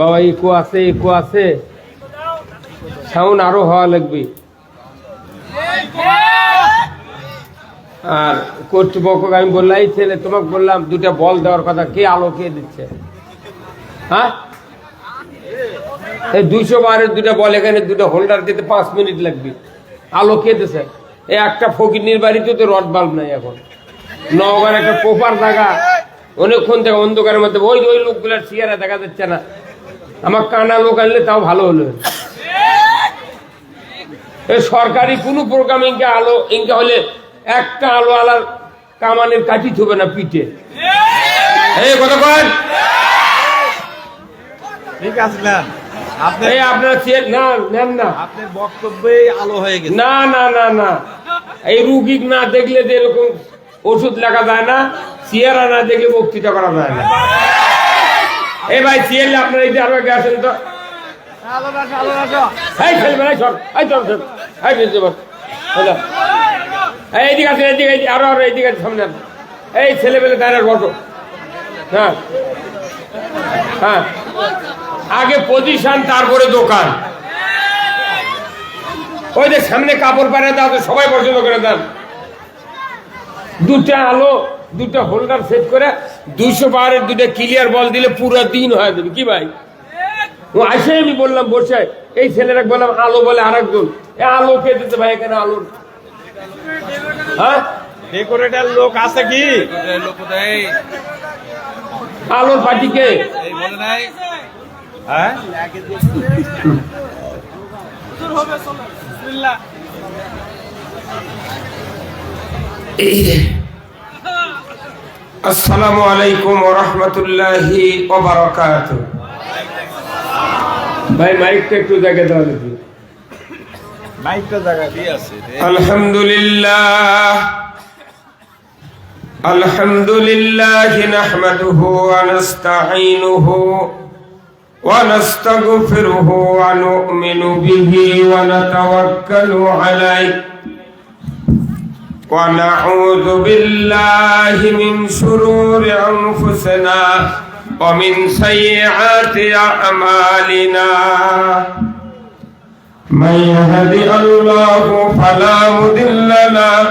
বাবা ইকো আছে সাউন্ড আরো হওয়া লাগবে। আর কর্তৃপক্ষকে আমি বললাম, এই ছেলে তোমাকে বললাম দুটা বল দেওয়ার কথা, কে আলো কে দিচ্ছে? হ্যাঁ, এই 200 বারের দুটা বল, এখানে দুটা হোল্ডার দিতে 5 মিনিট লাগবে। আলো কে দিচ্ছে? এই একটা ফকিরনির বাড়িতে তো রড বাল্ব নাই এখন। নওগাঁর একটা প্রপার জায়গা, অনেকক্ষণ থেকে অন্ধকারের মধ্যে ওই লোকগুলার চেহারা দেখা যাচ্ছে না। আমার কানা লোক আনলে তাও ভালো হলো। এই সরকারি কোন প্রোগ্রাম ইনকা আলো ইনকা হলে একটা আলো আলার কামানের কাঠি থুবে না পিঠে। এই কথা কন ঠিক আছে না? আপনার না নেন না, আপনার বক্তব্যে আলো হয়ে গেছে। না না না না, এই রুগী না দেখলে যে এরকম ওষুধ লেখা যায় না, চেহারা না দেখলে বক্তৃতা করা যায় না। এই ভাই চেয়ারলে আপনার এই যে আরো আগে আসেন তো, এইদিকে আছে, এইদিকে আরো এইদিকে আছে সামনে। এই ছেলেবেলে দাঁড়ার বসো। হ্যাঁ হ্যাঁ, আগে পজিশন তারপরে দোকান। ওই যে সামনে কাপড় পারে দাও, সবাই পছন্দ করে দেন। দুটা আলো, দুটা হোল্ডার সেট করে 200 বারের দুটা ক্লিয়ার বল দিলে পুরো দিন হয়ে যাবে। কি ভাই আসে? আমি বললাম বসে, এই ছেলেরা বললাম আলো বলে আরেকজন, আলো কে দিতে ভাই? এখানে আলো হ্যাঁ ডেকোরেটর লোক আছে কি? আলোর পার্টি কে? হ্যাঁ, আসসালামু আলাইকুম ওয়া রাহমাতুল্লাহি ওয়া বারাকাতুহু। ভাই মাইকটা একটু জায়গা দাও নাকি? মাইকটা জায়গা দিয়ে আছে। আলহামদুলিল্লাহ আলহামদুলিল্লাহ নাহমাদুহু ওয়া নাস্তাঈনুহু ওয়া নাস্তাগফিরুহু ওয়া নু'মিনু বিহি ওয়া নাতাওয়াক্কালু আলাইহি ওয়া নাউযু বিল্লাহি মিন শুরুরি আনফুসিনা ওয়া মিন সাইয়্যাতি আ'মালিনা। من يهد الله فلا مضل له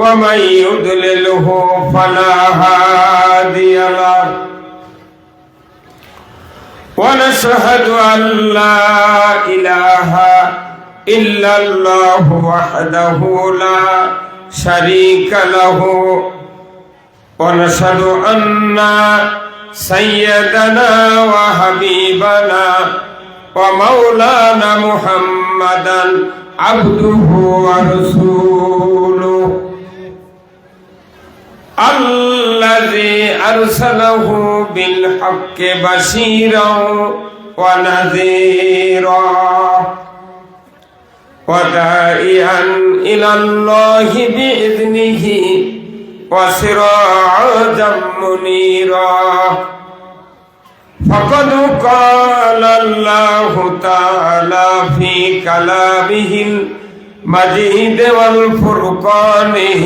ومن يضلله فلا هادي له ونشهد أن لا إله إلا الله وحده لا شريك له ونشهد أن سيدنا وحبيبنا ومولانا محمدا عبده ورسوله الذي أرسله بالحق بشيرا ونذيرا وداعيا إلى الله بإذنه وسراجا منيرا. فقد قال الله تعالى في كلامه المجيد والفرقانه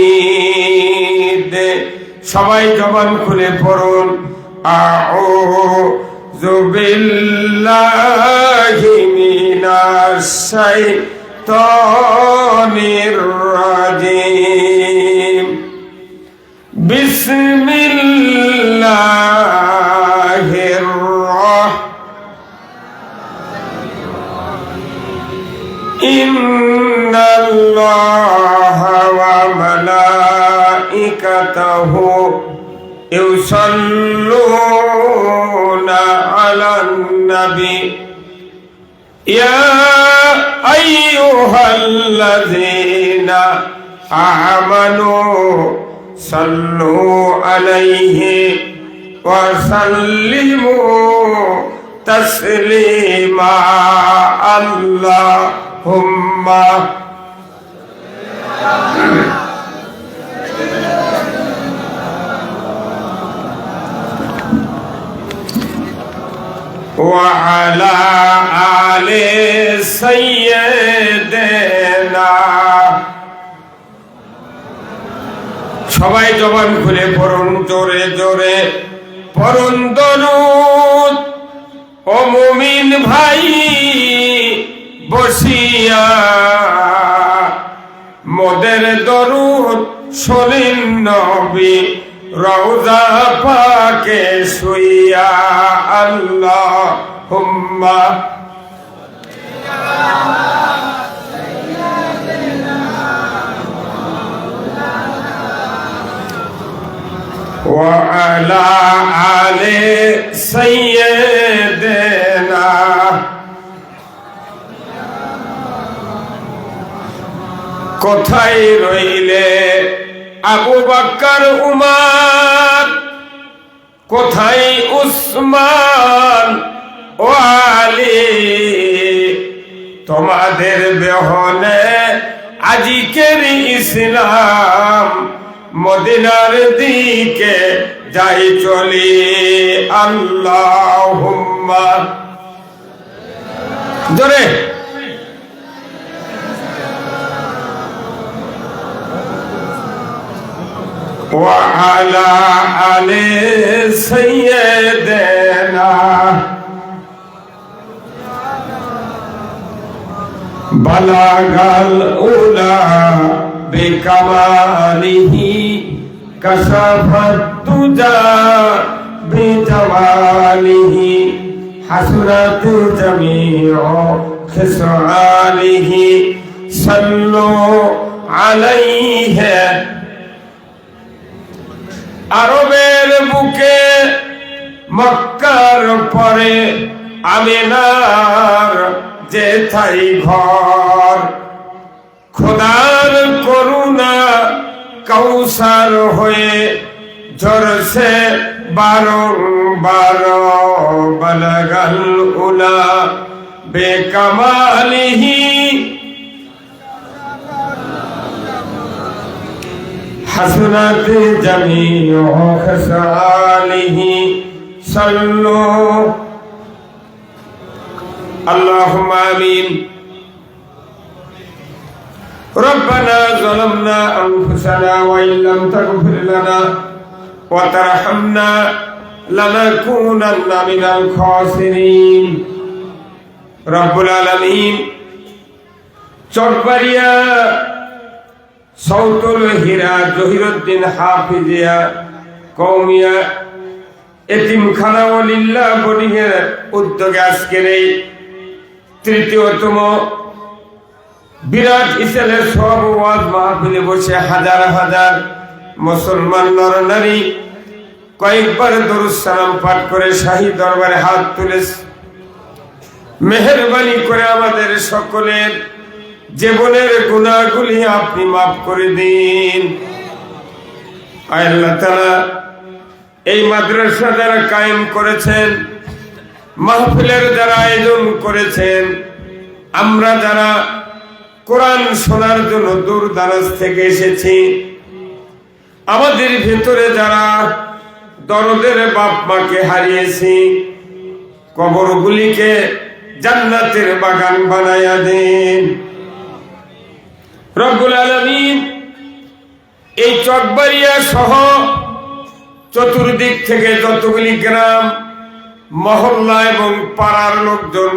الحميد. সবাই জবান খুলে পড়ুন আউযু বিল্লাহি মিনাশ শাইতানির রাজিম। বিসমিল্লাহির ইন্নাল্লাহা ওয়া মালাইকাতাহু ইউসাল্লুনা আলান নবী ইয়া আইয়ুহাল্লাযীনা আমানু সাল্লু আলাইহি ওয়া সাল্লিমু তাসলিমা। আল্লাহুম্মা ওয়া আলা আলি সাইয়্যিদিনা। সবাই জবান খুলে পড়ুন, জোরে জোরে পড়ুন দরুদ ভাই বসিয়া মোদের দরুদ শোনেন নবী রওজা পাকে শুইয়া আল্লাহুম্মা وعلى آل سيدنا কোথায় রইলে আবু বকর উমর, কোথায় উসমান ও আলী, তোমাদের বেহনে আজিকের ইসলাম মদিনার দিকে যাই চলি আল্লাহুম্মা জোরে وعلى آل سيدنا بلغ الأولى بكماله كشف الدجى بجماله حسنت جميع خصاله صلوا عليه আরবের বুকে মক্কার পরে আমিনার যেথায় ঘর, খোদার করুণা কৌসার হয়ে ঝরছে বারংবার, বলগল উলা বেকামালিহি حسنت جميع خصاله صلوا اللهم آمين ربنا ظلمنا أنفسنا وإن لم تغفر لنا وترحمنا لنكونن من الخاسرين رب العالمين চকবাড়িয়া সৌতুল হীরা জহিরুদ্দিন হাফিজিয়া কওমিয়া এতিমখানা ওয়ালিল্লাহ বোর্ডিং এর উদ্যোগে আজকের এই তৃতীয়তম বিরাট ইসলামের সব ওয়াজ মাহফিলে বসে হাজার হাজার মুসলমান নরনারী কয়েকবার দরুদ সালাম পাঠ করে শাহী দরবারে হাত তুলে মেহেরবানি করে আমাদের সকলের জীবনের গুনাহগুলি আপনি মাফ করে দিন। আল্লাহ তাআলা এই মাদ্রাসা যারা কায়েম করেছেন, মাহফিলের যারা আয়োজন করেছেন, আমরা যারা কোরআন শোনার জন্য দূর দারাজ থেকে এসেছি, আমাদের ভিতরে যারা দরদের বাপ মাকে হারিয়েছি, কবরগুলিকে জান্নাতের বাগান বানায়া দেন রব্বুল আলামিন। এই চকবাড়িয়া সহ চতুর্দিক থেকে যতগুলি গ্রাম মহল্লা এবং পাড়ার লোকজন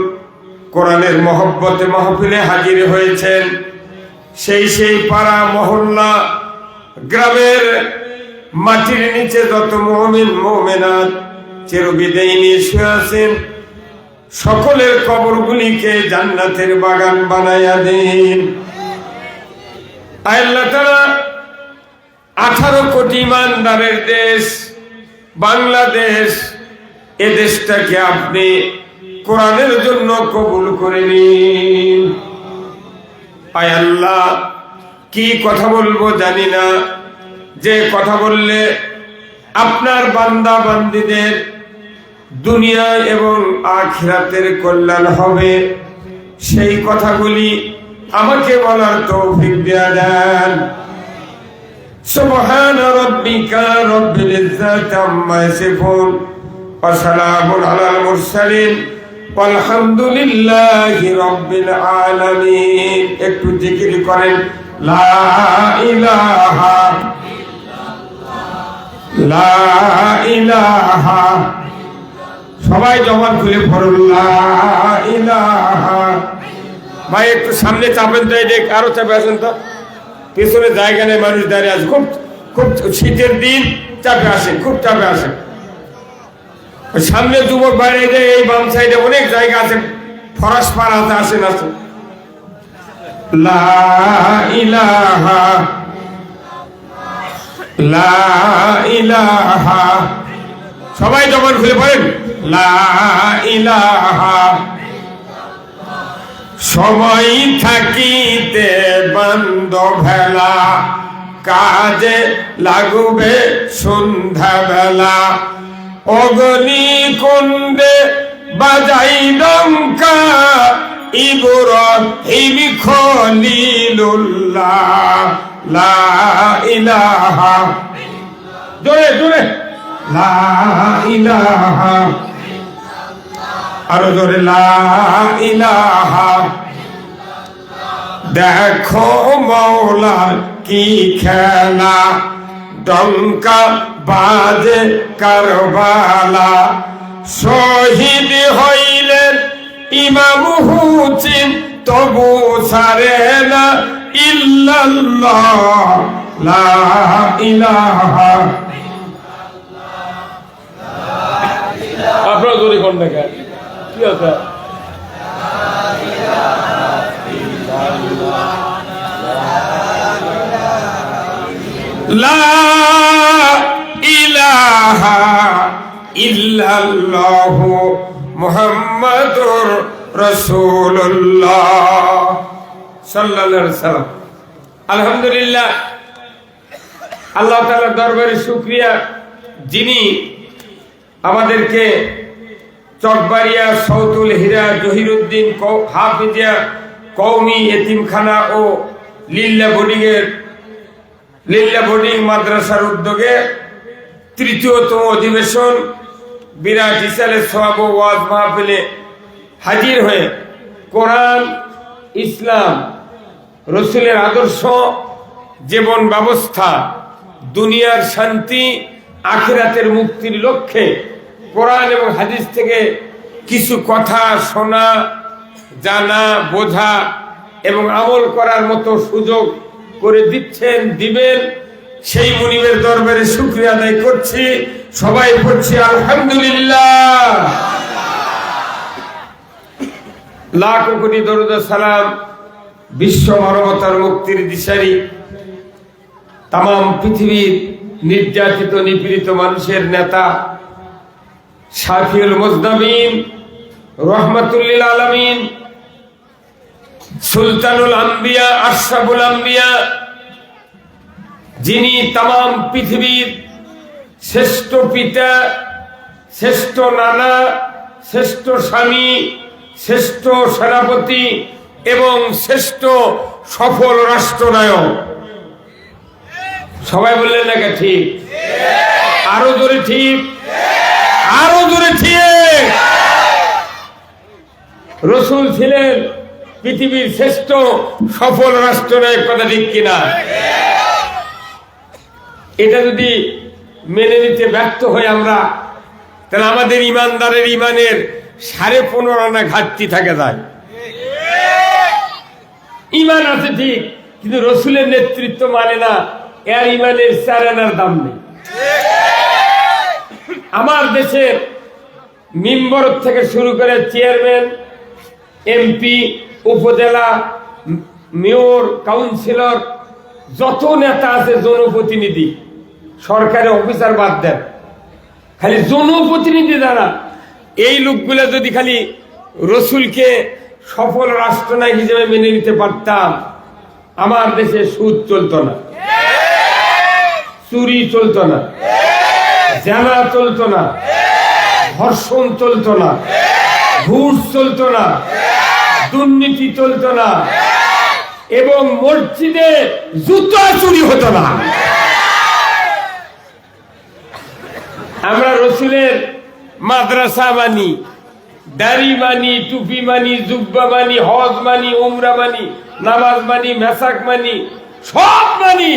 কোরআনের মহব্বতে মাহফিলে হাজির হয়েছেন, সেই পাড়া মহল্লা গ্রামের মাটির নিচে যত মুমিন মুমিনাত চিরবিদায় নিয়ে শুয়ে আছেন, সকলের কবরগুলিকে জান্নাতের বাগান বানায়া দেন। আল্লাহ তাআলা 18 কোটি ইমানদারের দেশ বাংলাদেশ, এ দেশটাকে আপনি কোরআনের জন্য কবুল করে নিন। আয় আল্লাহ, কি কথা বলবো জানি না, যে কথা বললে আপনার বান্দা বান্দীদের দুনিয়া এবং আখিরাতের কল্যাণ হবে, সেই কথাগুলি আমাকে বলার তৌফিক দিয়া দেন। সুবহান রাব্বিকা রাব্বিল ইজ্জাতি আম্মা ইয়াসিফুন ওয়া সালামুন আলাল মুরসালিন ওয়ালহামদুলিল্লাহি রাব্বিল আলামিন। একটু জিকির করেন লা ইলাহা ইল্লাল্লাহ, লা ইলাহা সবাই জবান খুলে পড়ুন লা ইলাহা। ভাই একটু সামনে চাপেন তো, এই যে আরো চাপে আসেন তো, পেছনে জায়গা নেই, মানুষ দাঁড়িয়ে আছে, খুব খুব শীতের দিন, চাপে আসেন, খুব চাপে আসেন। সামনে যুবক বাইরে এই বাম সাইডে অনেক জায়গা আছে, ফরাস পাড়া আছে, আসেন আসেন। লা ইলাহা লা ইলাহা, সবাই জবান খুলে পড়েন লা ইলাহা। সময় থাকিতে বন্ধ ভেলা, কাজে লাগবে সন্ধ্যা বেলা। অগ্নি কুণ্ডে বাজাই ডঙ্কা, ইব্রাহিম খলিলুল্লাহ। লা ইলাহা, জোরে জোরে লা ইলাহা, আরো জোরে লা ইলাহা। দেখো মৌলার কি খেলা, ডঙ্কা বাজে কারবালা। শহীদ হইলেন ইমাম হুসেন, তবু ছাড়ে না ইল্লাল্লাহ। লা ইলাহা। আপনারা জোরে কোন দেখেন কি আছে? লা ইলাহা ইল্লাল্লাহু মুহাম্মাদুর রাসূলুল্লাহ সাল্লাল্লাহু আলাইহি ওয়াসাল্লাম। আলহামদুলিল্লাহ, আল্লাহ তাআলার দরবারে শুকরিয়া, যিনি আমাদেরকে চকবাড়িয়া সৌতুল হীরা জহিরুদ্দিন হাফিজিয়া কওমি এতিমখানা ও লিল্লা বোর্ডিং মাদ্রাসার উদ্যোগে তৃতীয়তম অধিবেশন বিরাট ইসালের সওয়াব ও ওয়াজ মাহফিলে হাজির হয়ে কোরআন, ইসলাম, রসুলের আদর্শ, জীবন ব্যবস্থা, দুনিয়ার শান্তি, আখিরাতের মুক্তির লক্ষ্যে কোরআন এবং হাদিস থেকে কিছু কথা শোনা, জানা, বোঝা এবং আমল করার মতো সুযোগ করে দিচ্ছেন, দিবেন, সেই মুনিবের দরবারে শুকরিয়া আদায় করছি। সবাই পড়ছি আলহামদুলিল্লাহ। লাখ কোটি দরুদ ও সালাম বিশ্ব মানবতার মুক্তির দিশারি, তাম পৃথিবীর নির্যাতিত নিপীড়িত মানুষের নেতা, শাফিউল মুজনাবিন, রহমাতুল লিল আলামিন, সুলতানুল আম্বিয়া, আশরাফুল আম্বিয়া, যিনি তাম পৃথিবীর শ্রেষ্ঠ পিতা, শ্রেষ্ঠ নানা, শ্রেষ্ঠ স্বামী, শ্রেষ্ঠ সেনাপতি এবং শ্রেষ্ঠ সফল রাষ্ট্রনায়ক। সবাই বললেন না ঠিক? আরো জোরে ঠিক, আরো জোরে ঠিক। রসুল ছিলেন পৃথিবীর শ্রেষ্ঠ সফল রাষ্ট্রনায়ক, কথা ঠিক কিনা? এটা যদি মেনে নিতে ব্যর্থ হই আমরা, তাহলে আমাদের ইমানদারের ইমানের 15.5 আনা ঘাটতি থাকে যায়। ইমান আছে ঠিক, কিন্তু রসুলের নেতৃত্ব মানে না, এর ইমানের 4 আনার দাম নেই। আমার দেশের মেম্বার থেকে শুরু করে চেয়ারম্যান, এমপি, উপজেলা, মেয়র, কাউন্সিলর, যত নেতা আছে, জনপ্রতিনিধি, সরকারি অফিসার বাদ দেন, খালি জনপ্রতিনিধি যারা, এই লোকগুলা যদি খালি রসুলকে সফল রাষ্ট্রনায়ক হিসেবে মেনে নিতে পারতাম, আমার দেশে সুদ চলতো না, চুরি চলতো না, জেনা চলতো না, ধর্ষণ চলতো না, ঘুষ চলতো না, দুর্নীতি চলতো না, এবং মসজিদে জুতা চুরি হতো না। আমরা রসুলের মাদ্রাসা মানি, দাড়ি মানি, টুপি মানি, জুব্বা মানি, হজ মানি, উমরা মানি, নামাজ মানি, মেসাক মানি, সব মানি,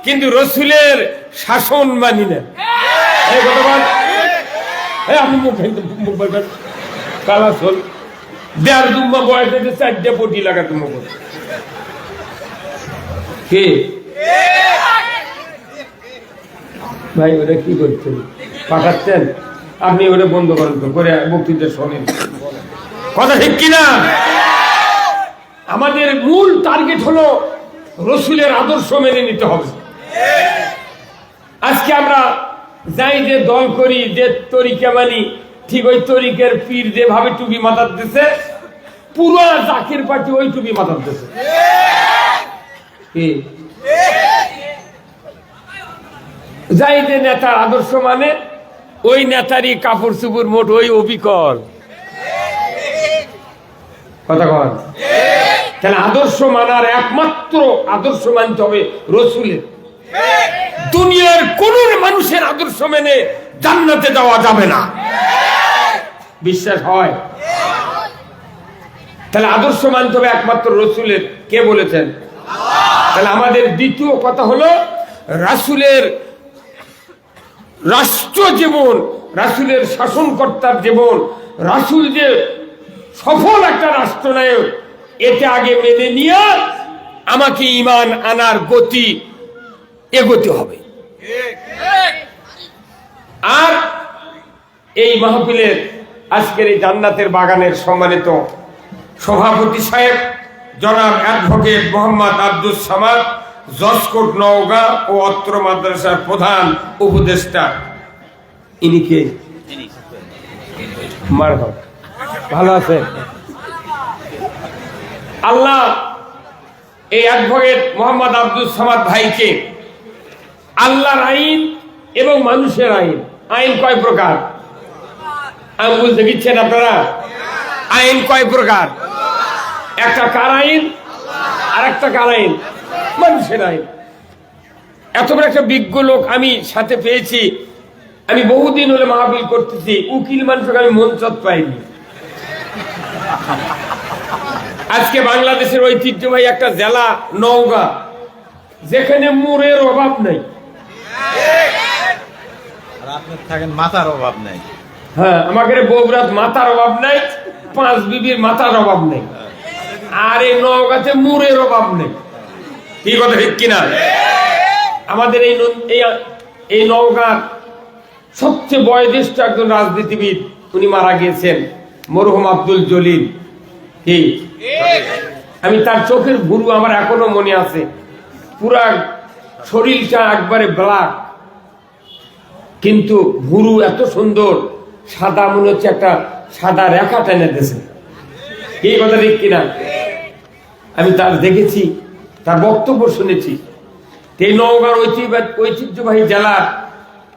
কিন্তু রসুলের শাসন মানি না। এই কথা বল, আপনি মুখ বলবেন কালা চল 1.5 দুম্বা বয়সে 4টে পটি লাগাতে মুখ কে ভাই ওরা কি করছেন পাঠাচ্ছেন আপনি ওরা বন্ধ করেন তো করে বক্তৃতা শোনেন কথা ঠিক কিনা আমাদের মূল টার্গেট হলো রসুলের আদর্শ মেনে নিতে হবে আজকে আমরা যাই যে দল করি যে তরিকা মানি ঠিক ওই তরিকের পীর যেভাবে টুপি মাথার দিছে পুরো জাকির পার্টি ওই টুপি মাথার দিছে যাই যে নেতার আদর্শ মানে ওই নেতারই কাপড় চুপুর মোট ওই অবিকল কথা কন তাহলে আদর্শ মানার একমাত্র আদর্শ মানতে হবে রসুলের দুনিয়ার কোন মানুষের আদর্শ মেনে জান্নাতে যাওয়া যাবে না বিশ্বাস হয় তাহলে আদর্শ মানতে হবে একমাত্র রসুলের কে বলেছেন তাহলে আমাদের দ্বিতীয় কথা হলো রাসূলের রাষ্ট্র জীবন রাসূলের শাসনকর্তার জীবন রাসূল যে সফল একটা রাষ্ট্রনায়ক এটা আগে মেনে নিয়ে আমাকে ঈমান আনার গতি এগোতে হবে আর এই মাহফিলের আজকের এই জান্নাতের বাগানের সম্মানিত সভাপতি সাহেব জনাব অ্যাডভোকেট মোহাম্মদ আব্দুল সামাদ জসকোট নওগাঁ ও অত্র মাদ্রাসার প্রধান উপদেষ্টা ইনি কে মারহাবা ভালো আছেন আল্লাহ এই অ্যাডভোকেট মোহাম্মদ আব্দুল সামাদ ভাইকে আল্লাহর আইন এবং মানুষের আইন আইন কয় প্রকার আমি বুঝতে দিচ্ছেন আপনারা আইন কয় প্রকার একটা কার আইন আর একটা কার আইন মানুষের আইন এত বড় একটা বিজ্ঞ লোক আমি সাথে পেয়েছি আমি বহুদিন হলে মাহফিল করতেছি উকিল মানুষকে আমি মঞ্চত পাইনি আজকে বাংলাদেশের ঐতিহ্যবাহী একটা জেলা নওগাঁ যেখানে মুরের অভাব নাই আর আপনার থাকেন মাথার অভাব নাই হ্যাঁ আমাদের বগুড়াত মাথার অভাব নাই পাঁচ বিবির মাথার অভাব নেই আর এই নওগাঁতে মুরের অভাব নেই কি কথা ঠিক কিনা আমাদের এই নওগাঁর সবচেয়ে বয়োজ্যেষ্ঠ একজন রাজনীতিবিদ উনি মারা গিয়েছেন মরহুম আব্দুল জলিল কি আমি তার চোখের ভুরু আমার এখনো মনে আছে পুরা শরীরটা একবারে ব্ল্যাক কিন্তু ভুরু এত সুন্দর সাদা মনে হচ্ছে একটা সাদা রেখা টেনে দিয়েছে এই কথা ঠিক কিনা আমি তার দেখেছি তার বক্তব্য শুনেছি এই নওগাঁর ঐতিহ্যবাহী জেলার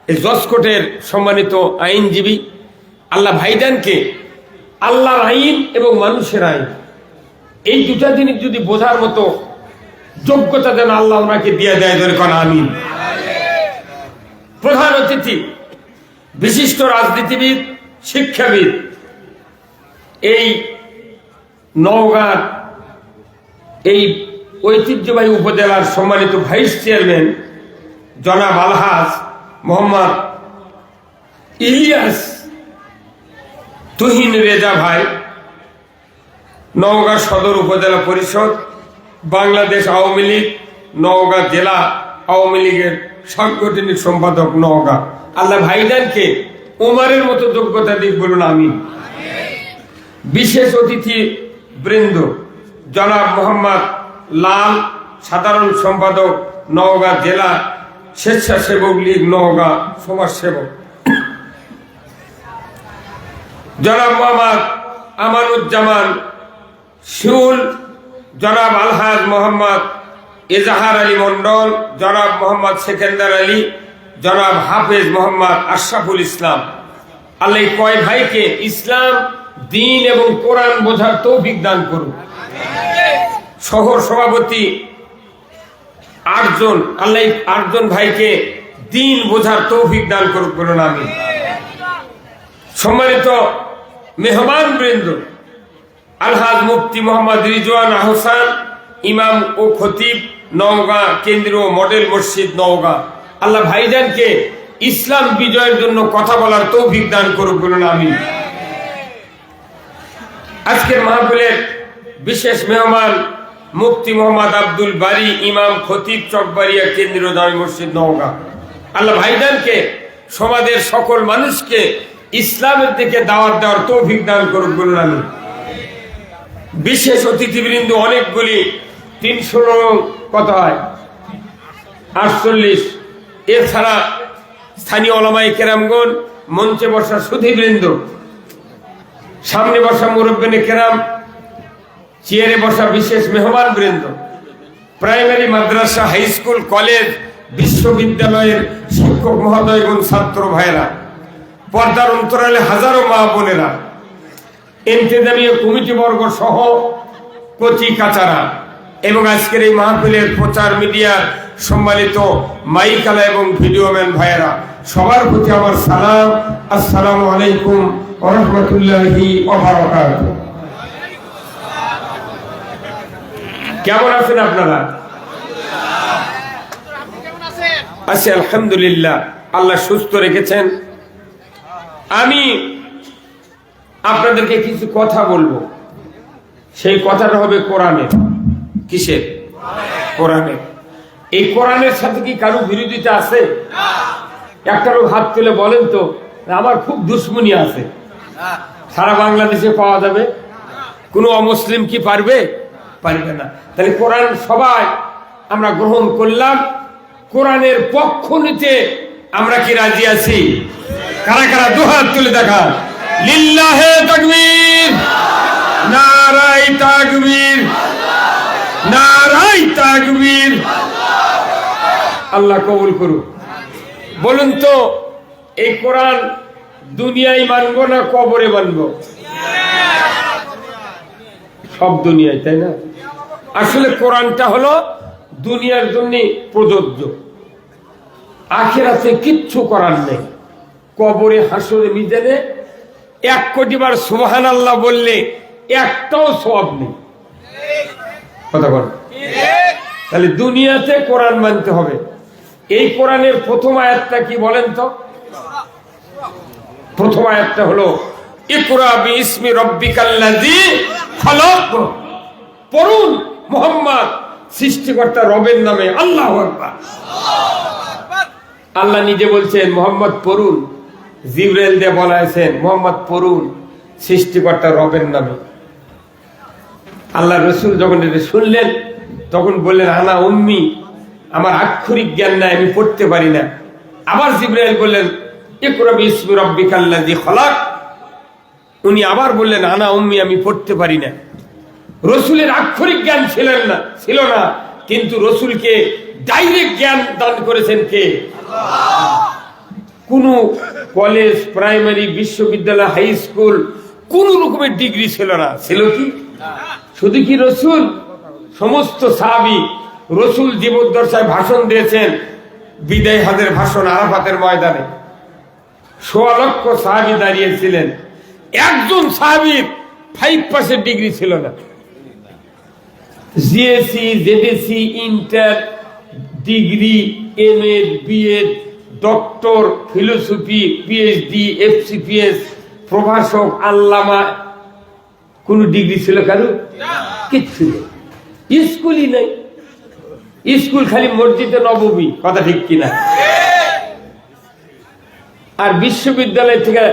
এই জসকোটের সম্মানিত আইনজীবী আল্লাহ ভাইজানকে আল্লাহর আইন এবং মানুষের আইন এই দুটা জিনিস যদি বোঝার মতো যোগ্যতা যেন আল্লাহ ওনাকে দিয়ে দেয় দরকার আমিন প্রধান অতিথি বিশিষ্ট রাজনীতিবিদ শিক্ষাবিদ এই নওগাঁর এই ঐতিহ্যবাহী উপজেলার সম্মানিত ভাইস চেয়ারম্যান জনাব আলহাজ মোহাম্মদ ইলিয়াস তুহিন রেজা ভাই নওগাঁ সদর উপজেলা পরিষদ বাংলাদেশ আওয়ামী লীগ নওগাঁ জেলা আওয়ামী লীগের সাংগঠনিক সম্পাদক নওগাঁ আল্লাহ ভাইজানকে উমারের মতো যোগ্যতা দিক বলুন আমিন বিশেষ অতিথি বৃন্দ জনাব মোহাম্মদ লাল সাধারণ সম্পাদক নওগাঁ জেলা স্বেচ্ছাসেবক লীগ নওগাঁ সমাজসেবক জনাব মোহাম্মদ আমানুজ্জামান শিউল জনাব আলহাজ মোহাম্মদ এজাহার আলী মন্ডল জনাব মোহাম্মদ সেকেন্দার আলী জনাব হাফেজ মোহাম্মদ আশরাফুল ইসলাম আল্লাহ কয় ভাইকে ইসলাম দিন এবং কোরআন বোঝার তৌফিক দান করুন শহর সভাপতি 8 জন আল্লাহ 8 জন ভাইকে দিন বোঝার তৌফিক দান করুন বলুন আমিন সম্মানিত মেহমান বৃন্দ আলহাজ মুফতি মোহাম্মদ রিজওয়ান আহসান ইমাম ও খতিব নওগাঁ কেন্দ্রীয় মডেল মসজিদ নওগাঁ আল্লাহ ভাইজানকে ইসলাম বিজয়ের জন্য কথা বলার তৌফিক দান করুক, বলুন আমিন। আজকের মাহফিলের বিশেষ মেহমান মুফতি মোহাম্মদ আব্দুল বারী ইমাম খতিব চকবাড়িয়া কেন্দ্রীয় জামে মসজিদ নওগাঁ। আল্লাহ ভাইজানকে সমাজের সকল মানুষকে ইসলামের দিকে দাওয়াত দেওয়ার তৌফিক দান করুক, বলুন আমিন। বিশেষ অতিথিবৃন্দ অনেকগুলি, 300 কত হয় 48। এছাড়া স্থানীয় ওলামায়ে কেরামগণ, মঞ্চে বসা সুধীবৃন্দ, সামনে বসা মুরব্বিনে কেরাম, চেয়ারে বসা বিশেষ মেহমান বৃন্দ, প্রাইমারি, মাদ্রাসা, হাই স্কুল, কলেজ, বিশ্ববিদ্যালয়ের শিক্ষক মহোদয় এবং ছাত্র ভাইরা, পর্দার অন্তরালে হাজারো মা বোনেরা, ইন্তেজামিয়া কমিটি বর্গ সহ কচি কাচারা এবং আজকের এই মাহফিলের প্রচার মিডিয়ার সম্মানিত মাইকালা এবং ভিডিওম্যান ভাইয়েরা, সবার প্রতি আমার সালাম। আসসালামু আলাইকুম ওয়া রাহমাতুল্লাহি ওয়া বারাকাতুহু। কেমন আছেন আপনারা? আছি আলহামদুলিল্লাহ, আল্লাহ সুস্থ রেখেছেন। আমি আপনাদেরকে কিছু কথা বলবো, সেই কথাটা হবে কোরআনের। কিসের? কোরআনের। এই কোরআনের সাথে কি কারো বিরোধিতা আছে? একটা লোক হাত তুলে বলেন তো, আমার খুব দুশ্মনী আছে। সারা বাংলাদেশে পাওয়া যাবে? কোনো অমুসলিম কি পারবে? পারবে না। তাহলে কোরআন সবাই আমরা গ্রহণ করলাম, কোরআনের পক্ষ নিতে আমরা কি রাজি আছি? কারা কারা দুহাত তুলে দেখা। লিল্লাহে তাকবীর, নারায়ে তাকবীর, নারায়ে তাকবীর। আল্লাহ কবুল করুক। বলুন তো, এই কোরআন দুনিয়ায় মানব না কবরে মানব? সব দুনিয়ায়, তাই না? আসলে কোরআনটা হলো দুনিয়ার জন্য প্রযোজ্য, আখিরাতে কিচ্ছু করার নেই। কবরে, হাসরে, মিজানে 1 কোটি বার সুবহানাল্লাহ বললে একটাও সওয়াব নেই। কথা বল। তাহলে দুনিয়াতে কোরআন মানতে হবে। এই কোরআনের প্রথম আয়াতটা কি বলেন তো? প্রথম আয়াতটা হলো ইকরা বিইসমি রাব্বিকাল্লাযী খালাক। পড়ুন মুহাম্মদ, সৃষ্টিকর্তা রবের নামে। আল্লাহু আকবার। আল্লাহ নিজে বলছেন মুহাম্মদ পড়ুন, জিবরাইল দিয়ে বলাইছেন মুহাম্মদ পড়ুন সৃষ্টিকর্তা রবের নামে। আল্লাহ রসুল যখন এটা শুনলেন তখন বললেন আনা উম্মি, আমার আক্ষরিক জ্ঞান নাই, আমি পড়তে পারি না। আবার জিবরাইল বললেন ইকরা বিইসমি রাব্বিকাল্লাযী খালাক। উনি আবার বললেন আনা উম্মি, আমি পড়তে পারি না। রসুলের আক্ষরিক জ্ঞান ছিল না, কিন্তু রসুলকে ডাইরেক্ট জ্ঞান দান করেছেন কে? কোন কলেজ, প্রাইমারি, বিশ্ববিদ্যালয়, হাই স্কুল, কোন রকমের ডিগ্রি ছিল না। ছিল কি? শুধু কি রসুল? সমস্ত সাহাবী। রসুল জীবদ্দশায় ভাষণ দিয়েছেন, বিদায় হজের ভাষণ আরাফাতের ময়দানে 1.25 লক্ষ সাহাবী দাঁড়িয়েছিলেন। একজন সাহাবীর 5% ডিগ্রি ছিল না। GSC, JDC, inter, degree, MEd, BEd, doctor, philosophy, PhD, FCPS, প্রভাষক, আল্লামা, কোন ডিগ্রি ছিল কারো? কিচ্ছু নেই। স্কুলই নেই। স্কুল খালি মসজিদে নববী। কথা ঠিক কিনা? আর বিশ্ববিদ্যালয় থেকে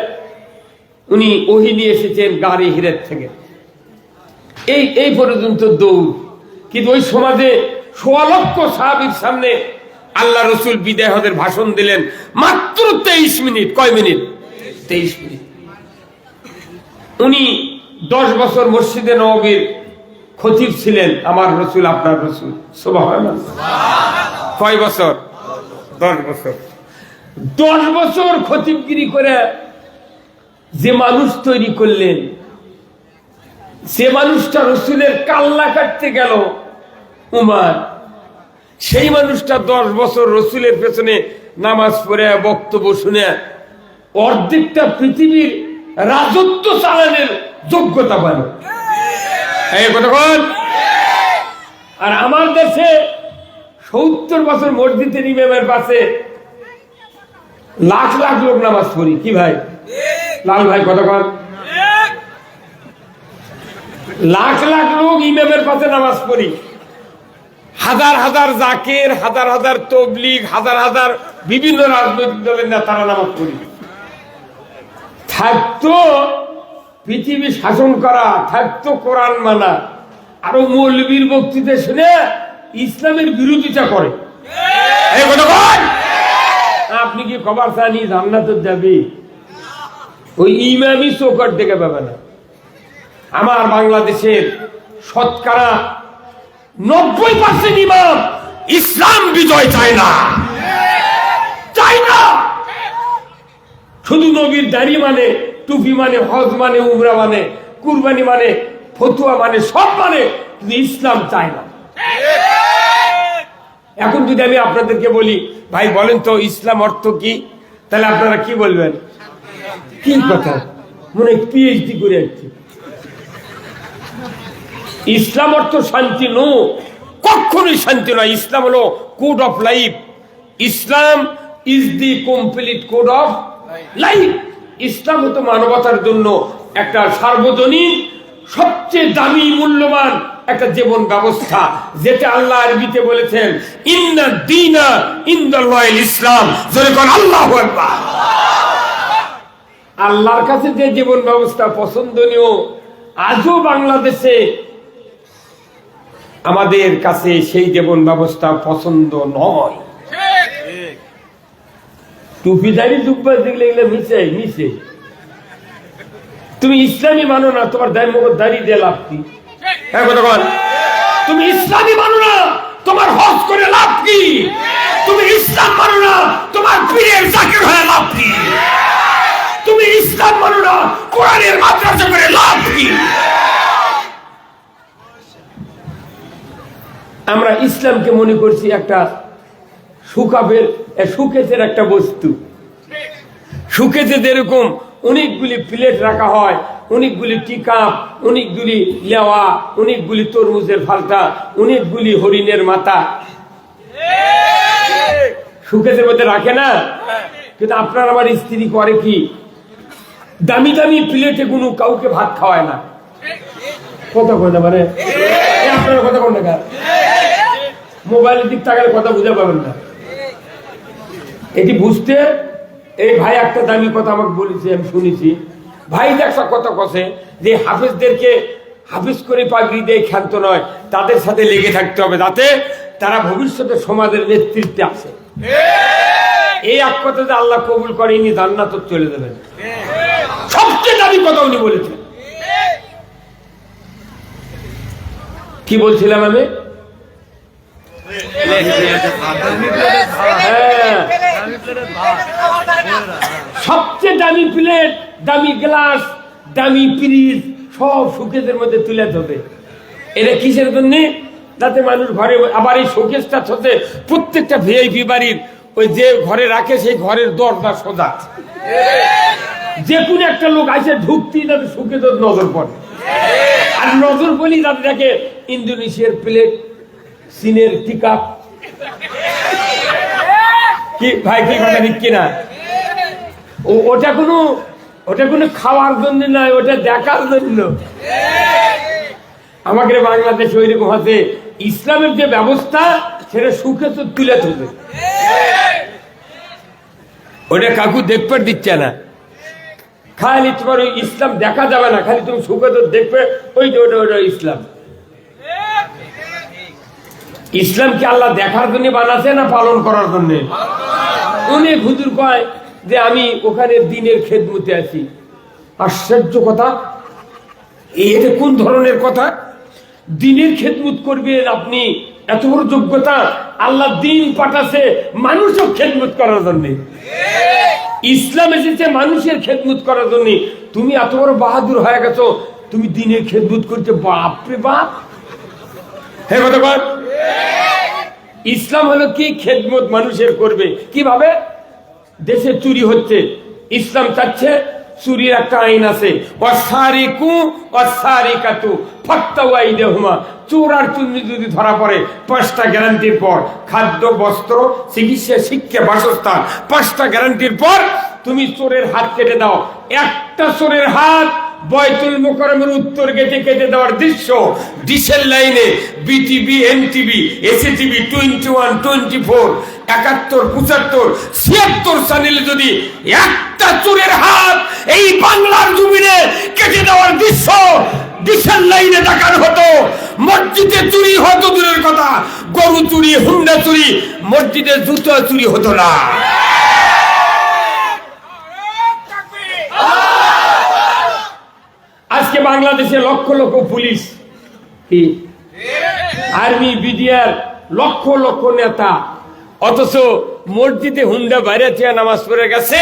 উনি ওহী নিয়ে এসেছেন গাড়ি হিরের থেকে। এই পর্যন্ত দৌড়। কিন্তু ওই সমাজে 1.25 লক্ষ সাহাবীর সামনে আল্লাহ রসুল বিদায় হজের ভাষণ দিলেন মাত্র 23 মিনিট। কয় মিনিট? 23 মিনিট। উনি 10 বছর মসজিদে নববীর খতিব ছিলেন, আমার রসুল, আপনার রসুল। সুবহানাল্লাহ। কয় বছর? 10 বছর। 10 বছর খতিবগিরি করে যে মানুষ তৈরি করলেন, সে মানুষটা রসুলের কাল্লা কাটতে গেল উমার। সেই মানুষটা 10 বছর রসুলের পেছনে নামাজ পড়ে, বক্তব্য শুনে অর্ধেকটা পৃথিবীর রাজত্ব চালানোর যোগ্যতা পান। আর আমার দেশে 70 বছর মসজিদের ইমামের পাশে লাখ লাখ লোক নামাজ পড়ি, কি ভাই লাল ভাই কথা কন, লাখ লাখ লোক ইমামের পাশে নামাজ পড়ি, হাজার হাজার জাকের, হাজার হাজার তবলিগ, হাজার হাজার বিভিন্ন রাজনৈতিক দলের নেতারা নামাজ পড়ি। থাকতো পৃথিবী শাসন করা, থাকতো কোরআন মানা, আরো মৌলবীর বক্তৃতা শুনে ইসলামের বিরোধিতা করে। এই কথা বল, আপনি কি খবর চানি জান্নাতে যাবি? ওই ইমামই চৌকাট দেখে পাবে না। আমার বাংলাদেশের শতকরা 90% ইমাম ইসলাম বিজয় চায় না, চায় না। শুধু নবীর দাড়ি মানে, টুপি মানে, হজ মানে, উমরা মানে, কুরবানি মানে, ফতুয়া মানে, সব মানে, কিন্তু ইসলাম চায় না। এখন যদি আমি আপনাদেরকে বলি, ভাই বলেন তো ইসলাম অর্থ কি, তাহলে আপনারা কি বলবেন? কি কথা, মনে পিএইচডি করে আসছে। ইসলাম অর্থ শান্তি নো, কখনোই শান্তি নয়। ইসলাম হলো code of life. Islam is the complete code of life. ইসলাম হতো মানবতার জন্য একটা সার্বজনীন, সবচেয়ে দামি, মূল্যবান একটা জীবন ব্যবস্থা, যেটা আল্লাহ আরবিতে বলেছেন ইন্না দীনা ইনদাল্লাহিল ইসলাম। জোরে কোন আল্লাহু আকবার। আল্লাহর কাছে যে জীবন ব্যবস্থা পছন্দনীয়, আজও বাংলাদেশে আমাদের কাছে সেই জীবন ব্যবস্থা পছন্দ নয়। টুপি দাঁড়িয়ে দুব্বা দেখলে এগুলো মিশে মিশে। তুমি ইসলামী মানো না, তোমার দাঁড়িয়ে দিয়ে লাভ কি? তুমি ইসলামী মানো না, তোমার হজ করে লাভ কি? তুমি ইসলাম মানো না, তোমার পীরের জাকির হয়ে লাভ কি? তুমি ইসলাম মানো না, কোরআনের মাদ্রাসা করে লাভ কি? আমরা ইসলামকে মনে করছি একটা সুকেজের একটা বস্তু। সুকেজে যেরকম অনেকগুলি প্লেট রাখা হয়, অনেকগুলি টিকাপ, অনেকগুলি লেওয়া, অনেকগুলি তরমুজের ফালটা, অনেকগুলি হরিণের মাথা সুকেজের মধ্যে রাখে না। কিন্তু আপনার আমার স্ত্রী করে কি, দামি দামি প্লেটে কোনো কাউকে ভাত খাওয়ায় না। কথা কয় না, মানে আপনারা কথা কোন না, মোবাইলের দিক তাকালে কথা বুঝে পাবেন না। এটি বুঝতে, এই ভাই একটা দামি কথা আমাকে বলেছে, আমি শুনেছি। ভাই একটা কথা কছে যে হাফেজদেরকে হাফিজ করে পাগড়ি দিয়ে ক্ষান্ত নয়, তাদের সাথে লেগে থাকতে হবে, যাতে তারা ভবিষ্যতে সমাজের নেতৃত্বে আসে। এই এক কথা যে আল্লাহ কবুল করে, ইনি জান্নাতে চলে যাবেন। সবচেয়ে দামি কথা উনি বলেছেন। কি বলছিলাম আমি? সবচেয়ে দামি প্লেট, দামি গ্লাস, দামি ফ্রিজ সব শোকেসের মধ্যে তুলে ধরবে। এটা কিসের জন্য? যাতে মানুষ ঘরে, আবার এই শোকেসটা হচ্ছে প্রত্যেকটা ভিআইপি বাড়ির ওই যে ঘরে রাখে, সেই ঘরের দরজা সোজা, যে কোনো একটা লোক আসে ঢুকতেই তাদের শোকেসের নজর পড়ে। আর নজর বলি যাতে দেখে ইন্দোনেশিয়ার প্লেট, চীনের টিকাপ। কি ভাই, কি কথা ঠিক কিনা? ওটা কোনো খাওয়ার জন্য নয়, ওটা দেখার জন্য। আমাদের বাংলাদেশ ওইরকম আছে, ইসলামের যে ব্যবস্থা সেটা সুখে তো তুলে ধরবে। ওটা কাকু দেখতে দিচ্ছে না, খালি তোমার ওই ইসলাম দেখা যাবে না, খালি তুমি সুখে তো দেখবে ওইটা ওটা ওটা ইসলাম। ইসলাম কি আল্লাহ দেখার জন্য বানাচ্ছে না পালন করার জন্য? অনেক হুজুর কয় যে আমি ওখানে দিনের খেদমতে আছি। আশ্চর্য কথা, এটা কোন ধরনের কথা? দিনের খেদমত করবেন আপনি, এত বড় যোগ্যতা? আল্লাহ দিন পাঠাচ্ছে মানুষের খেদমত করার জন্য। ইসলাম এসেছে মানুষের খেদমত করার জন্য। তুমি এত বড় বাহাদুর হয়ে গেছো, তুমি দিনের খেদমত করতে, বাপ রে বাপ। হ্যাঁ কথা বল। ইসলাম হলো কি? খেদমত মানুষের করবে। কিভাবে? দেশে চুরি হচ্ছে, ইসলাম চাচ্ছে চুরির একটা আইন আছে, ওয়াসারিকু ওয়াসারিকাতু ফাক্তাউ আইদিহুমা। চোর আর চুরি যদি ধরা পড়ে 5টা গ্যারান্টির পর, খাদ্য, বস্ত্র, চিকিৎসা, শিক্ষা, বাসস্থান, 5টা গ্যারান্টির পর তুমি চোরের হাত কেটে দাও। একটা চোরের হাত বয়তুল মোকাররমের উত্তর গেটে কেটে দেওয়ার দৃশ্য ডিসেল লাইনে বিটিভি, এনটিভি, এসিটিভি 21, 24, 71, 75, 76 চ্যানেলে যদি একটা চোরের হাত এই বাংলার জমিনে কেটে দেওয়ার দৃশ্য ডিসেল লাইনে দেখানো হতো, মসজিদে চুরি হতো দূরের কথা, গরু চুরি, হুন্ডা চুরি, মসজিদে জুতো চুরি হতো না। আজকে বাংলাদেশে লক্ষ লক্ষ পুলিশ, কি আর্মি, বিডিআর, লক্ষ লক্ষ নেতা, অথচ মসজিদে হুন্ডা বাইরে থেকে নামাজ পড়ে গেছে।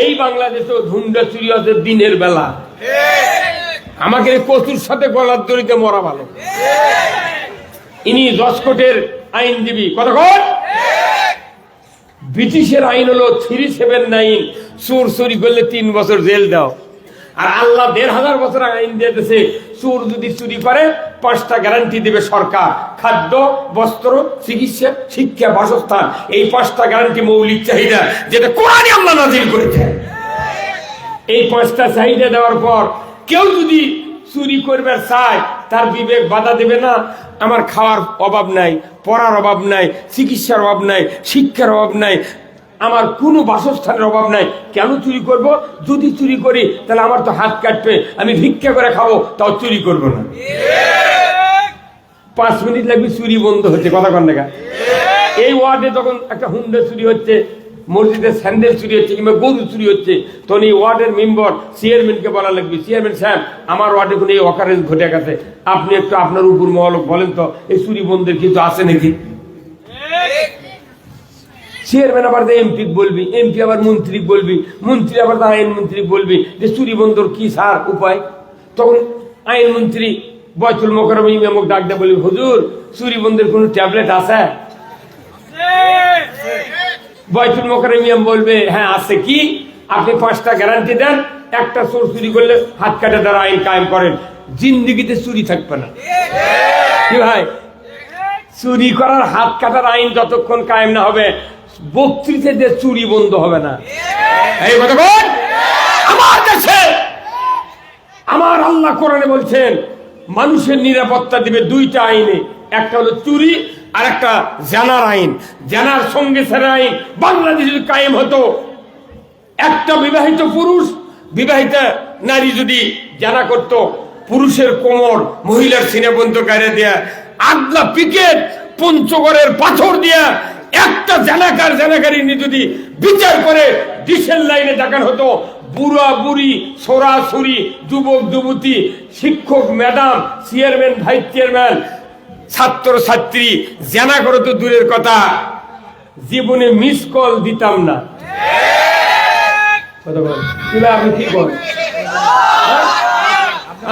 এই বাংলাদেশে হুন্ডা চুরি হচ্ছে দিনের বেলা। আমাকে কচুর সাথে গলার দড়িতে মরা ভালো। ইনি জজকোর্টের আইনজীবী, কতক্ষণ? ব্রিটিশের আইন হলো 379, চোর চুরি করলে 3 বছর জেল দাও। আর আল্লাহ 1500 বছর আইন দিয়েছে, চোর যদি চুরি করে 5টা গ্যারান্টি দেবে সরকার, খাদ্য, বস্ত্র, চিকিৎসা, শিক্ষা, বাসস্থান। এই 5টা গ্যারান্টি মৌলিক চাহিদা, যেটা কোরআনে আল্লাহ নাযিল করেছে। এই 5টা চাহিদা দেওয়ার পর কেউ যদি চুরি করবে চায়, তার বিবেক বাধা দেবে না? আমার খাওয়ার অভাব নাই, পড়ার অভাব নাই, চিকিৎসার অভাব নাই, শিক্ষার অভাব নাই, আমার কোনো বাসস্থানের অভাব নাই, কেন চুরি করব? যদি চুরি করি তাহলে আমার তো হাত কাটবে, আমি ভিক্ষা করে খাবো, তাও চুরি করব না। 5 মিনিট লাগবে চুরি বন্ধ হচ্ছে, কথা কন দেখা। এই ওয়ার্ডে যখন একটা হুন্ডা চুরি হচ্ছে, মসজিদের স্যান্ডেল চুরি হচ্ছে, কিংবা গরু চুরি হচ্ছে, তখন এই ওয়ার্ডের মেম্বার চেয়ারম্যানকে বলা লাগবে, চেয়ারম্যান সাহেব, আমার ওয়ার্ডে কোনো এই অকারেন্স ঘটে গেছে, আপনি একটু আপনার উপর মহলক বলেন তো এই চুরি বন্ধের কিছু আছে নাকি। চেয়ারম্যান আবার এমপি বলবি, এমপি আবার মন্ত্রী বলবি, মন্ত্রী আবার আইন মন্ত্রী বলবি যে চুরি বন্ধর কি স্যার উপায়। তখন আইন মন্ত্রী বয়তুল মোকাররম ইমামকে ডাক দিয়ে বলবি, হুজুর চুরি বন্ধের কোন ট্যাবলেট আছে? বয়তুল মোকাররম ইমাম বলবে, হ্যাঁ আছে, কি? আপনি 5টা গ্যারান্টি দেন, একটা চোর চুরি করলে হাত কাটা দ্বারা আইন কায়েম করেন, জিন্দিগিতে চুরি থাকবে না। কি ভাই, চুরি করার, হাত কাটার আইন যতক্ষণ কায়েম না হবে, বক্তৃতাতে চুরি বন্ধ হবে না। এই কথা বল। আমার দেশে আমার আল্লাহ কোরআনে বলছেন মানুষের নিরাপত্তা দিবে 2টা আইনে, একটা হলো চুরি আর একটা জানার আইন। জানার সঙ্গে সারা আইন বাংলাদেশে কায়েম হতো, একটা বিবাহিত পুরুষ, বিবাহিতা নারী যদি জানা করত, পুরুষের কোমর মহিলার সিনে পর্যন্ত গাড়ে দেয়া, আগলা পিকেট পঞ্চগড়ের পাথর দিয়া একটা জানাকার জানাকারিনী যদি বিচার করে ডিসেল লাইনে দেখানো হতো, বুড়া বুড়ি, ছোড়া ছুরি, যুবক যুবতী, শিক্ষক ম্যাডাম, চেয়ারম্যান ভাইস চেয়ারম্যান, ছাত্র ছাত্রী জানা করো তো দূরের কথা, জীবনে মিস কল দিতাম না। আপনি কি করেন?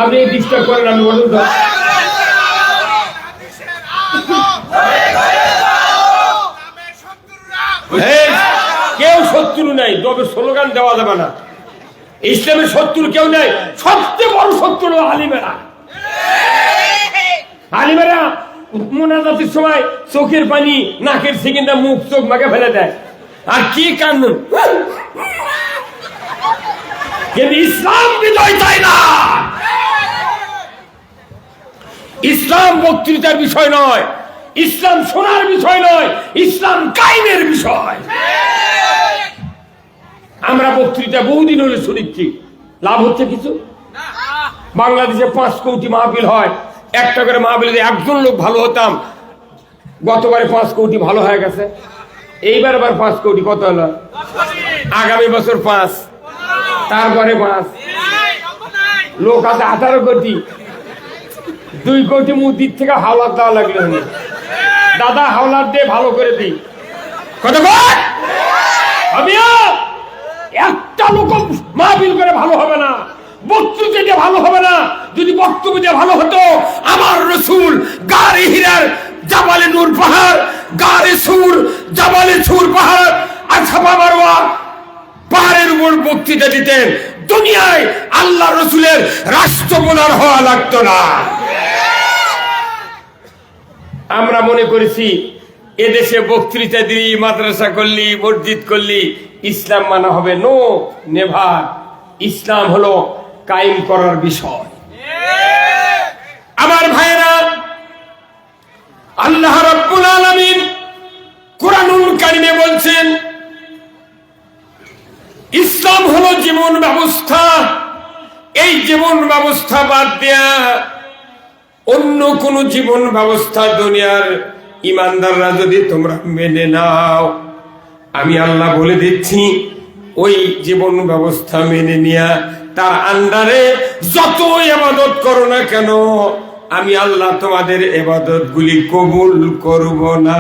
আপনি ডিস্টার্ব করেন, আমি বলুন তো। কেউ শত্রু নাই, তবে স্লোগান দেওয়া যাবে না। ইসলামের শত্রু কেউ নাই, সবচেয়ে বড় শত্রু হলো আলিমেরা। আলিমেরা মোনাজাতের সময় চোখের পানি, নাকের সেকেন্ডা, মুখ চোখ মাকে ফেলে দেয়, আর কি কান্দ। কিন্তু ইসলাম বিজয় চায় না। ইসলাম বক্তৃতার বিষয় নয়, ইসলাম শোনার বিষয় নয়, ইসলাম কায়েমের বিষয়। আমরা বক্তৃতা বহুদিন হলে শুনেছি, লাভ হচ্ছে কিছু? বাংলাদেশে 5 কোটি মাহফিল হয়, একটা করে মাহফিলে একজন লোক ভালো হতাম, গতবারে 5 কোটি ভালো হয়ে গেছে, এইবার আবার 5 কোটি, কত হলো? আগামী বছর 5, তারপরে 5, লোক আছে 18 কোটি। 2 কোটি মুদির থেকে হাওলাত দেওয়া লাগলো, দাদা হাওলাত দিয়ে ভালো করে দিই। কত একটা লোক মাহফিল করে ভালো হবে না, বক্তৃতা দিয়ে ভালো হবে না। যদি বক্তব্য দিয়ে ভালো হতো, আমার রসুল গারে হীরার জাবালে নূর পাহাড়, গারে সুর জাবালে সুর পাহাড় আর ছাপা মারোয়া পাহাড়ের উপর বক্তৃতা দিতেন, দুনিয়ায় আল্লাহ রসুলের রাষ্ট্রপ্রধান হওয়া লাগতো না। আমরা মনে করেছি এদেশে বক্তৃতা দিলি, মাদ্রাসা করলি, মসজিদ করলি ইসলাম মানা হবে। No, never. ইসলাম হলো কায়েম করার বিষয়। আমার ভাইরা, আল্লাহ রাব্বুল আলামিন কুরআনুল কারীমে বলছেন ইসলাম হলো জীবন ব্যবস্থা। এই জীবন ব্যবস্থা বাদ দেয়া অন্য কোন জীবন ব্যবস্থা দুনিয়ার ইমানদাররা যদি তোমরা মেনে নাও, আমি আল্লাহ বলে দিচ্ছি ওই জীবন ব্যবস্থা মেনে নিয়া তার আন্ডারে যত ইবাদত করো না কেন, আমি আল্লাহ তোমাদের ইবাদত গুলি কবুল করব না।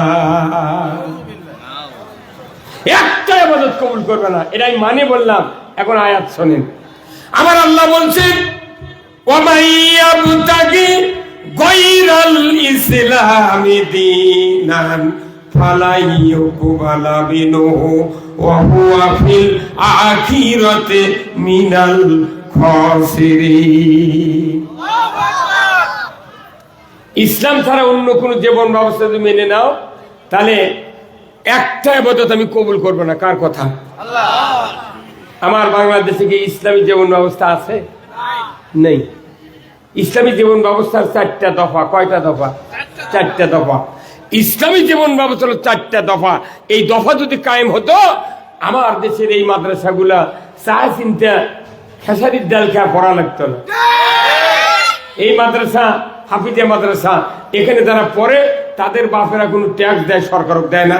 একটা ইবাদত কবুল করবে না, এটাই মানে বললাম। এখন আয়াত শোনেন। আমার আল্লাহ বলছেন ওয়ামাইয়াবতাগি গায়রাল ইসলামি দীনান ফালাইয়ুকবালা মিনহু ওয়া হুয়া ফিল আখিরাতি মিনাল খাসিরিন। ইসলাম ছাড়া অন্য কোন জীবন ব্যবস্থা যদি মেনে নাও, তাহলে একটা ইবাদত আমি কবুল করব না। কার কথা? আল্লাহ। আমার বাংলাদেশে কি ইসলামী জীবন ব্যবস্থা আছে? নেই। ইসলামী জীবন ব্যবস্থার 4টা দফা। কয়টা দফা? 4টা দফা। ইসলামী জীবন ব্যবস্থা হলো 4টা দফা। এই দফা যদি কায়েম হতো, আমার দেশের এই মাদ্রাসাগুলা চা চিন্তা খেসারির ডাল খেয়া পড়া লাগতো না। এই মাদ্রাসা হাফিজে মাদ্রাসা, এখানে যারা পড়ে তাদের বাপেরা কোনো ট্যাক্স দেয়? সরকারও দেয় না।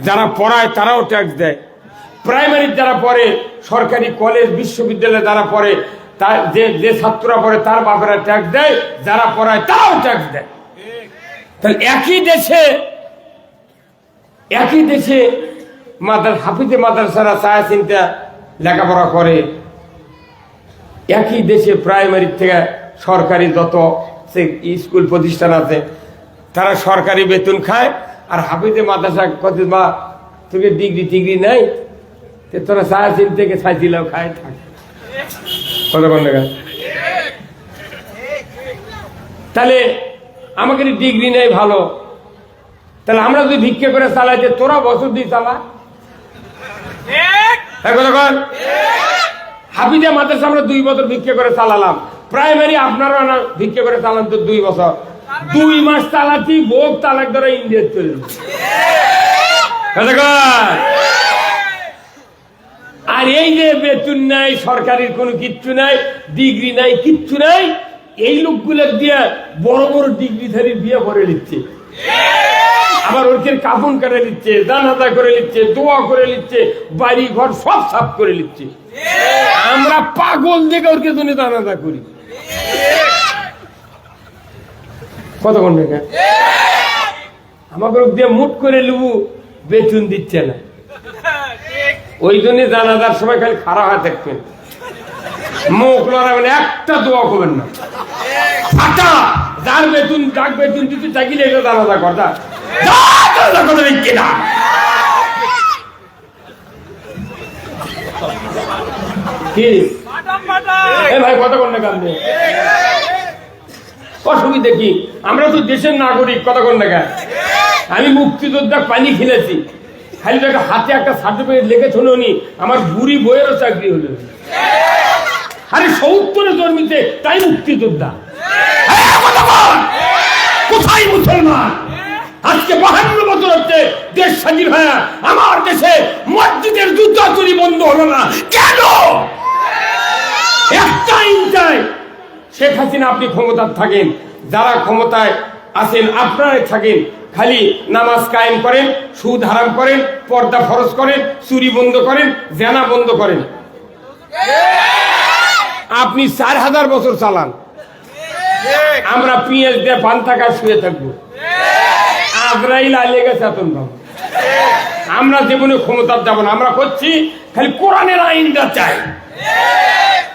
যারা পড়ায় তারাও ট্যাক্স দেয়। প্রাইমারি যারা পড়ে, সরকারি কলেজ বিশ্ববিদ্যালয়ে যারা পড়ে, যে ছাত্ররা পড়ে তার বাপেরা ট্যাক্স দেয়, যারা পড়ায় তারাও ট্যাক্স দেয়। তাহলে একই দেশে হাফিজে মাদ্রাসারা চায় চিন্তা লেখাপড়া করে, একই দেশে প্রাইমারি থেকে সরকারি যত স্কুল প্রতিষ্ঠান আছে তারা সরকারি বেতন খায়, আর হাফিজে মাদ্রাসা কত বা তোকে ডিগ্রি নাই, তোরা চায় চিন থেকে চাইছিলাম খায় থাকে। কতক্ষণ টাকা? তাহলে আমাকে ডিগ্রি নেই ভালো, তাহলে আমরা যদি ভিক্ষা করে চালাই, যে তোরা বছর দিয়ে চালা। কতক্ষণ? হাফিজা মাদ্রাসা আমরা 2 বছর ভিক্ষা করে চালালাম। প্রাইমারি আপনারা না ভিক্ষা করে চালান তো 2 বছর। 2 মাস চালাচ্ছি, ভোগ তালাক ধরে ইন্ডিয়া চলে যাচ্ছে। আর এই যে বেতন নাই, সরকারের কোনো কিচ্ছু নাই, ডিগ্রি নাই, কিচ্ছু নাই, এই লোকগুলো দিয়ে বড় বড় ডিগ্রিধারী বিয়ে করে নিচ্ছে। আবার ওকে কাফন করে নিচ্ছে, জানাজা করে নিচ্ছে, দোয়া করে নিচ্ছে, বাড়ি ঘর সব সাফ করে নিচ্ছে। আমরা পাগল দেখে ওর জন্য জানাজা করি। কতক্ষণ টাকা? আমাকে দিয়ে মুট করে লুবু, বেতন দিচ্ছে না। ওই জন্য জানাজার সময় খালি খারাপ হয়ে থাকবেন, মুখ লড়াবেন, একটা দোয়া করবেন না। ফাটা যার বেতন ডাক বেতন দিতে চাইলে এটা জানাজা কথা কিনা। কি ভাই কতক্ষণ না কান্দে? অসুবিধা কি? আমরা তো দেশের নাগরিক। কতক্ষণ টাকা? আমি মুক্তিযোদ্ধা পানি খেলেছি, খালি টাকা হাতে একটা সার্টিফিকেট লিখে শুনি, আমার বুড়ি বইয়েরও চাকরি হলো। আরে 70-এ জন্মিতে তাই মুক্তিযোদ্ধা। কোথায় মুসলমান? আজকে 52 বছর হচ্ছে দেশ স্বাধীন হয়ে আমার দেশে মসজিদের জুতা চুরি বন্ধ হলো না কেন? একটা আইন চাই। শেখ হাসিনা আপনি ক্ষমতায় থাকেন, যারা ক্ষমতায় আছেন আপনারাই থাকেন, খালি নামাজ কায়েম করেন, সুদ হারাম করেন, পর্দা ফরজ করেন, চুরি বন্ধ করেন, জেনা বন্ধ করেন। আপনি 4000 বছর চালান, আমরা পিএস দিয়ে পান্তা শুয়ে থাকবো। আজরাইল আলিয়ে গেছে এতন ভাব। আমরা জীবনে ক্ষমতার যাব না, আমরা করছি খালি কোরআনের আইনটা চাই।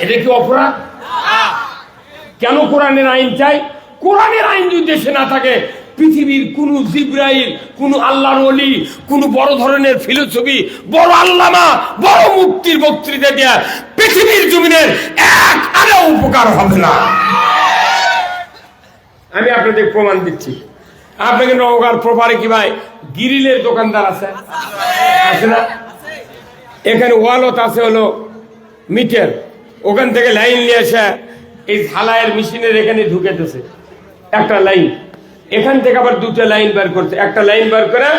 এটা কি অপরাধ? কেন কোরআনের আইন চাই? কোরআনের আইন যদি দেশে না থাকে পৃথিবীর কোন জিব্রাইল, কোন আল্লাহর ওলি, কোন বড় ধরনের ফিলোসফি, বড় আল্লামা, বড় মুক্তির বক্তৃতা দেয়া পৃথিবীর জমিনের এক আনা উপকার হবে না। আমি আপনাদের প্রমাণ দিচ্ছি। আপনাকে নওগাঁর প্রপারে কি ভাই গ্রিলের দোকানদার আছে? আছে না? এখানে ওয়ালত আছে হলো মিটার, ওখান থেকে লাইন নিয়ে এসে এই ঝালাইয়ের মেশিনের এখানে ঢুকেতেছে একটা লাইন, এখান থেকে আবার দুটো লাইন বার করছে, একটা লাইন বার করে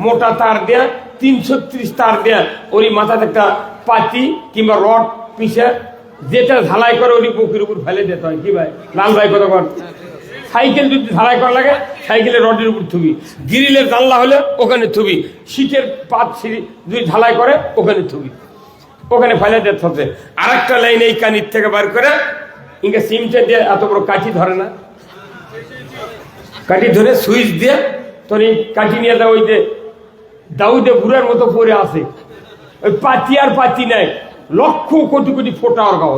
মোটা তার দেয়া 330 তার দেয়া ওই মাথাতে একটা পাতি কিংবা রড পিসে যেটা ঝালাই করে ওই বুকের উপর ফেলে দিতে হয়। কি ভাই লাল ভাই কত কর? সাইকেল যদি ঝালাই করা লাগে সাইকেলের রডের উপর থুবি, গ্রিলের জানলা হলে ওখানে থুবি, শীতের পাত সিঁড়ি যদি ঝালাই করে ওখানে থুবি, ওখানে ফেলে দিতে হচ্ছে। আর একটা লাইন এই কানির থেকে বার করে ইনকে সিমটা দিয়ে এত বড় কাঠি ধরে না, কাঠি ধরে সুইচ দিয়ে তোর এই কাঠি নিয়ে দেওয়া, ওই যে দাউদে বুড়ার মতো পরে আছে, ওই পাতি আর পাতি নাই, লক্ষ কোটি কোটি ফোটা ওর গাও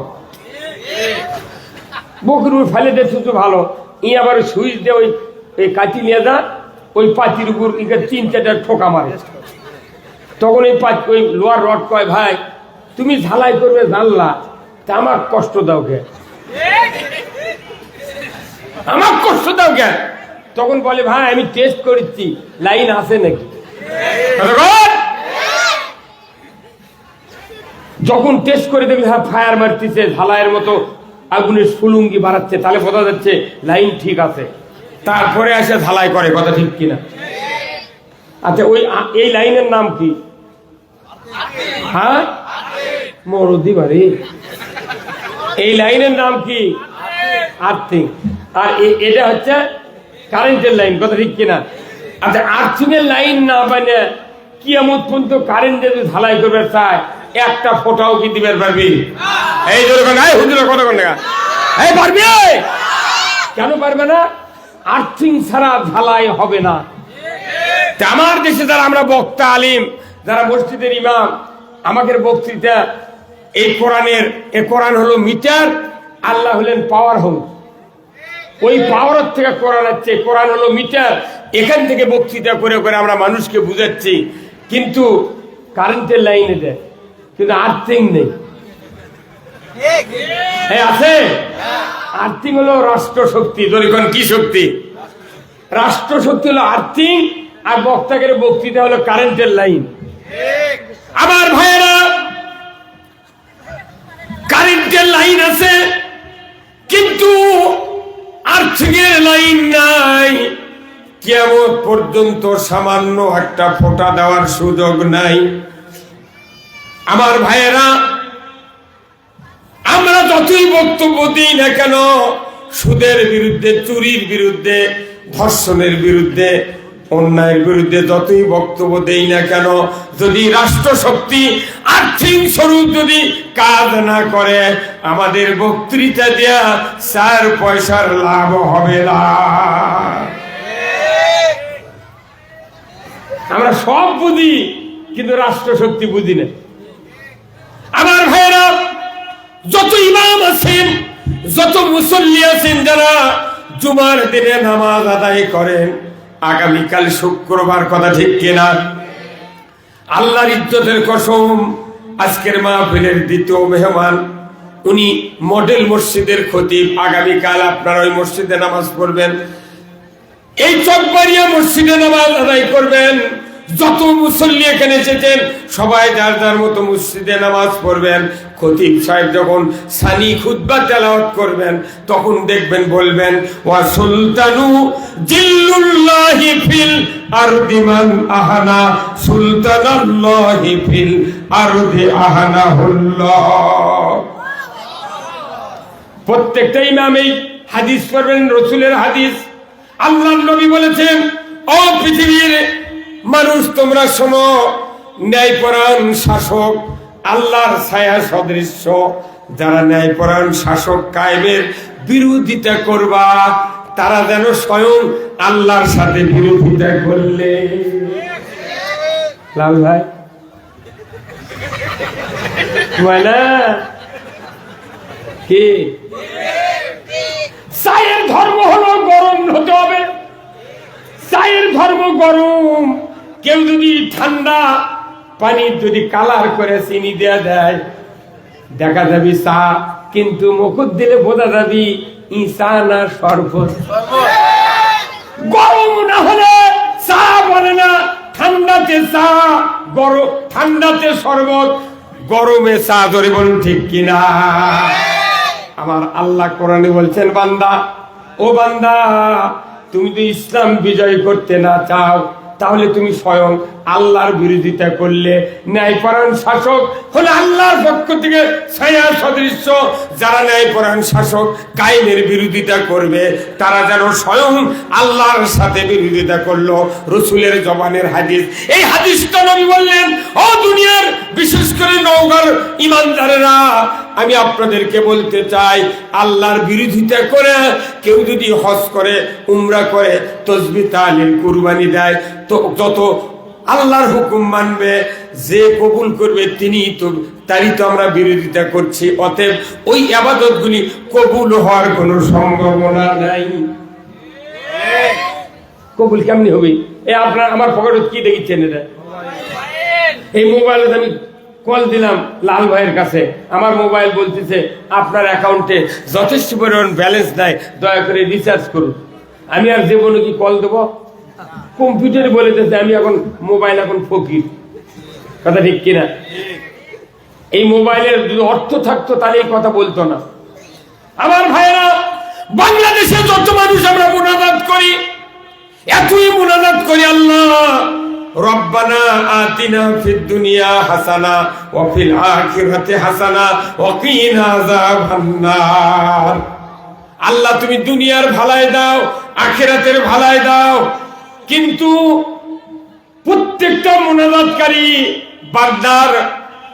বকুর উপর ফেলে দিচ্ছে তো ভালো, ই আবার সুইচ দিয়ে ওই এই কাঠি নিয়ে যা ওই পাতির উপর ইকে 3-4টা ঠোকা মারে। তখন ওই লোয়ার রড কয়, ভাই তুমি ঝালাই করবে জানলা, তা আমার কষ্ট দাও কে, আমার কষ্ট দাও কে? তখন বলে, ভাই আমি টেস্ট করেছি লাইন আছে নাকি। যখন টেস্ট করে দেখলে হ্যাঁ ফায়ার মারতেছে, ঝালাইয়ের মতো আগুনের সুলুঙ্গি বাড়াচ্ছে, তাহলে বোঝা যাচ্ছে লাইন ঠিক আছে, তারপরে এসে ঝালাই করে। কথা ঠিক কিনা? আচ্ছা ওই এই লাইনের নাম কি? হ্যাঁ মরদি বাড়ি, এই লাইনের নাম কি? আর্থিং। আর এটা হচ্ছে কারেন্টের লাইন। কথা ঠিক কিনা? আচ্ছা আর্থিং এর লাইন না মানে কিয়ামত পর্যন্ত কারেন্ট যদি ঝালাই করবে চায় একটা ফোটাও কি দিবে পারবি? এই হুজুর কত টাকা এই পারবি? কেন পারবে না? আর্থিং ছাড়া ঝালাই হবে না। আমার দেশে যারা আমরা বক্তা আলিম, যারা মসজিদের ইমাম, আমাদের বক্তৃতা এই কোরআনের, এ কোরআন হলো মিটার, আল্লাহ হলেন পাওয়ার হাউস। ওই পাওয়ার থেকে কোরআন হচ্ছে, কোরআন হলো মিটার, এখান থেকে বক্তৃতা করে করে আমরা মানুষকে বুঝাচ্ছি, কিন্তু কারেন্টের লাইনে দেয়, কিন্তু আর্থিং নেই। আছে আর্থিং হলো রাষ্ট্র শক্তি। দরিকন কি শক্তি? রাষ্ট্র শক্তি হলো আর্থিং, আর বক্তাকে বক্তৃতা হলো কারেন্টের লাইন। আমার ভাইয়েরা, কারেন্টের লাইন আছে কিন্তু আর্থিং এর লাইন নাই। কিয়ামত পর্যন্ত সামান্য একটা ফোঁটা দেওয়ার সুযোগ নাই। আমার ভাইয়েরা, আমরা যতই বক্তব্য দিই না কেন, সুদের বিরুদ্ধে, চুরির বিরুদ্ধে, ধর্ষণের বিরুদ্ধে, অন্যায়ের বিরুদ্ধে যতই বক্তব্য দেই না কেন, যদি রাষ্ট্র শক্তি আর্থিক স্বরূপ যদি কাজ না করে, আমাদের বক্তৃতা দেয়া 4 পয়সার লাভ হবে না। আমরা সব বুঝি কিন্তু রাষ্ট্র শক্তি বুঝি না। আমার ভাইয়েরা, যত ইমাম আছেন, যত মুসল্লি আছেন, যারা জুমার দিনে নামাজ আদায় করেন, আগামীকাল শুক্রবার, কথা ঠিক কিনা? আল্লাহর ইজ্জতের কসম, আজকের মাহফিলের দ্বিতীয় মেহমান, উনি মডেল মসজিদের খতিব। আগামীকাল আপনারা ওই মসজিদে নামাজ পড়বেন, এই চকবাড়িয়া মসজিদে নামাজ আদায় করবেন। যত মুসল্লি এখানে এসেছেন সবাই যার যার মতো মসজিদে নামাজ পড়বেন। খতিব সাহেব যখন সানি খুতবা তেলাওয়াত করবেন, তখন দেখবেন বলবেন, ওয়া সুলতানু জিল্লুল্লাহি ফিল আরদি মান আহানা সুলতানাল্লাহি ফিল আরদি আহানাহুল্লাহ। প্রত্যেকটা ইমামই হাদিস পড়বেন, রাসূলের হাদিস। আল্লাহর নবী বলেছেন, ও পৃথিবীর মানুষ তোমরা শোনো, ন্যায়পরায়ণ শাসক আল্লাহর ছায়া সদৃশ্য। যারা ন্যায়পরায়ণ শাসক কায়েমের বিরোধিতা করবা, তারা যেন স্বয়ং আল্লাহর সাথে বিরোধিতা করলে। লাল ভাই না কি? ছায়ের ধর্ম হলো গরম হতে হবে, গরম, কেউ যদি ঠান্ডা পানি যদি কালার করে চিনি দেয়া দেয়, দেখা যাবি চা, কিন্তু মুখত দিলে বোঝা যাবি ইসা না শরবত। গরম না হলে চা বলে না, ঠান্ডাতে চা, গরম ঠান্ডাতে শরবত, গরমে চা। ধরে বলুন ঠিক কিনা? আমার আল্লাহ কোরআনে বলছেন, বান্দা, ও বান্দা, তুমি তো ইসলাম বিজয় করতে না চাও, তাহলে তুমি স্বয়ং আল্লাহর বিরোধিতা করলে। ন্যায়পরায়ণ শাসক হলে আল্লাহর পক্ষ থেকে ছায়া সদৃশ্য। যারা ন্যায়পরায়ণ শাসক কায়েমের বিরোধিতা করবে, তারা যেন স্বয়ং আল্লাহর সাথে বিরোধিতা করলো। রসুলের জবানের হাদিস, এই হাদিসটা নবী বললেন, ও দুনিয়ার বিশেষ করে নওগাঁর ইমানদারেরা, আমি আপনাদেরকে বলতে চাই, আল্লাহর বিরোধিতা করে কেউ যদি হজ করে, উমরা করে, তাসবিহ তাহলিল কুরবানি দেয়, তো যত আল্লাহর হুকুম মানবে, যে কবুল করবে তিনি তো, তারই তো আমরা বিরোধিতা করছি। অতএব ওই ইবাদতগুলি কবুল হওয়ার কোনো সম্ভাবনা নাই। কবুল কেমনি হবে? এই আপনার আমার পকেটে কি দেখেছেন? এটা এই মোবাইলে আমি কল দিলাম লাল ভাইয়ের কাছে, আমার মোবাইল বলতেছে আপনার অ্যাকাউন্টে যথেষ্ট পরিমাণ ব্যালেন্স নাই, দয়া করে রিচার্জ করুন। আমি আর জীবনে কি কল দেবো? কম্পিউটারে বলে দিতেছে আমি এখন মোবাইল এখন ফকির। কথা ঠিক কিনা? এই মোবাইলের যদি অর্থ থাকতো তাহলে এই কথা বলতো না। আমার ভাইয়েরা, বাংলাদেশে যত মানুষ আমরা মুনাজাত করি, এতই মুনাজাত করি, আল্লাহ রব্বানা আতিনা ফিদ দুনিয়া হাসানা ওয়া ফিল আখিরাতি হাসানা ওয়া কিনা আযাবান্নার। আল্লাহ তুমি দুনিয়ার ভালাই দাও, আখিরাতের ভালাই দাও। কিন্তু প্রত্যেকটা মুনাজাতকারী বান্দার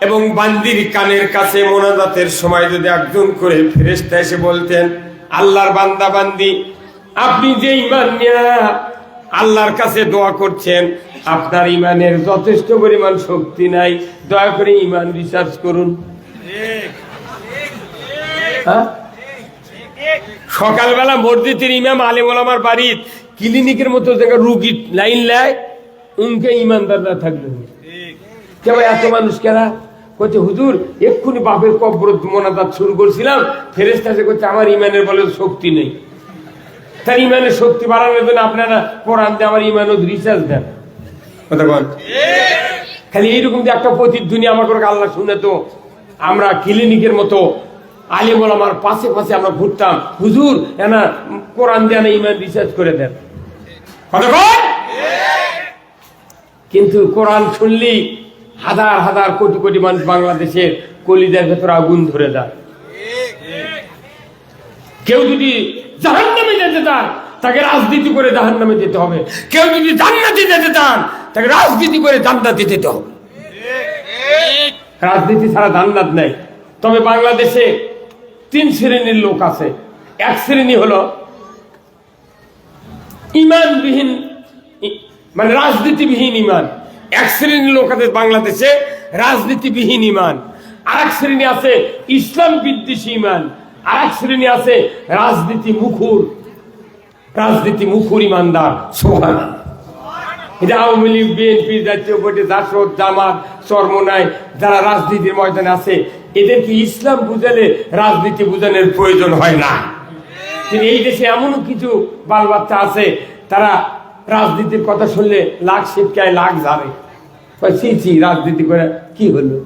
এবং বান্দির কানের কাছে মুনাজাতের সময় যদি একজন করে ফেরেশতা এসে বলতেন, আল্লাহর বান্দা বান্দি, আপনি যে ঈমান নিয়ে আল্লাহর কাছে দোয়া করছেন, আপনার ঈমানের যথেষ্ট পরিমাণ শক্তি নাই, দয়া করে ঈমান রিসার্চ করুন। হ্যাঁ, সকালবেলা মসজিদের ইমাম আলেম ওলামার বাড়ির ক্লিনিকের মতো জায়গা রুগী লাইন নেয়, উনকে ইমানদার না থাকলে কেমন এত মানুষ কেনা করছে, হুজুর এক্ষুনি বাপের কবর মোনাজাত শুরু করছিলাম, ফেরেশতা এসে করছে আমার ইমানের বলে শক্তি নেই। তার ইমানের শক্তি বাড়ানোর জন্য আপনারা কোরআন দিয়ে আমার ইমানের রিসার্চ দেন। কথা বল, খালি এইরকম যে একটা প্রতিধ্বনি আমার করে আল্লাহ শুনে তো আমরা ক্লিনিকের মতো আলিম ওলামার পাশে পাশে আমরা ঘুরতাম, হুজুর এনা কোরআন দিয়ে ইমান রিসার্চ করে দেন। কথা বল। কিন্তু কোরআন শুনলেই হাজার হাজার কোটি কোটি মানুষ বাংলাদেশের কলিজার ভেতর আগুন ধরে যায়। কেউ যদি জাহান্নামে যেতে চান, তাকে রাজনীতি করে জাহান্নামে যেতে হবে। কেউ যদি জান্নাতে যেতে চান, তাকে রাজনীতি করে জান্নাতে যেতে হবে। রাজনীতি ছাড়া জান্নাত নেই। তবে বাংলাদেশে 3 শ্রেণীর লোক আছে। এক শ্রেণী হলো ইমানবিহীন, মানে রাজনীতিবিহীন ইমান। এক শ্রেণীর লোক আছে বাংলাদেশে রাজনীতিবিহীন ইমান। আরেক শ্রেণী আছে ইসলাম বিদ্বেষী ইমান। আরেক শ্রেণী আছে রাজনীতি মুখর ইমানদার। সুবহানাল্লাহ। এটা আওয়ামী লীগ, বিএনপি, জাতীয় পার্টি, জাসদ, জামাত, চরমোনাই যারা রাজনীতির ময়দানে আছে, এদেরকে ইসলাম বুঝালে রাজনীতি বুঝানোর প্রয়োজন হয় না। কিন্তু এই দেশে এমনও কিছু বাল বাচ্চা আছে, তারা রাজনীতির কথা শুনলে লাখ শিক্ষায় লাখ ঝাড়ে। রাজনীতি করে কি হলো?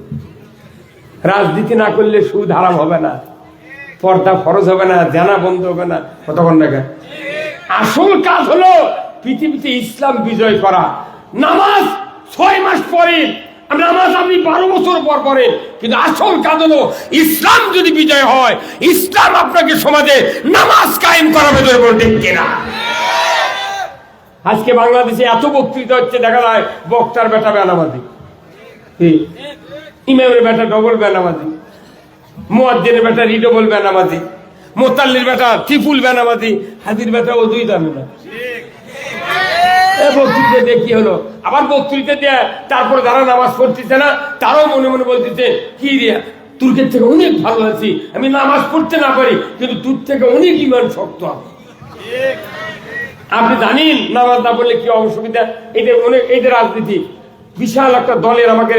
রাজনীতি না করলে সুদ হারাম হবে না, পর্দা ফরজ হবে না, জানা বন্ধ হবে না। কতক্ষণ টাকা? আসল কাজ হলো পৃথিবীতে ইসলাম বিজয় করা। নামাজ 6 মাস পরে, নামাজ আপনি 12 বছর পর পরে, কিন্তু আসল কাজ হলো ইসলাম যদি বিজয় হয়, ইসলাম আপনাকে সমাজে নামাজ কায়েম করাবে। ধরে বলতেন কিনা? আজকে বাংলাদেশে এত বক্তৃতা হচ্ছে, দেখা যায় বক্তার বেটা বেনামাজি, ইমামের বেটা ডবল বেনামাজি, মুয়াজ্জিনের বেটা রিডবল বেনামাজি, মোতাল্লির বেটা ত্রিপুল বেনামাজি, হাজির বেটা ও দুই জানে না। বক্তৃতা দিয়ে কি হলো? আবার বক্তৃতা দিয়ে তারপরে যারা নামাজ পড়তেছে না, তারাও মনে মনে বলতেছে, কি রিয়া তুর্কের থেকে অনেক ভালো আছি, আমি নামাজ পড়তে না পারি, কিন্তু তোর থেকে অনেক ইমান শক্ত আছে। আপনি জানেন নামাজ না পড়লে কি অসুবিধা? এইটা রাজনীতি। বিশাল একটা দলের আমাকে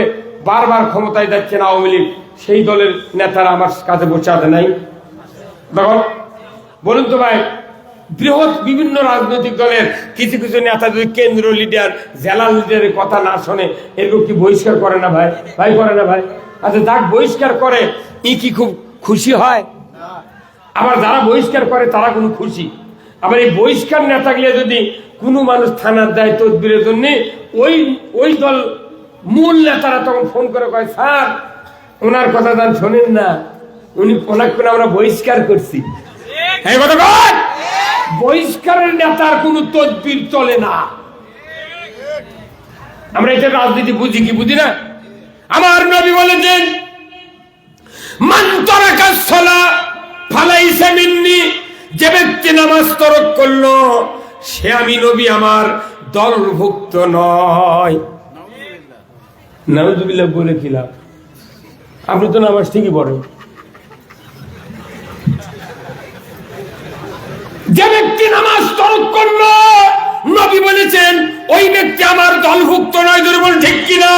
বারবার ক্ষমতায় যাচ্ছেন আওয়ামী লীগ, সেই দলের নেতারা আমার কাছে বসে আছে নাই? দেখুন, বলুন তো ভাই, বৃহৎ বিভিন্ন রাজনৈতিক দলের কিছু কিছু নেতা যদি কেন্দ্র লিডার, জেলা লিডারের কথা না শোনে, এরকম কি বহিষ্কার করে না ভাই? ভাই করে না ভাই? আচ্ছা, যাক বহিষ্কার করে ই কি খুব খুশি হয়? আবার যারা বহিষ্কার করে তারা কোনো খুশি? আবার এই বহিষ্কার নেতাগুলো যদি কোনো মানুষ থানার দেয় তদবিরের জন্য, ওই দল মূল নেতারা তখন ফোন করে কয়, স্যার ওনার কথা যান শোনেন না, ওনাকে আমরা বহিষ্কার করছি। এই কথা কয়, বহিষ্কারের নেতার কোনো তদবির চলে না। আমরা এটা রাজনীতি বুঝি কি বুঝি না? আমার নবী বলেছেন, মান তারাকা সালাহ ফালাইসা মিন্নি, যে ব্যক্তি নামাজ তরক করলো সে আমি নবী আমার দলভুক্ত নয়। নাউযুবিল্লাহ বলে কি লাভ? আপনি তো নামাজ ঠিকই পড়েন। যে ব্যক্তি নামাজ তরক করলো নবী বলেছেন ওই ব্যক্তি আমার দলভুক্ত নয়। ধরে বলেন ঠিক কিনা?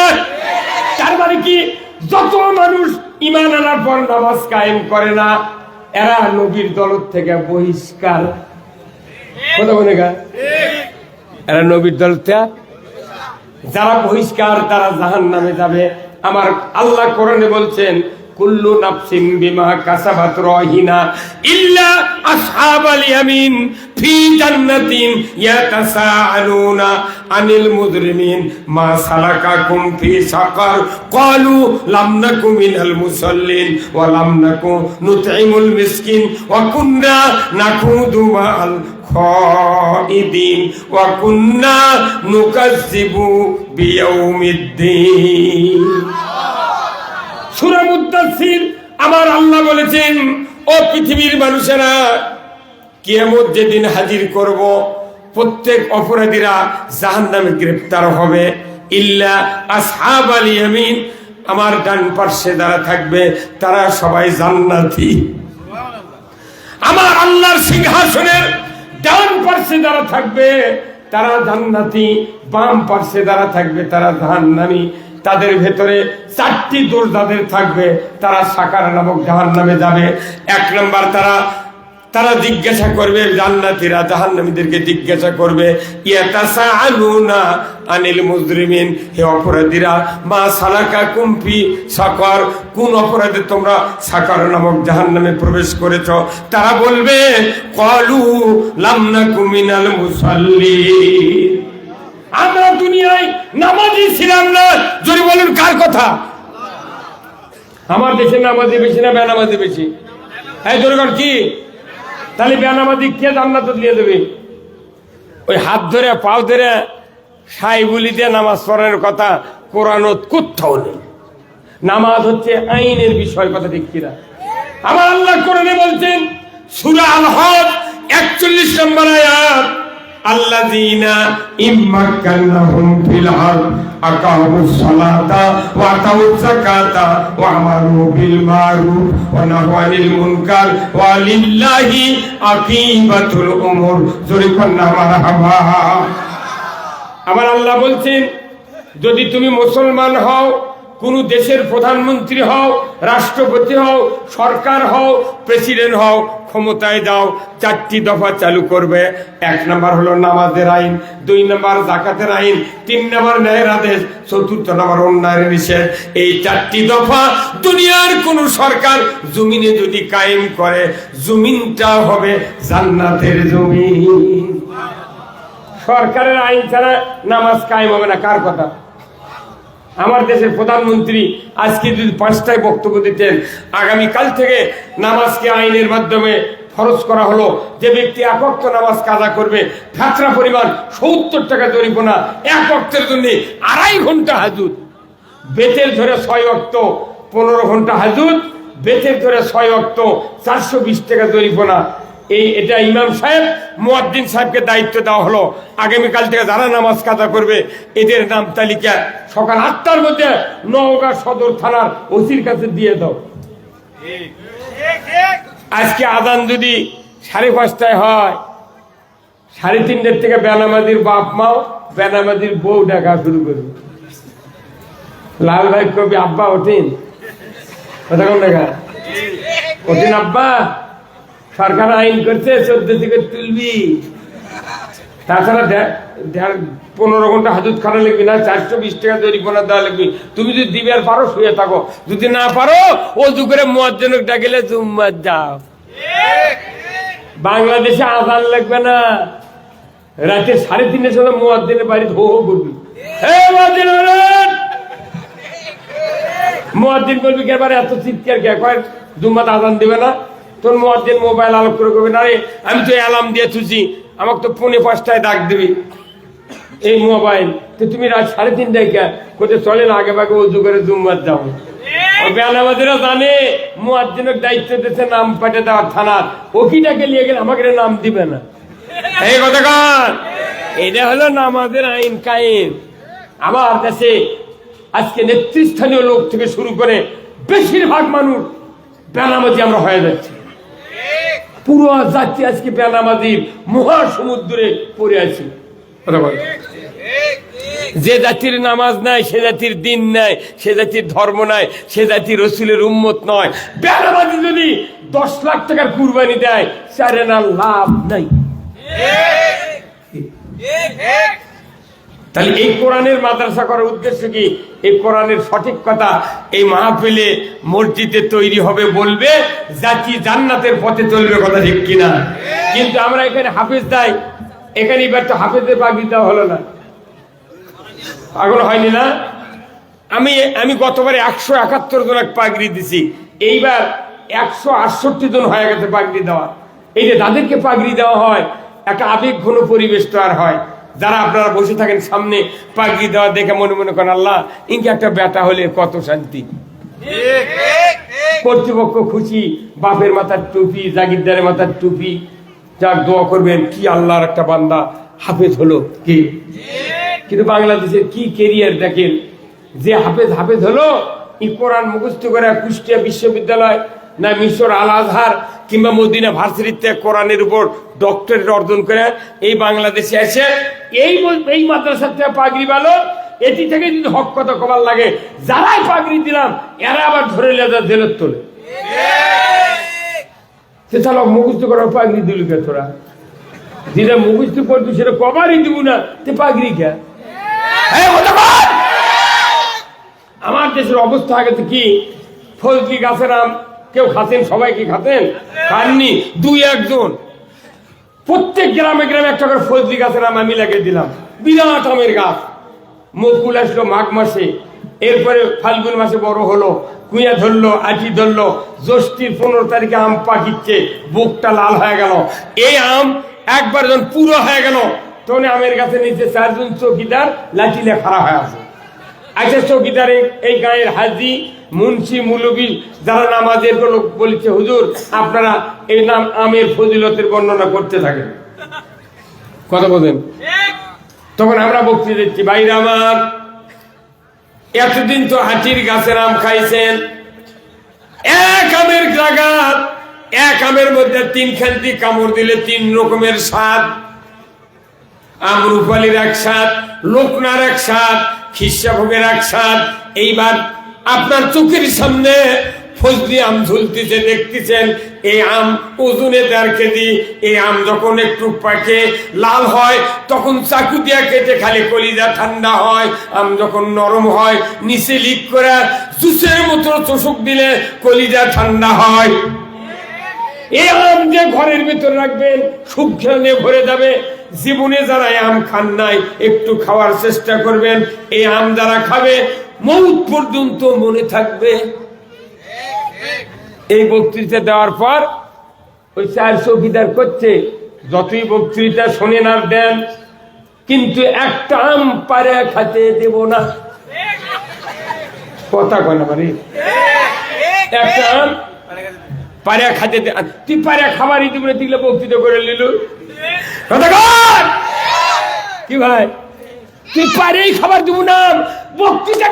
তার মানে কি, যত মানুষ ঈমান আনার পর নামাজ কায়েম করে না, এরা নবীর দল থেকে বহিষ্কার। কথা বলে গা, এরা নবীর দল থেকে যারা বহিষ্কার, তারা জাহান্নামে যাবে। আমার আল্লাহ কোরআনে বলছেন, কুল্লু নাফসিন বিমা কাসাবাত রাহিনা ইল্লা আসহাবাল ইয়ামিন ফি জান্নাতিন ইয়াতাসাআলুনা আনিল মুজরিমিন মা সালাকাকুম ফি সাকার ক্বালু লাম নাকু মিনাল মুসাল্লিন ওয়া লাম নাকু নুতঈমুল মিসকিন ওয়া কুননা নাকুদু মা'আল খাইদিন ওয়া কুননা নুকাজ্জিবু বিয়াউমিদ্দিন। সূরা মুদ্দাসসির আমার আল্লাহ বলেছেন, ও পৃথিবীর মানুষেরা, কিয়ামত যেদিন হাজির করব, প্রত্যেক অপরাধীরা জাহান্নামে গ্রেফতার হবে, ইল্লা আসহাবাল ইয়ামিন, আমার ডান পার্শ্বে যারা থাকবে তারা সবাই জান্নাতি। আমার আল্লাহর সিংহাসনের ডান পার্শ্বে যারা থাকবে তারা জান্নাতি, বাম পার্শ্বে যারা থাকবে তারা জাহান্নামী। তাদের ভেতরে 4টি দোষ যাদের থাকবে তারা সাকার নামক জাহান্নামে যাবে। 1 নম্বর, তারা জিজ্ঞাসা করবে, জান্নাতীরা জাহান্নামীদেরকে জিজ্ঞাসা করবে, ইয়াতাসাআলুনা আনিল মুজরিমিন, হে অপরাধীরা, মা সালাকাকুম ফি সাকার, কোন অপরাধে তোমরা সাকার নামক জাহান্নামে প্রবেশ করেছো? তারা বলবে, ক্বালু লাম নাকু মিনাল মুসাল্লিন, আমরা দুনিয়ায় নামাজি ছিলাম না। যদি বলুন কার কথা? আমার দেশে নামাজি বেশি না বেনামাজি বেশি? এই জোরকার কি? তাহলে বেনামাজি কে জান্নাতে দিয়ে দেবে? ওই হাত ধরে পাও ধরে সাই বলি দিয়ে নামাজ পড়ার কথা কোরআনত কোথাও নেই। নামাজ হচ্ছে আইনের বিষয়, কথা ঠিক কিনা? আমার আল্লাহ কোরআনে বলছেন, সূরা আল হজ 41 নম্বর আয়াত, আল্লাযীনা ইম্মাক্কানাহুম ফিল আরদ আকামুস সালাতা ওয়া আতাউয যাকাতা ওয়া আমারু বিল মারুফ ওয়া নাহাউ আনিল মুনকার ওয়া লিল্লাহি আকিবাতুল উমুর। জোরে কন্না মারহাবা। আমার আল্লাহ বলছেন, যদি তুমি মুসলমান হও, কোন দেশের প্রধানমন্ত্রী হও, রাষ্ট্রপতি হও, সরকার হও, প্রেসিডেন্ট হও, ক্ষমতায় যাও, 4টি দফা চালু করবে। 1 নম্বর হলো নামাজের আইন, 2 নম্বর যাকাতের আইন, 3 নম্বর ন্যায়ের আদেশ, 4র্থ নম্বর অন্যায়ের নিষেধ। এই 4টি দফা দুনিয়ার কোন সরকার জমিনে যদি কায়েম করে, জমিনটা হবে জান্নাতের জমিন। সরকারের আইন ছাড়া নামাজ কায়েম হবে না। কার কথা? আমার দেশের প্রধানমন্ত্রী আজকে যদি 5টায় বক্তব্য দিতেন, আগামীকাল থেকে নামাজকে আইনের মাধ্যমে ফরজ করা হলো, যে ব্যক্তি 1 ওয়াক্ত নামাজ কাজা করবে, ফাতরা পরিমাণ 70 টাকা জরিমানা, 1 ওয়াক্তের জন্য 2.5 ঘন্টা হাজুদ, বেতের ধরে 6 ওয়াক্ত 15 ঘন্টা হাজুদ, বেতের ধরে 6 ওয়াক্ত 420 টাকা জরিমানা। এটা ইমাম সাহেব, মুয়াজ্জিন সাহেবকে দায়িত্ব দেওয়া হলো, আগামীকাল থেকে যারা নামাজ কাজা করবে এদের নাম তালিকা সকাল 8টার মধ্যে নওগাঁ সদর থানার ওসির কাছে দিয়ে দাও। আজকে আজান যদি 5:30টায় হয়, 3:30 থেকে বেনামাজির বাপ মাও বেনামাজির বউ ডাকা শুরু করবে। লাল ভাই কবি আব্বা ওঠেন, কথা কোন দেখা ওঠেন আব্বা, সরকার আইন করছে 14 থেকে তুলবি, তাছাড়া 15 ঘন্টা হাজত খানা লিখবি না, 420 টাকা জরিমানা দেওয়া লিখবি। তুমি যদি দিবে আর পারো শুয়ে থাকো, যদি না পারো ওযু করে মুয়াজ্জিনকে ডাকিলে জুম্মাত যাও। বাংলাদেশে আযান লাগবে না, রাতে 3:30 সময় মুয়াজ্জিনের বাড়িতে হো হো করবি, হে মুয়াজ্জিন ওঠেন। মুয়াজ্জিন বলবি কে এবারে এত চিৎকার কে, কয় জুম্মাত আযান দিবে না। তোর মুয়াজ্জিন মোবাইল আলোক করে কবে না, আমি তো অ্যালার্ম দিয়ে থুছি, আমাকে তো 4:45 ডাক দিবি এই মোবাইল, তো তুমি রাত 3:30 কে কোথায় চলে না, আগে ভাগে ওযু করে জুম্মাত যাও। বেনামাজিরা জানে মুয়াজ্জিনের দায়িত্ব দিতে নাম পাঠিয়ে দেওয়ার থানার, ওকিটাকে নিয়ে গেলে আমাকে নাম দিবে না। এই কথা কার, এটা হলো নামাজের আইন কায়েম। আমার দেশে আজকে নেতৃস্থানীয় লোক থেকে শুরু করে বেশিরভাগ মানুষ বেনামাজি আমরা হয়ে যাচ্ছি। পুরো জাতি আজকে বেনামাজির মহাসমুদ্রে পড়ে আছে। যে জাতির নামাজ নাই, সে জাতির দিন নাই, সে জাতির ধর্ম নাই, সে জাতির রাসূলের উম্মত নয়। বেনামাজি যদি 10 লাখ টাকার কুরবানি দেয়, সারে না লাভ নাই। তাহলে এই কোরআনের মাদ্রাসা করার উদ্দেশ্য কি? এই কোরআনের সঠিক কথা এই মাহফিলে মসজিদে তৈরি হবে, বলবে জাতি জান্নাতের পথে চলবে, কথা ঠিক কিনা? কিন্তু আমরা এখানে হাফেজ দেয়, এখানে এবার তো হাফেজের পাগড়ি দেওয়া হলো না, পাগল হয়নি না? আমি গতবারে 171 জন পাগড়ি দিছি, এইবার 168 জন হয়ে গেছে পাগড়ি দেওয়া। এই যে তাদেরকে পাগড়ি দেওয়া হয়, একটা আবেগ ঘন পরিবেশ তো আর হয়। যারা আপনারা বসে থাকেন সামনে, পাগড়ি দেওয়া দেখে মনে মনে করেন আল্লাহ ইনকে একটা বেটা হলে কত শান্তি। কর্তৃপক্ষ খুশি, বাপের মাথার টুপি, জাগিরদারের মাথার টুপি, যার দোয়া করবেন কি আল্লাহর একটা বান্দা হাফেজ হলো কি। কিন্তু বাংলাদেশের কি কেরিয়ার দেখেন, যে হাফেজ হলো এই কোরআন মুখস্থ করে কুষ্টিয়া বিশ্ববিদ্যালয় না মিশর আল আজহার কিংবা মদিনা ভার্সিটিতে কোরআনের উপর ডক্টরেট অর্জন করে এই বাংলাদেশে এসে এই মাদ্রাসার থেকে পাগড়ি ভালো, এটি থেকে যদি হক কথা কবার লাগে, যারাই পাগড়ি দিলাম এরা আবার ধরে লেজা জেলত তোলে। সে চালক মুখস্থ করার পাগড়ি দিল কে, তোরা যেটা মুখস্থ করবি সেটা কবারই দিব না, তে পাগড়ি কে? আমার দেশের অবস্থা আগে তো কি, ফজলি গাছের আম কেউ খাতেন? সবাই কি খাতেন? খাননি, 2-1 জন। প্রত্যেক গ্রামে গ্রামে একটা করে ফজলি গাছের আম আমি লাগিয়ে দিলাম, বিরাট আমের গাছ। মুকুল আসলো মাঘ মাসে, এরপরে ফাল্গুন মাসে বড় হলো, কুইয়া ধরলো, আটি ধরলো, জ্যৈষ্ঠীর 15 তারিখে আম পাকিচ্ছে, বুকটা লাল হয়ে গেল। এই আম একবার যখন পুরো হয়ে গেল, তখন আমের গাছের নিচে 4 জন চৌকিদার লাঠিলে খাড়া হয়ে আছে। আচ্ছা, চৌকিদার এই গাঁয়ের হাজি, মুন্সি, মুলবি যারা নামাজের লোক বলেছে, হুজুর আপনারা এই নাম আমের ফজিলতের বর্ণনা করতে থাকেন, কথা বলেন। তখন আমরা বক্তৃতা দিচ্ছি, ভাইরা আমার, এতদিন তো হাতির গাছের আম খাইছেন, এক আমের জায়গা, এক আমের মধ্যে 3 খান্তি কামড় দিলে 3 রকমের স্বাদ। আমরুপালির এক স্বাদ, লোকনার এক স্বাদ, খিস্সাভোগের এক স্বাদ। এইবার আপনার চোখের সামনে ফজলি আম ঝুলতেছে, দেখতেছেন। এই আম ওজনে 1.5 কেজি। এই আম যখন একটু পাকে লাল হয়, তখন চাকু দিয়া কেটে খালি কলিজা ঠান্ডা হয়। আম যখন নরম হয়, নিচে লিক করে জুসের মতো চোষক দিলে কলিজা ঠান্ডা হয়। এই আম যে ঘরের ভিতর রাখবেন, সুখ খেলে ভরে যাবে। জীবনে যারা আম খান নাই, একটু খাওয়ার চেষ্টা করবেন। এই আম যারা খাবে, মৌত পর্যন্ত মনে থাকবে। এই বক্তৃতা দেওয়ার পর ওই 4 চৌকিদার করছে, যতই বক্তৃতা শোনেন আর দেন, কিন্তু একটা আম পারে খাতে দেব না। কথা কয় না মানে, একটা আম পারে খাতে, তুই পারে খাবারই দিব না, দিলে বক্তৃতা করে নিল। কি ভাই, তুই পারেই খাবার দিব না, বক্তৃতা।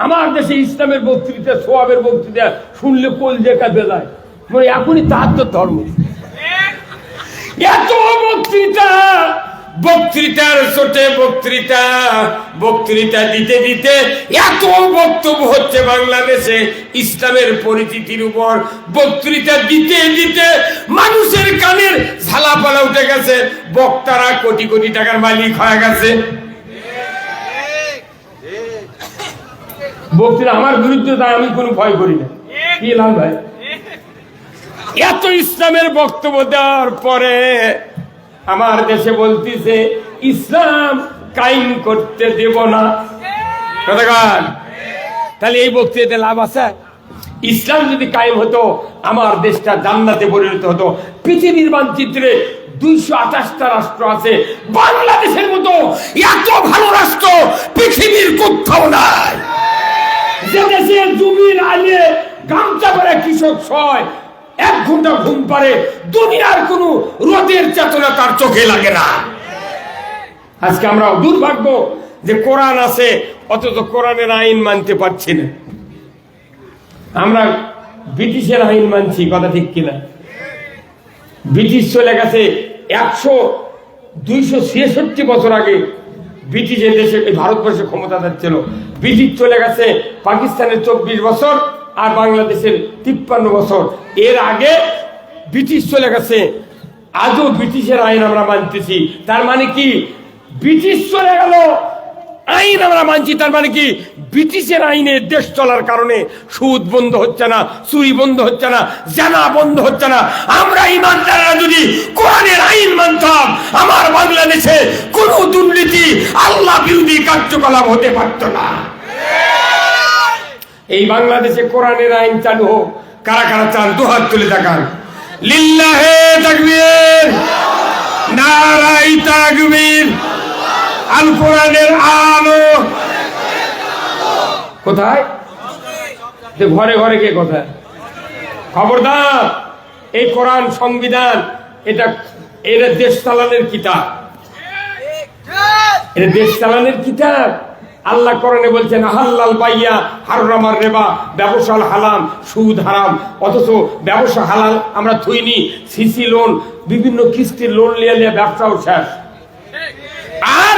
আমার দেশে ইসলামের বক্তৃতা, সোয়াবের বক্তৃতা শুনলে কলজে কাঁপে যায়, মানে এখনই তার তো ধর্ম। এত বক্তৃতা, বক্তৃতার চোটে বক্তৃতা, বক্তৃতা দিতে দিতে এত বক্তব্য হচ্ছে বাংলাদেশে ইসলামের পরিচিতির উপর। বক্তৃতা দিতে দিতে মানুষের কানের ঝালাপালা উঠে গেছে, বক্তারা কোটি কোটি টাকার মালিক হয়ে গেছে। বক্তৃতা আমার বিরুদ্ধে, তাই আমি কোনো ভয় করি না। কি লাল ভাই, এত ইসলামের বক্তব্য দেওয়ার পরে আমার দেশে বলতেছে ইসলাম কায়েম করতে দেব না। তাহলে এই বক্তৃতাতে লাভ আছে? ইসলাম যদি কায়েম হতো আমার দেশটা জান্নাতে পরিণত হতো। পৃথিবীর মানচিত্রে 228টা রাষ্ট্র আছে, বাংলাদেশের মতো এত ভালো রাষ্ট্র পৃথিবীর কোথাও নাই। যে দেশে জমির আলে গামছা পরে কৃষক ছয় 1 ঘন্টা ঘুম পারে, দুনিয়ার কোন রোদের চেতনা তার চোখে লাগে না। আজকে আমরা দুর্ভাগ্য যে কোরআন আছে অথচ কোরআনের আইন মানতে পারছি না। আমরা ব্রিটিশের আইন মানছি, কথা ঠিক কিনা? ব্রিটিশ চলে গেছে 266 বছর আগে ব্রিটিশের দেশে, ভারতবর্ষে ক্ষমতাধর ছিল। ব্রিটিশ চলে গেছে পাকিস্তানের 24 বছর আর বাংলাদেশের 53 বছর। এর আগে ব্রিটিশ চলে গেছে, আজও ব্রিটিশের আইন আমরা মানতেছি। তার মানে কি ব্রিটিশ চলে গেল, আইন আমরা মানছি। তার মানে কি ব্রিটিশের আইনে দেশ চলার কারণে সুদ বন্ধ হচ্ছে না, চুরি বন্ধ হচ্ছে না, জানা বন্ধ হচ্ছে না। আমরা ইমানদাররা যদি কোরআনের আইন মানতাম, আমার বাংলাদেশে কোনো দুর্নীতি, আল্লাহ বিরোধী কার্যকলাপ হতে পারত না। এই বাংলাদেশে কোরআনের আইন চালু হোক। কারা কারা চান দুহাত তুলে দেখান। লিল্লাহে তাকবীর, নারায়ে তাকবীর। আল কোরআনের আলো কোথায়? ঘরে ঘরে কে কোথায়? খবরদার, এই কোরআন সংবিধান, এটা দেশ চালানোর কিতাব, এটা দেশ চালানোর কিতাব। আল্লাহ কোরআনে বলছেন হালাল বাইয়া হারামার রেবা, ব্যবসা হালাল, সুদ হারাম। অথচ ব্যবসা হালাল আমরা থইনি, সিসি লোন, বিভিন্ন কিস্তির লোন লিয়ে লিয়ে ব্যবসাও শেষ। আর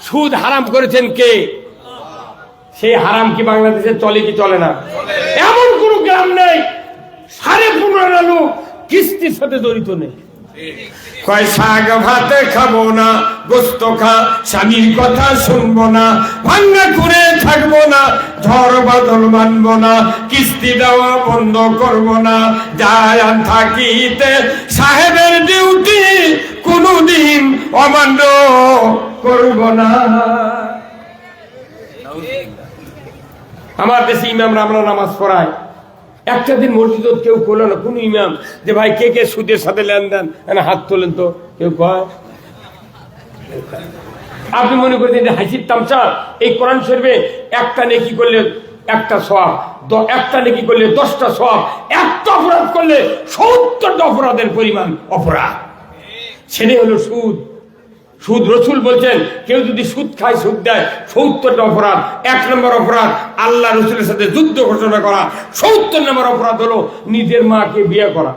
সুদ হারাম করেছেন কে? সেই হারাম কি বাংলাদেশে চলে কি চলে না? এমন কোন গ্রাম নেই 15.5 লোক কিস্তির সাথে জড়িত নেই। কয় শাক ভাত খাবো না, গোস্ত খা, স্বামীর কথা শুনবো না, ভাঙ্গা করে থাকবো না, ঝড় বাদল মানবো না, কিস্তি দেওয়া বন্ধ করবো না, যায় থাকিতে সাহেবের ডিউটি কোনদিন অমান্য করবো না। আমার দেশে ইমামরা আমরা নামাজ পড়াই, একটা দিন মসজিদ কেউ করলো না কোন ইমাম যে ভাই কে কে সুদের সাথে লেনদেন, হাত তোলেন তো, কেউ কয়? আপনি মনে করেন যে হাসির তামসা? এই কোরআন শরীফে একটা নেকি করলে 1টা সওয়াব, একটা নেকি করলে 10টা সওয়াব, একটা অপরাধ করলে 70টা অপরাধের পরিমাণ অপরাধ। সেটাই হলো সুদ। সুদ রসুল বলছেন কেউ যদি সুদ খায়, সুদ দেয়, 70টা অপরাধ। 1 নম্বর অপরাধ আল্লাহ রসুলের সাথে যুদ্ধ ঘোষণা করা। 70 নম্বর অপরাধ হলো নিজের মাকে বিয়ে করা।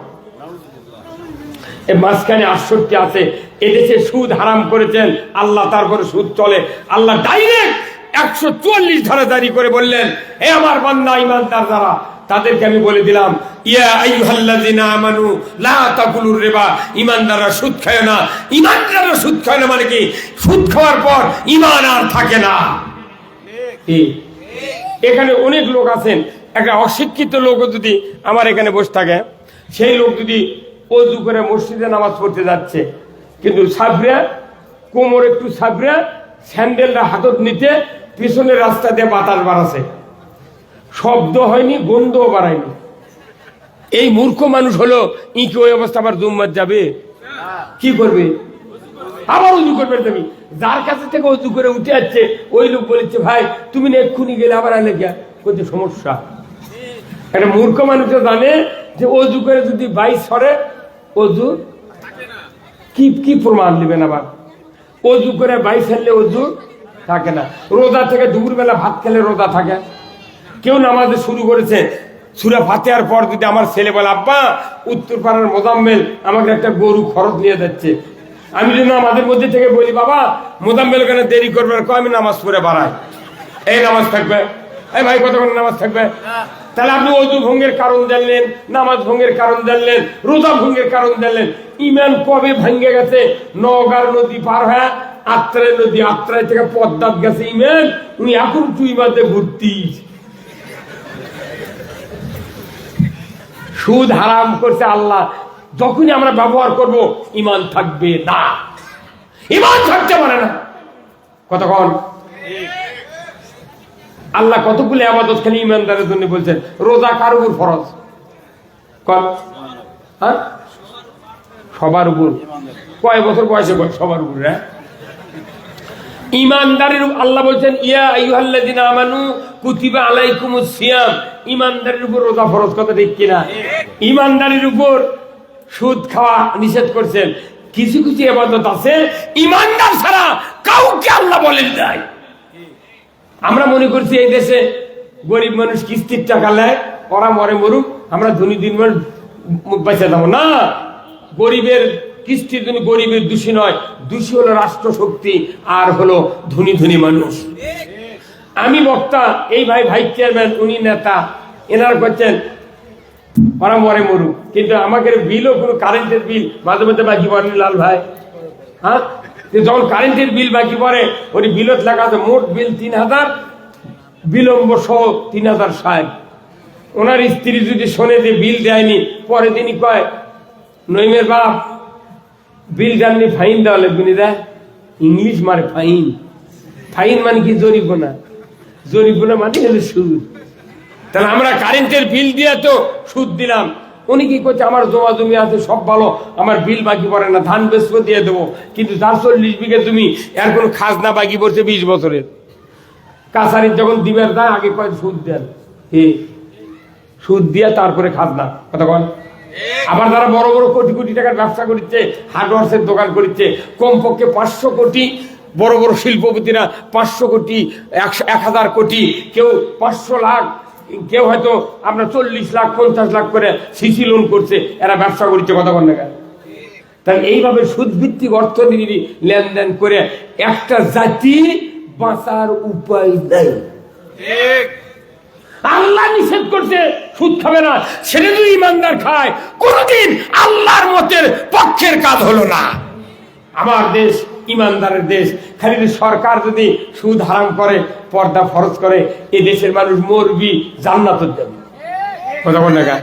এই মাঝখানে 68 আছে। এদেশে সুদ হারাম করেছেন আল্লাহ, তারপরে সুদ চলে। আল্লাহ ডাইরেক্ট 144 ধারা জারি করে বললেন, হে আমার বান্দা ইমানদার যারা, তাদেরকে আমি বলে দিলাম ইয়া আইয়ুহাল্লাযিনা আমানু লা তাকুলুর রিবা, ইমানদাররা সুদ খায় না। ইমানদাররা সুদ খায় না মানে কি? সুদ খাওয়ার পর ঈমান আর থাকে না। এখানে অনেক লোক আছেন, একটা অশিক্ষিত লোক যদি আমার এখানে বসে থাকে, সেই লোক যদি ওযু করে মসজিদে নামাজ পড়তে যাচ্ছে, কিন্তু সাবরা কোমর একটু সাবরা, স্যান্ডেলটা হাতত নিতে পিছনের রাস্তা দিয়ে বাতাস বাড়াছে, শব্দ হয়নি, গন্ধও বাড়ায়নি। এই মূর্খ মানুষ হলো ই কি ওই অবস্থা আবার জুম্মাত যাবে? কি করবে? আবার উজু করবে। তুমি যার কাছে থেকে উজু করে উঠে যাচ্ছে, ওই লোক বলেছে ভাই তুমি না এক্ষুনি গেলে আবার আলে গিয়া করতে সমস্যা। একটা মূর্খ মানুষ জানে যে অজু করে যদি বাইশ সরে অজু কি প্রমাণ নেবেন? আবার অজু করে বাইশ সারলে অজু থাকে না। রোজা থেকে দুপুরবেলা ভাত খেলে রোজা থাকে। কেউ নামাজে শুরু করেছে, সূরা ফাতিহার পর যদি আমার ছেলে বলে আব্বা উত্তর পাড়ার মোজাম্মেল আমাকে একটা গরু খরচ নিয়ে যাচ্ছে, আমি যদি আমাদের মধ্যে থেকে বলি বাবা মোজাম্মেল কেন দেরি করবে, আমি নামাজ পড়ে বাড়াই, এই নামাজ থাকবে, এই ভাই কতক্ষণ নামাজ থাকবে? তাহলে আপনি অজু ভঙ্গের কারণ জানলেন, নামাজ ভঙ্গের কারণ জানলেন, রোজা ভঙ্গের কারণ জানলেন। ইমান কবে ভেঙে গেছে? নওগাঁর নদী পার হয়ে আত্রাই নদী, আত্রাই থেকে পদ্মাত গেছে ইমান, উনি এখন তুই বাদে ভর্তি। সুদ হারাম করছে আল্লাহ, যখনই আমরা ব্যবহার করব ইমান থাকবে না, ইমান থাকতে পারে না। কতক্ষণ আল্লাহ কতগুলো ইবাদত খালি ইমানদারের জন্য বলছেন। রোজা কার উপর ফরজ? হ্যাঁ, সবার উপর। কয় বছর বয়সে সবার উপর? হ্যাঁ, ইমানদারের আল্লাহ বলছেন ইয়া আইয়ুহাল্লাযিনা আমানু কুতিবা আলাইকুমুস সিয়াম, ইমানদারের উপর রোজা ফরজ। কথা ঠিক কিনা? ইমানদারের উপর সুদ খাওয়া নিষেধ করছেন। কিছু কিছু ইবাদত আছে ইমানদার ছাড়া কাউকে আল্লাহ বলেন নাই। আমরা মনে করছি এই দেশে গরিব মানুষ কিস্তির টাকা নেয়, ওরা মরে মরুক, আমরা ধনী দিন মুখ বাঁচা যাবো না। গরিবের কিস্তির জন্য গরিবের দোষী নয়, দোষী হলো রাষ্ট্র শক্তি আর হলো ধনী ধনী মানুষ। আমি বক্তা, এই ভাই ভাইস চেয়ারম্যান, উনি নেতা, এনারা করছেন ওরা মরে মরুক, কিন্তু আমাকে বিলও কোনো কারেন্টের বিল মাঝে মাঝে বাকি পড়েন লাল ভাই। হ্যাঁ, যখন কারেন্টের বিল বাকি পড়ে ওই বিলত লেখা আছে মোট বিল 3000, বিলম্ব সহ 3060। ওনার স্ত্রী যদি শোনে যে বিল দেয়নি, পরে দিনই কয় নইমের বাপ বিল জাননি, ফাইন দেওয়া লাগবে। দেয় ইংলিশ মারে ফাইন। ফাইন মানে কি? জরিমানা। জরিমানা মানে হলো সুদ। তাহলে আমরা কারেন্টের বিল দিয়ে তো সুদ দিলাম। উনি কি করছে, আমার জমা জমি আছে সব ভালো, আমার বিল বাকি পড়ে না, ধান বেচবো দিয়ে দেবো, কিন্তু যার 40 বিঘে জমি এর কোনো খাজনা বাকি পড়ছে 20 বছরের। কাছারির যখন দিবের দেয় আগে কয় সুদ দেন, সুদ দিয়ে তারপরে খাজনা। কথা বল। আবার যারা বড় বড় কোটি কোটি টাকার ব্যবসা করছে, হার্ডওয়ার্সের দোকান করছে, কমপক্ষে 500 কোটি, বড় বড় শিল্পপতিরা 500 কোটি, 1000 কোটি, কেউ 500 লাখ, কেউ হয়তো আপনার 40 লাখ 50 লাখ করে সিসি লোন করছে, এরা ব্যবসা করছে। কথা বল না কেন? তাই এইভাবে সুদভিত্তিক অর্থনীতি লেনদেন করে একটা জাতি বাঁচার উপায় নেই। আল্লাহ নিষেধ করছে সুদ খাবে না, সেটা যদি ইমানদার খায় কোনদিন আল্লাহর মতের পক্ষের কাজ হলো না। আমার দেশ ইমানদারের দেশ। খালি সরকার যদি সুদ হারাম করে, পর্দা ফরজ করে, এই দেশের মানুষ মরবি, জান্নাতে যাবে। কথা বল না?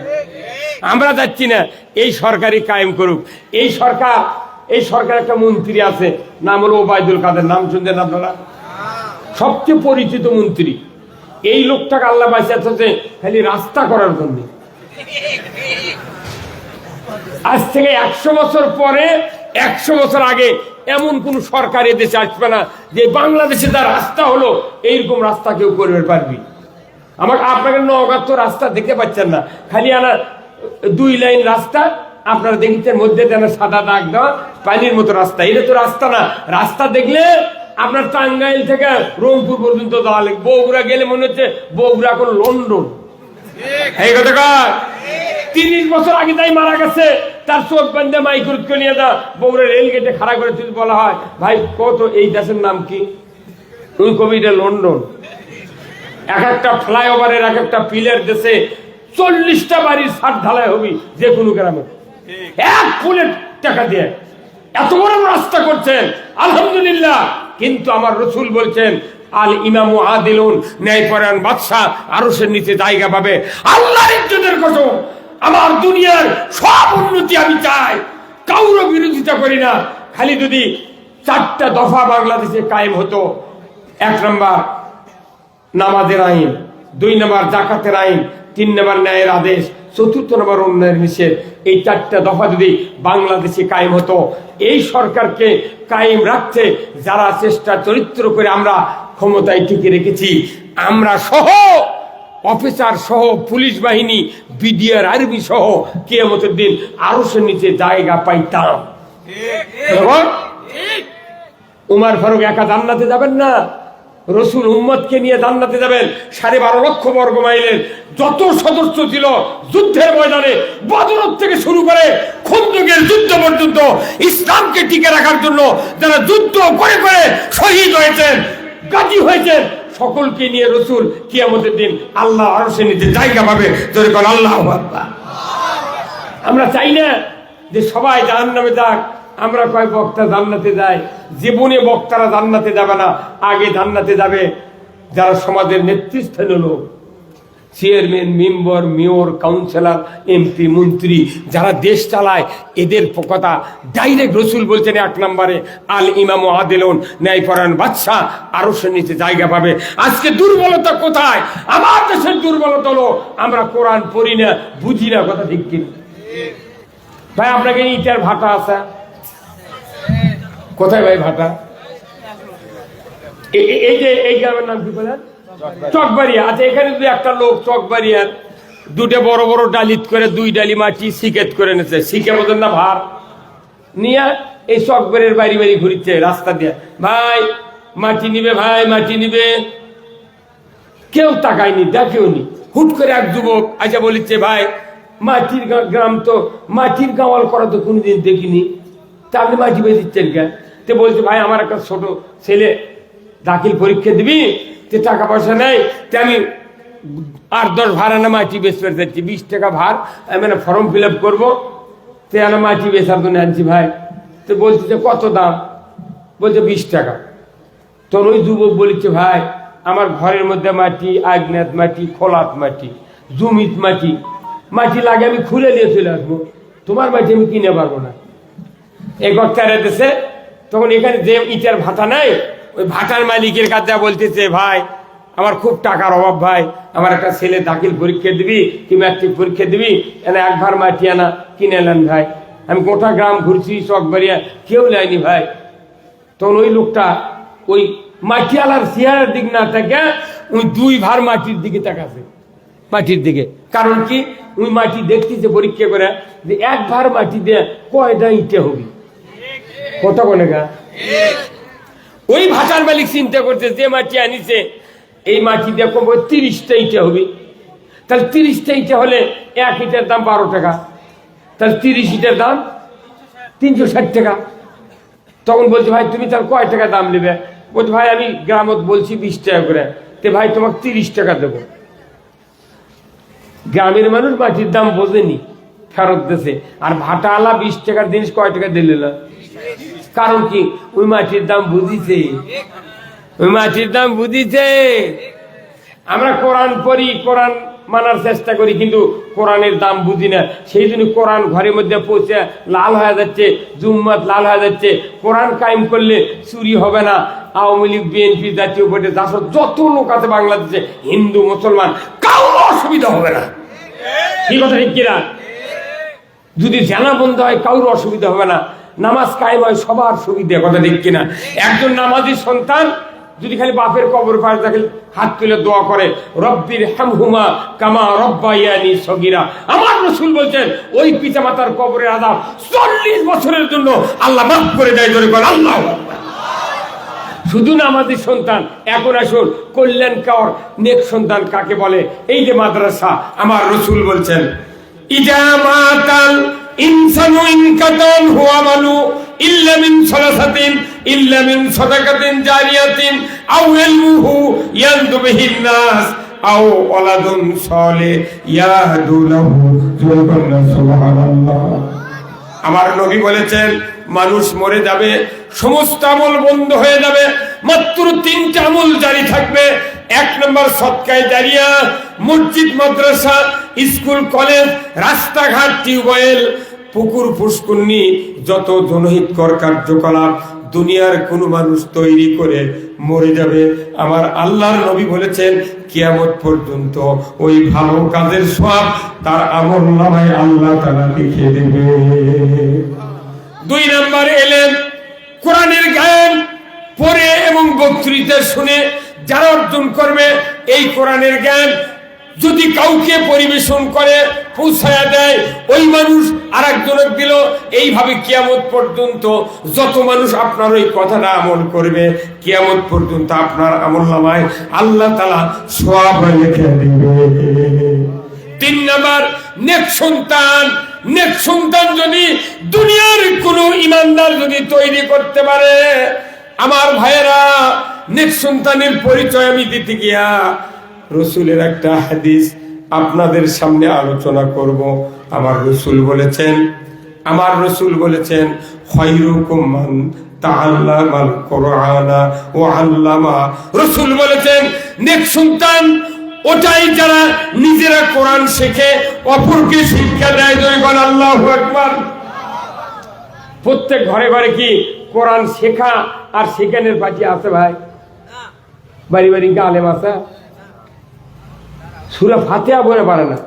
আমরা যাচ্ছি না, এই সরকারই কায়েম করুক। এই সরকার একটা মন্ত্রী আছে, নাম হলো ওবায়দুল কাদের। নাম শুনছেন আপনারা? সবচেয়ে পরিচিত মন্ত্রী। এই লোকটাকে আল্লাহ বাঁচিয়েছে খালি রাস্তা করার জন্য। আজ থেকে 100 বছর পরে, 100 বছর আগে এমন কোন সরকার এদেশে আসবে না যে বাংলাদেশে যা রাস্তা হলো এইরকম রাস্তা কেউ করবে পারবি। আপনাকে নওগাঁ তো রাস্তা দেখতে পাচ্ছেন না, খালি আনা 2 লাইন রাস্তা আপনারা দেখছেন, মধ্যে যেন সাদা দাগ দেওয়া পানির মতো রাস্তা। এটা তো রাস্তা না। রাস্তা দেখলে আপনার টাঙ্গাইল থেকে রংপুর পর্যন্ত যাওয়া লাগবে। বগুড়া গেলে মনে হচ্ছে বগুড়া এখন লন্ডন। এই কথা 30 বছর আগে তাই মারা গেছে, তার চোখ বান্ধে মাইক্রোকে নিয়ে যা বগুড়া রেল গেটে খাড়া করে যদি বলা হয় ভাই কত এই দেশের নাম কি, তুই কবি এটা লন্ডন। এক একটা ফ্লাইওভারের এক একটা পিলার দেশে 40টা বাড়ির ছাদ ঢালাই হবি যে কোনো গ্রামে, 1 ফুলের টাকা দিয়ে। এত বড় রাস্তা করছেন আলহামদুলিল্লাহ, কিন্তু আমার রসুল বলছেন আল ইমামু আদিলুন, ন্যায়পরায়ণ বাদশাহ আরশের নিচে জায়গা পাবে। আল্লাহর ইজ্জতের কসম, আমার দুনিয়ার সব উন্নতি আমি চাই, কারো বিরোধিতা করি না। খালি যদি 4টা দফা বাংলাদেশে কায়েম হতো। 1 নম্বর নামাজের আইন, 2 নম্বর জাকাতের আইন, 3 নম্বর ন্যায়ের আদেশ, 4র্থ নম্বর অন্যায়ের নিষেধ। এই 4টা দফা যদি বাংলাদেশে কায়েম হতো, এই সরকারকে কায়েম রাখতে যারা চেষ্টা চরিত্র করে আমরা ক্ষমতায় টিকে রেখেছি, আমরা সহ অফিসার সহ পুলিশ বাহিনী, বিডিআর আর্মি সহ কিয়ামতের দিন আরশের নিচে জায়গা পাইতাম। উমর ফারুক একা জান্নাতে যাবেন না, রসুল উম্মতকে নিয়ে জান্নাতে যাবেন। 12.5 লক্ষ বর্গ মাইলের যত সদস্য ছিল যুদ্ধের ময়দানে, বদর থেকে শুরু করে খন্দকের যুদ্ধ পর্যন্ত ইসলামকে টিকে রাখার জন্য যারা যুদ্ধ করে করে শহীদ হয়েছেন, গাজী হয়েছেন, সকলকে নিয়ে রসুল কিয়ামতের দিন আল্লাহ আরশের নিচে জায়গা পাবে। জোরে বল আল্লাহু আকবার। আমরা চাই না যে সবাই জাহান্নামে যাক, আমরা কয় বক্তা জান্নাতে যায়। জীবনে বক্তারা জান্নাতে যাবে না, আগে জান্নাতে যাবে যারা সমাজের নেতৃস্থানীয় লোক, chairman, member, mayor, councillor, MP, মন্ত্রী, যারা দেশ চালায়, এদের কথা ডাইরেক্ট রসুল বলছেন 1 নম্বরে আল ইমামু আদিলুন, ন্যায়পরায়ণ বাদশা আরশের নিচে জায়গা পাবে। আজকে দুর্বলতা কোথায়? আমার দেশের দুর্বলতা হলো আমরা কোরআন পড়ি না, বুঝি না। কথা ঠিক কিনা ভাই? আপনাকে ইটার ভাটা আছে কোথায় ভাই? ভাটা এই যে এই গ্রামের নাম কি বলেন? চকবাড়িয়া। আচ্ছা, এখানে যদি একটা লোক চকবাড়িয়ার 2টা বড় বড় ডালিত করে 2 ডালি মাটি সিকেত করে নেছে, শিখে বোঝেন না ভার নিয়ে এই চকবাড়ির বাড়ি বাড়ি ঘুরিচ্ছে রাস্তা দিয়ে, ভাই মাটি নিবে, ভাই মাটি নিবে। কেউ তাকায়নি, দেখেও নি। হুট করে এক যুবক আচ্ছা বলিচ্ছে, ভাই মাটির গ্রাম তো, মাটির গাওয়াল করা তো কোনোদিন দেখিনি, তা আপনি মাটি বেয়ে দিচ্ছেন কেন? তো বলছে, ভাই আমার একটা ছোট ছেলে দাখিল পরীক্ষা দিবি, তে টাকা পয়সা নেই, তে আমি 8-10 ভাড়া না মাটি বেচতে যাচ্ছি, 20 টাকা ভার, আমি ফর্ম ফিল আপ করবো, তে আমি মাটি বেচার জন্য আনছি ভাই। তো বলছে যে কত দাম? বলছে 20 টাকা। তখন ওই যুবক বলেছে, ভাই আমার ঘরের মধ্যে মাটি, আগ্নেয়াত মাটি, খোলাত মাটি, জমিত মাটি, মাটি লাগে আমি খুলে নিয়ে চলে আসবো, তোমার মাটি আমি কিনে পারবো না। এই গড়টারে দেশে তখন এখানে যে ইটার ভাটা নাই, ওই ভাটার মালিকের কাছে বলতেছে, ভাই আমার খুব টাকার অভাব, ভাই আমার একটা ছেলে দাখিল পরীক্ষা দিবি কি ম্যাট্রিক পরীক্ষা দিবি, এনে 1 ভার মাটি আনা কিনে নেন ভাই। আমি গোটা গ্রাম ঘুরছি, চকবাড়িয়া, কেউ নেয়নি ভাই। তখন ওই লোকটা ওই মাটিওয়ালার চেহারার দিক না থাকে ওই 2 ভার মাটির দিকে তাকাছে, মাটির দিকে। কারণ কি? ওই মাটি দেখতেছে পরীক্ষা করে যে 1 ভার মাটি দিয়ে কয়টা ইটে হবে, কত কোনে গা। ওই ভাটার মালিক চিন্তা করছে, যে মাটি আনিছে এই মাটি দিয়ে কম 30টা ইটে হবে, তাহলে 30টা ইটে হলে 1 ইটের দাম 12 টাকা, তাহলে 30 ইটের দাম 360 টাকা। তখন বলছে, ভাই তুমি তার কয় টাকা দাম নেবে? বলছে, ভাই আমি গ্রামত বলছি 20 টাকা করে, তে ভাই তোমাকে 30 টাকা দেবো। গ্রামের মানুষ মাটির দাম বোঝেনি, ফেরত দিয়েছে। আর ভাটাওয়ালা 20 টাকার জিনিস কয় টাকা দিল না? কারণ কি? ওই মাটির দাম বুঝিছে, ওই মাটির দাম বুঝিছে। আমরা কোরআন পড়ি, কোরআন মানার চেষ্টা করি, কিন্তু কোরআনের দাম বুঝি না। সেই জন্য কোরআন ঘরের মধ্যে পৌঁছে লাল হয়ে যাচ্ছে, জুম্মাত লাল হয়ে যাচ্ছে। কোরআন কায়েম করলে চুরি হবে না। আওয়ামী লীগ, বিএনপি, জাতীয় পার্টি, জাসদ যত লোক আছে বাংলাদেশে, হিন্দু মুসলমান, কারো অসুবিধা হবে না। কি কথা ঠিক কিনা? যদি জানা বন্ধ হয় কারোর অসুবিধা হবে না, নামাজ কায়েম হয় সবার সুবিধা। কথা ঠিক কিনা? একজন নামাজি সন্তান যদি খালি বাপের কবর পাশে থাকে হাত তুলে দোয়া করে, রব্বির হামহুমা কামা রব্বায়ানি সগীরা, আমার রাসূল বলছেন ওই পিতামাতার কবরের আযাব 40 বছরের জন্য আল্লাহ মাফ করে দেয়। জোরে বল আল্লাহু আকবার। শুধু নামাজি সন্তান। এখন আসুন কল্যাণকর নেক সন্তান কাকে বলে? এই যে মাদ্রাসা, আমার রাসূল বলছেন, ইজা মাতাল ইনসানু ইনকাতান হুয়া মালু ইল্লা মিন সালাসাতিন ইল্লা মিন সাদাকাতিন জারিয়াতিন আও ইলমুহু ইয়ানদু বিহিন নাস আও ওয়ালাদুন সালিহ ইয়াহদু লাহু। সুবহানাল্লাহ। আমার নবী বলেছেন, মানুষ মরে যাবে, সমস্ত আমল বন্ধ হয়ে যাবে, মাত্র 3টা আমল জারি থাকবে। 1 নম্বর সদকায়ে জারিয়া, মসজিদ, মাদ্রাসা, স্কুল, কলেজ, রাস্তাঘাট, টিউবওয়েল, পুকুর, পুষ্করণী, যত জনহিতকর কার্যকলাপ দুনিয়ার কোন মানুষ তৈরি করে মরে যাবে, আমার আল্লাহর নবী বলেছেন কিয়ামত পর্যন্ত ওই ভালো কাজের সওয়াব তার আমলনামায় আল্লাহ তাআলা লিখে দেবে। 2 নম্বর এলেম, কোরআনের জ্ঞান পড়ে এবং বক্তৃতা শুনে যারা অর্জন করবে, এই কোরআনের জ্ঞান যদি কাউকে পরিবেশন করে পৌঁছায়া দেয়, ওই মানুষ আর একজনের দিল, এইভাবে কিয়ামত পর্যন্ত যত মানুষ আপনার ওই কথাটা আমল করবে, কিয়ামত পর্যন্ত আপনার আমলনামায় আল্লাহ তাআলা সওয়াব লিখে দিবে। 3 নাম্বার, নেক সন্তান। নেক সন্তান যদি দুনিয়ার কোন ইমানদার যদি তৈরি করতে পারে, আমার ভাইয়েরা, নেক সন্তানের পরিচয় আমি দিতে গিয়া রসুলের একটা হাদিস আপনাদের সামনে আলোচনা করব। আমার রসুল বলেছেন খায়রুকুম মান তাআল্লামাল কুরআনা ওয়া আল্লামা। রসুল বলেছেন নেক সন্তান ওটাই যারা নিজেরা কোরআন শেখে, অপরকে শিক্ষা দেয়। বলেন আল্লাহু আকবার। প্রত্যেক ঘরে ঘরে কি কোরআন শেখা আর শেখানোর পার্টি আছে ভাই? বাড়ি বাড়ি কি আলেম আছে? সূরা ফাতিহা বলে পারে না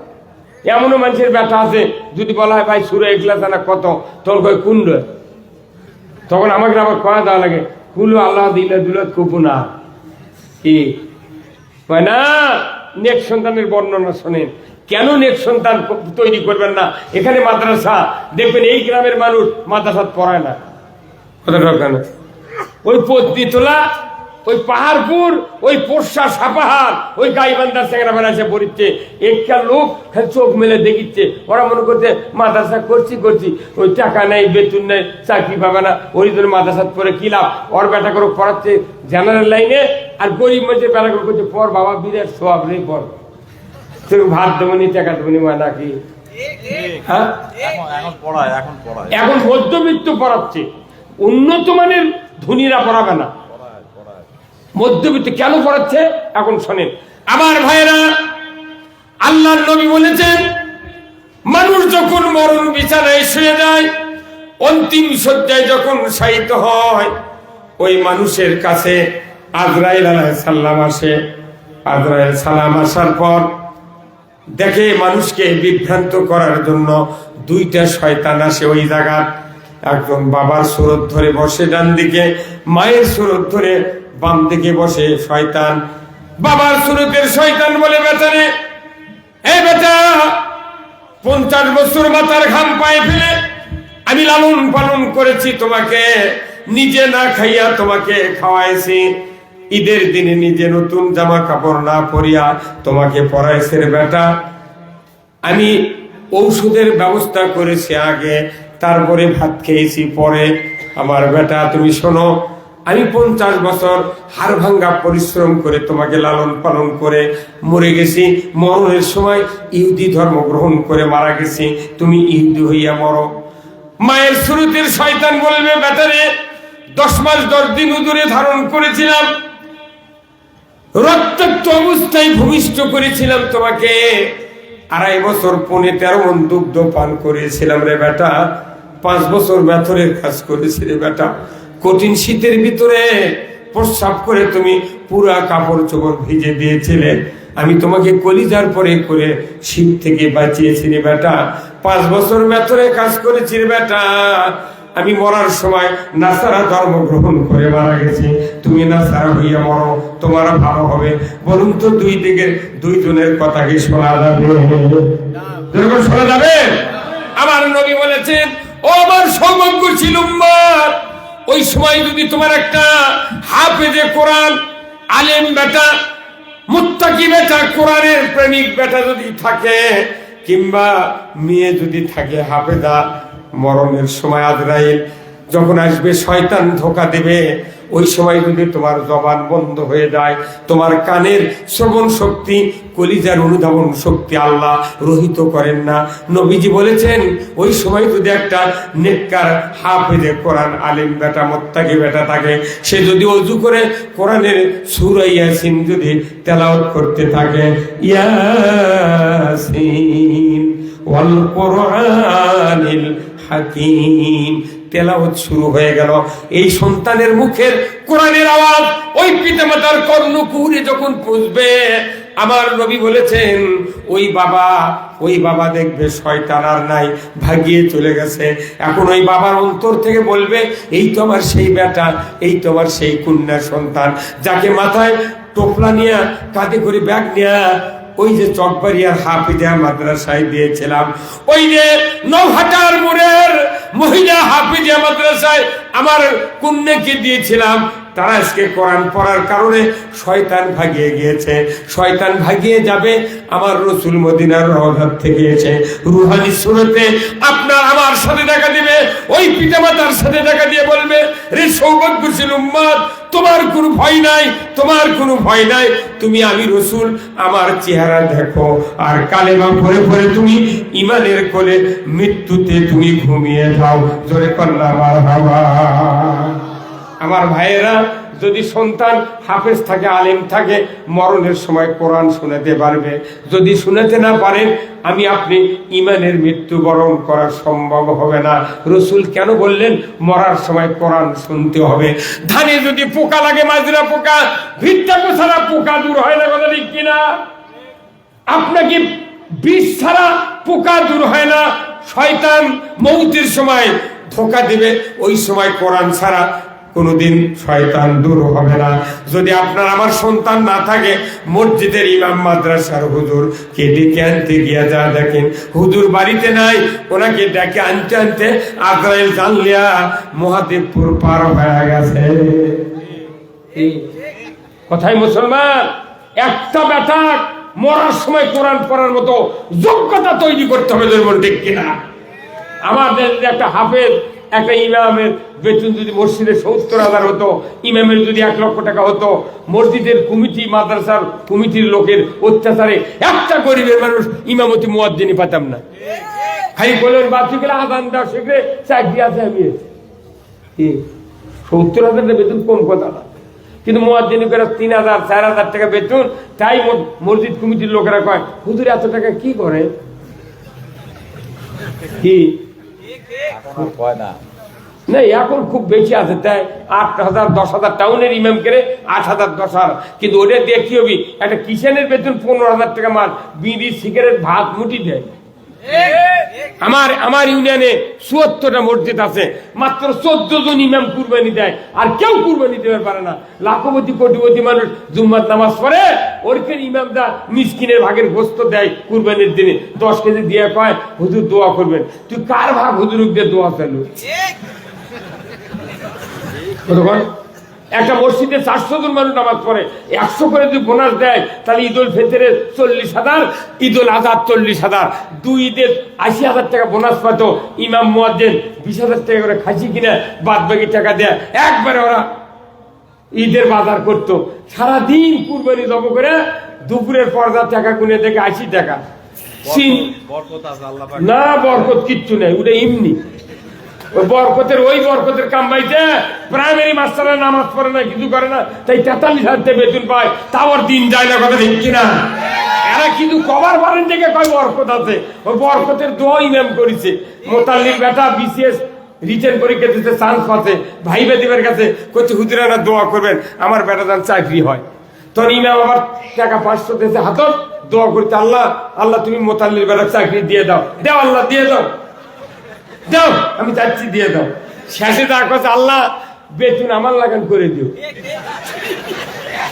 এমনও মানুষের ব্যাটা আছে, যদি বলা হয় ভাই সূরা ইখলাস না কত, তোর কয় কুন্ড, তখন আমাকে আবার কয়া দেওয়া লাগে কুলু আল্লাহ দিলা দুলাত কুপুনা কি কয় না। নেক সন্তানের বর্ণনা শোনেন, কেন নেক সন্তান তৈরি করবেন না? এখানে মাদ্রাসা দেখবেন, এই গ্রামের মানুষ মাদ্রাসা পড়ায় না। কেন? ওই পত্নীতলা, ওই পাহাড়পুর, ওই পোষা সাপাহার, ওই গাইবান্ধার চেংরা বেড়াচ্ছে পড়িচ্ছে, একটা লোক চোখ মেলে দেখিচ্ছে, ওরা মনে করছে মাদ্রাসা করছি, ওই টাকা নেই, বেতন নেই, চাকরি পাবে না, ওই জন্য মাদ্রাসা পরে কি লাভ? ওর বেটা করে পড়াচ্ছে জেনারেল লাইনে, আর গরিব মানুষের বেটা করে করছে পর বাবা বিরাট সব নেই পর, তুমি ভাত দেবনি, টাকা দেবনি, মা নাকি? হ্যাঁ, এখন মধ্যবিত্ত পড়াচ্ছে, উন্নত মানের ধনীরা পড়াবে না, মধ্যবিত্ত কেন পড়াচ্ছে এখন শোনেন। আমার ভাইরা, আল্লাহর নবী বলেছেন মানুষ যখন মরণ বিছানায় শুয়ে যায়, অন্তিম শয্যায় যখন শায়িত হয়, ওই মানুষের কাছে আজরাইল আলাইহিস সালাম আসে। আজরাইল সালাম আসার পর দেখে মানুষকে বিভ্রান্ত করার জন্য 2টা শয়তান আসে ওই জায়গা। একজন বাবার সুরত ধরে বসে ডান দিকে, মায়ের সুরত ধরে বাম দিকে বসে শয়তান। বাবার সুরতের শয়তান বলে, বেটা রে, এই বেটা, 50 বছর মাথার ঘাম পায়ে ফেলে আমি লালন পালন করেছি তোমাকে, নিজে না খাইয়া তোমাকে খাওয়াইছি, ঈদের দিনে নিজে নতুন জামা কাপড় না পরিয়া তোমাকে পরাইছে রে বেটা, আমি ঔষধের ব্যবস্থা করেছি আগে, তারপরে ভাত খেয়েছি পরে। আমার বেটা তুমি শোনো, আমি 50 বছর হাড় ভাঙ্গা পরিশ্রম করে তোমাকে লালন পালন করে মরে গেছি, মরণের সময় ইহুদি ধর্ম গ্রহণ করে মারা গেছি, তুমি ইহুদি হইয়া মরো। মায়ের সুরতের শয়তান বলবে, বেটারে, 10 মাস 10 দিন উদরে ধারণ করেছিলাম, রক্তাক্ত অবস্থায় ভূমিষ্ঠ করেছিলাম তোমাকে, 2.5 বছর 13.5 মণ দুগ্ধ পান করেছিলাম রে বেটা, 5 বছর মেথরের কাজ করেছি রে বেটা, কঠিন শীতের ভিতরে প্রস্রাব করে তুমি পুরা কাপড় চোপড় ভিজে দিয়েছিলে, আমি তোমাকে কলিজার পরে করে শীত থেকে বাঁচিয়েছি রে বেটা, 5 বছর মেথরে কাজ করেছি রে বেটা, আমি মরার সময় নাসারা ধর্ম গ্রহণ করে মারা গেছি, তুমি নাসারা হইয়া মরো, তোমার ভালো হবে। বলুন তো, 2 দিকের 2 জনের কথা কি শোনা যাবে? শোনা যাবে? আমার নবী বলেছেন, ও আমার সৌভাগ্য ছিল উম্মত, ওই সময় যদি তোমার একটা হাফেজে কোরআন, আলেম বেটা, মুত্তাকি বেটা, কোরআনের প্রেমিক বেটা যদি থাকে, কিংবা মেয়ে যদি থাকে হাফেজা, মরণের সময় আজরাইল যখন আসবে, শয়তান ধোঁকা দেবে, ওই সময় যদি তোমার জবান বন্ধ হয়ে যায়, তোমার কানের শ্রবণ শক্তি, কলিজার অনুধাবন শক্তি আল্লাহ রহিত করেন না। নবীজি বলেছেন, ওই সময় যদি একটা নেককার হাফেজে কোরআন, আলেম বেটা, মুত্তাকি বেটা থাকে, সে যদি ওযু করে কোরআনের সূরা ইয়াসিন যদি তেলাওয়াত করতে থাকে, ইয়াসিন ওয়াল কুরআনিল হাকিম, তেলাওয়াত শুরু হয়ে গেল। এই সন্তানের মুখের কোরআনের আওয়াজ ওই পিতামাতার কর্ণকুহরে যখন পৌঁছবে, আমার নবী বলেছেন, ওই বাবা দেখবে শয়তান আর নাই, ভাগিয়ে চলে গেছে। এখন ওই বাবার অন্তর থেকে বলবে, এই তো আমার সেই বেটা, এই তো আমার সেই কন্যা সন্তান, যাকে মাথায় টোপলা নিয়ে, কাঁধে করে ব্যাগ নিয়ে ওই যে চকবাড়িয়ার হাফিজা মাদ্রাসায় দিয়েছিলাম, ওই যে নৌহাটার মোড়ের মহিলা হাফিজা মাদ্রাসায় আমার কন্যাকে দিয়েছিলাম। তারা আজকে কোরআন পড়ার কারণে শয়তান ভাগিয়ে গিয়েছে। শয়তান ভাগিয়ে যাবে। আমার রসুল মদিনার রওজা থেকে এসে রুহানি সুরতে আপনার আমার সাথে দেখা দিবে, ওই পিতামাতার সাথে দেখা দিয়ে বলবে, রে সৌভাগ্যশীল উম্মত, তোমার কোনো ভয় নাই, তোমার কোনো ভয় নাই। তুমি আমি রসুল আমার চেহারা দেখো, আর কালেমা পড়ে পড়ে তুমি ইমানের কোলে মৃত্যুতে তুমি ঘুমিয়ে যাও। জোরে কন্যা মারহাবা। আমার ভাইয়েরা, যদি সন্তান হাফেজ থাকে, আলেম থাকে, মরণের সময় কোরআন শোনাতে পারবে। যদি শোনাতে না পারেন, আমি আপনি ইমানের মৃত্যুবরণ করা সম্ভব হবে না। রসুল কেন বললেন মরার সময় কোরআন শুনতে হবে? ধানে যদি পোকা লাগে, মাজরা পোকা, ভিত্তা ছাড়া পোকা দূর হয় না, কথা ঠিক কিনা? আপনাকে বিষ ছাড়া পোকা দূর হয় না। শয়তান মৌতের সময় ধোঁকা দিবে, ওই সময় কোরআন ছাড়া কোনদিন শয়তান দূর হবে না। যদি আপনার আমার সন্তান না থাকে, মসজিদের ইমাম মাদ্রাসার হুজুর কে ডেকে আনতে গিয়া যা দেখেন হুজুর বাড়িতে নাই, ওনাকে ডেকে আনতে আনতে আজরাইল জানলিয়া মহাদেবপুর পার হয়ে গেছে। কথাই মুসলমান, একটা বেটা মরার সময় কোরআন পড়ার মতো যোগ্যতা তৈরি করতে হবে, যেমন ঠিক কিনা? আমাদের একটা হাফেজ, একটা ইমামের বেতন যদি মসজিদে ৭০,০০০ হতো, ইমামের যদি ১ লক্ষ টাকা হতো, মসজিদের কমিটি, মাদ্রাসার কমিটির লোকের অত্যাচারে একটা গরিবের মানুষ ইমামতি মুয়াজ্জিনি পাতাম না। খালি বলেন বাচ্চা গেলে আদান দেওয়া শিখে চাকরি আছে। আমি ৭০,০০০ বেতন কম কথা না, কিন্তু মুয়াজ্জিনি করে ৩,০০০ ৪,০০০ টাকা বেতন। তাই মসজিদ কমিটির লোকেরা কয়, হুজুর এত টাকা কি করে? কি না, এখন খুব বেশি আছে, তাই ৮,০০০ ১০,০০০ টাউনের ইমাম করে ৮,০০০ ১০,০০০, কিন্তু ওটা দিয়ে কি হবি? একটা কিষানের বেতন ১৫,০০০ টাকা মাস, বিড়ি সিগারেট ভাত মুটি দেয়। আমার ইউনিয়নে ৭৪টা মসজিদ আছে, মাত্র ১৪ জন ইমাম কুরবানি দেয়, আর কেউ কুরবানি দিতে পারে না। লাখপতি কোটিপতি মানুষ জুম্মার নামাজ পড়ে, ওরখানে ইমামদা মিসকিনের ভাগের গোস্ত দেয় কুরবানির দিনে 10 কেজি দিয়ে কয়, হুজুর দোয়া করবেন। তুই কার ভাগ হুজুর দিয়ে দোয়া চালু? একটা মসজিদে ৪০০ জন মানুষ নামাজ পড়ে, ১০০ করে যদি বোনাস দেয়, তাহলে ঈদুল ফিতরের ৪০,০০০, ঈদুল আজহার ৪০,০০০, ২ ঈদের ৮০,০০০ টাকা বোনাস পাত। ইমাম মুয়াজ্জিন ২০,০০০ টাকা করে খাসি কিনে বাদ বাকি টাকা দেয়, একবারে ওরা ঈদের বাজার করতো। সারাদিন কুরবানি জব করে দুপুরের পর্দার টাকা গুনে দেখে ৮০ টাকা। না, বরকত কিচ্ছু নেই, ওটা এমনি। ওই বরকতের কামাইতে প্রাইমারি মাস্টাররা নামাজ পড়ে না, কিছু করে না, তাই ৪৩,০০০ বেতন পায়, তাও দিন যায় না, কথা ঠিক কিনা? এরা কিন্তু কবার পারেন থেকে কয় বরকত আছে, ওই বরকতের দোয়া ইমাম করেছে। মোতাল্লির বেটা বিসিএস রিটার্ন পরীক্ষা দিতে চান্স পাচ্ছে, ভাই বেদিবের কাছে করছে, হুজুরানা দোয়া করবেন আমার বেটা যান চাকরি হয়। তখন ইমাম আবার টাকা ৫০০ দিয়েছে হাতত, দোয়া করছে, আল্লাহ আল্লাহ তুমি মোতাল্লির বেটা চাকরি দিয়ে দাও, দেও আল্লাহ দিয়ে দাও, দাও আমি চাচ্ছি দিয়ে দাও। শেষে যা কথা, আল্লাহ বেতন আমার লাগান করে দিও।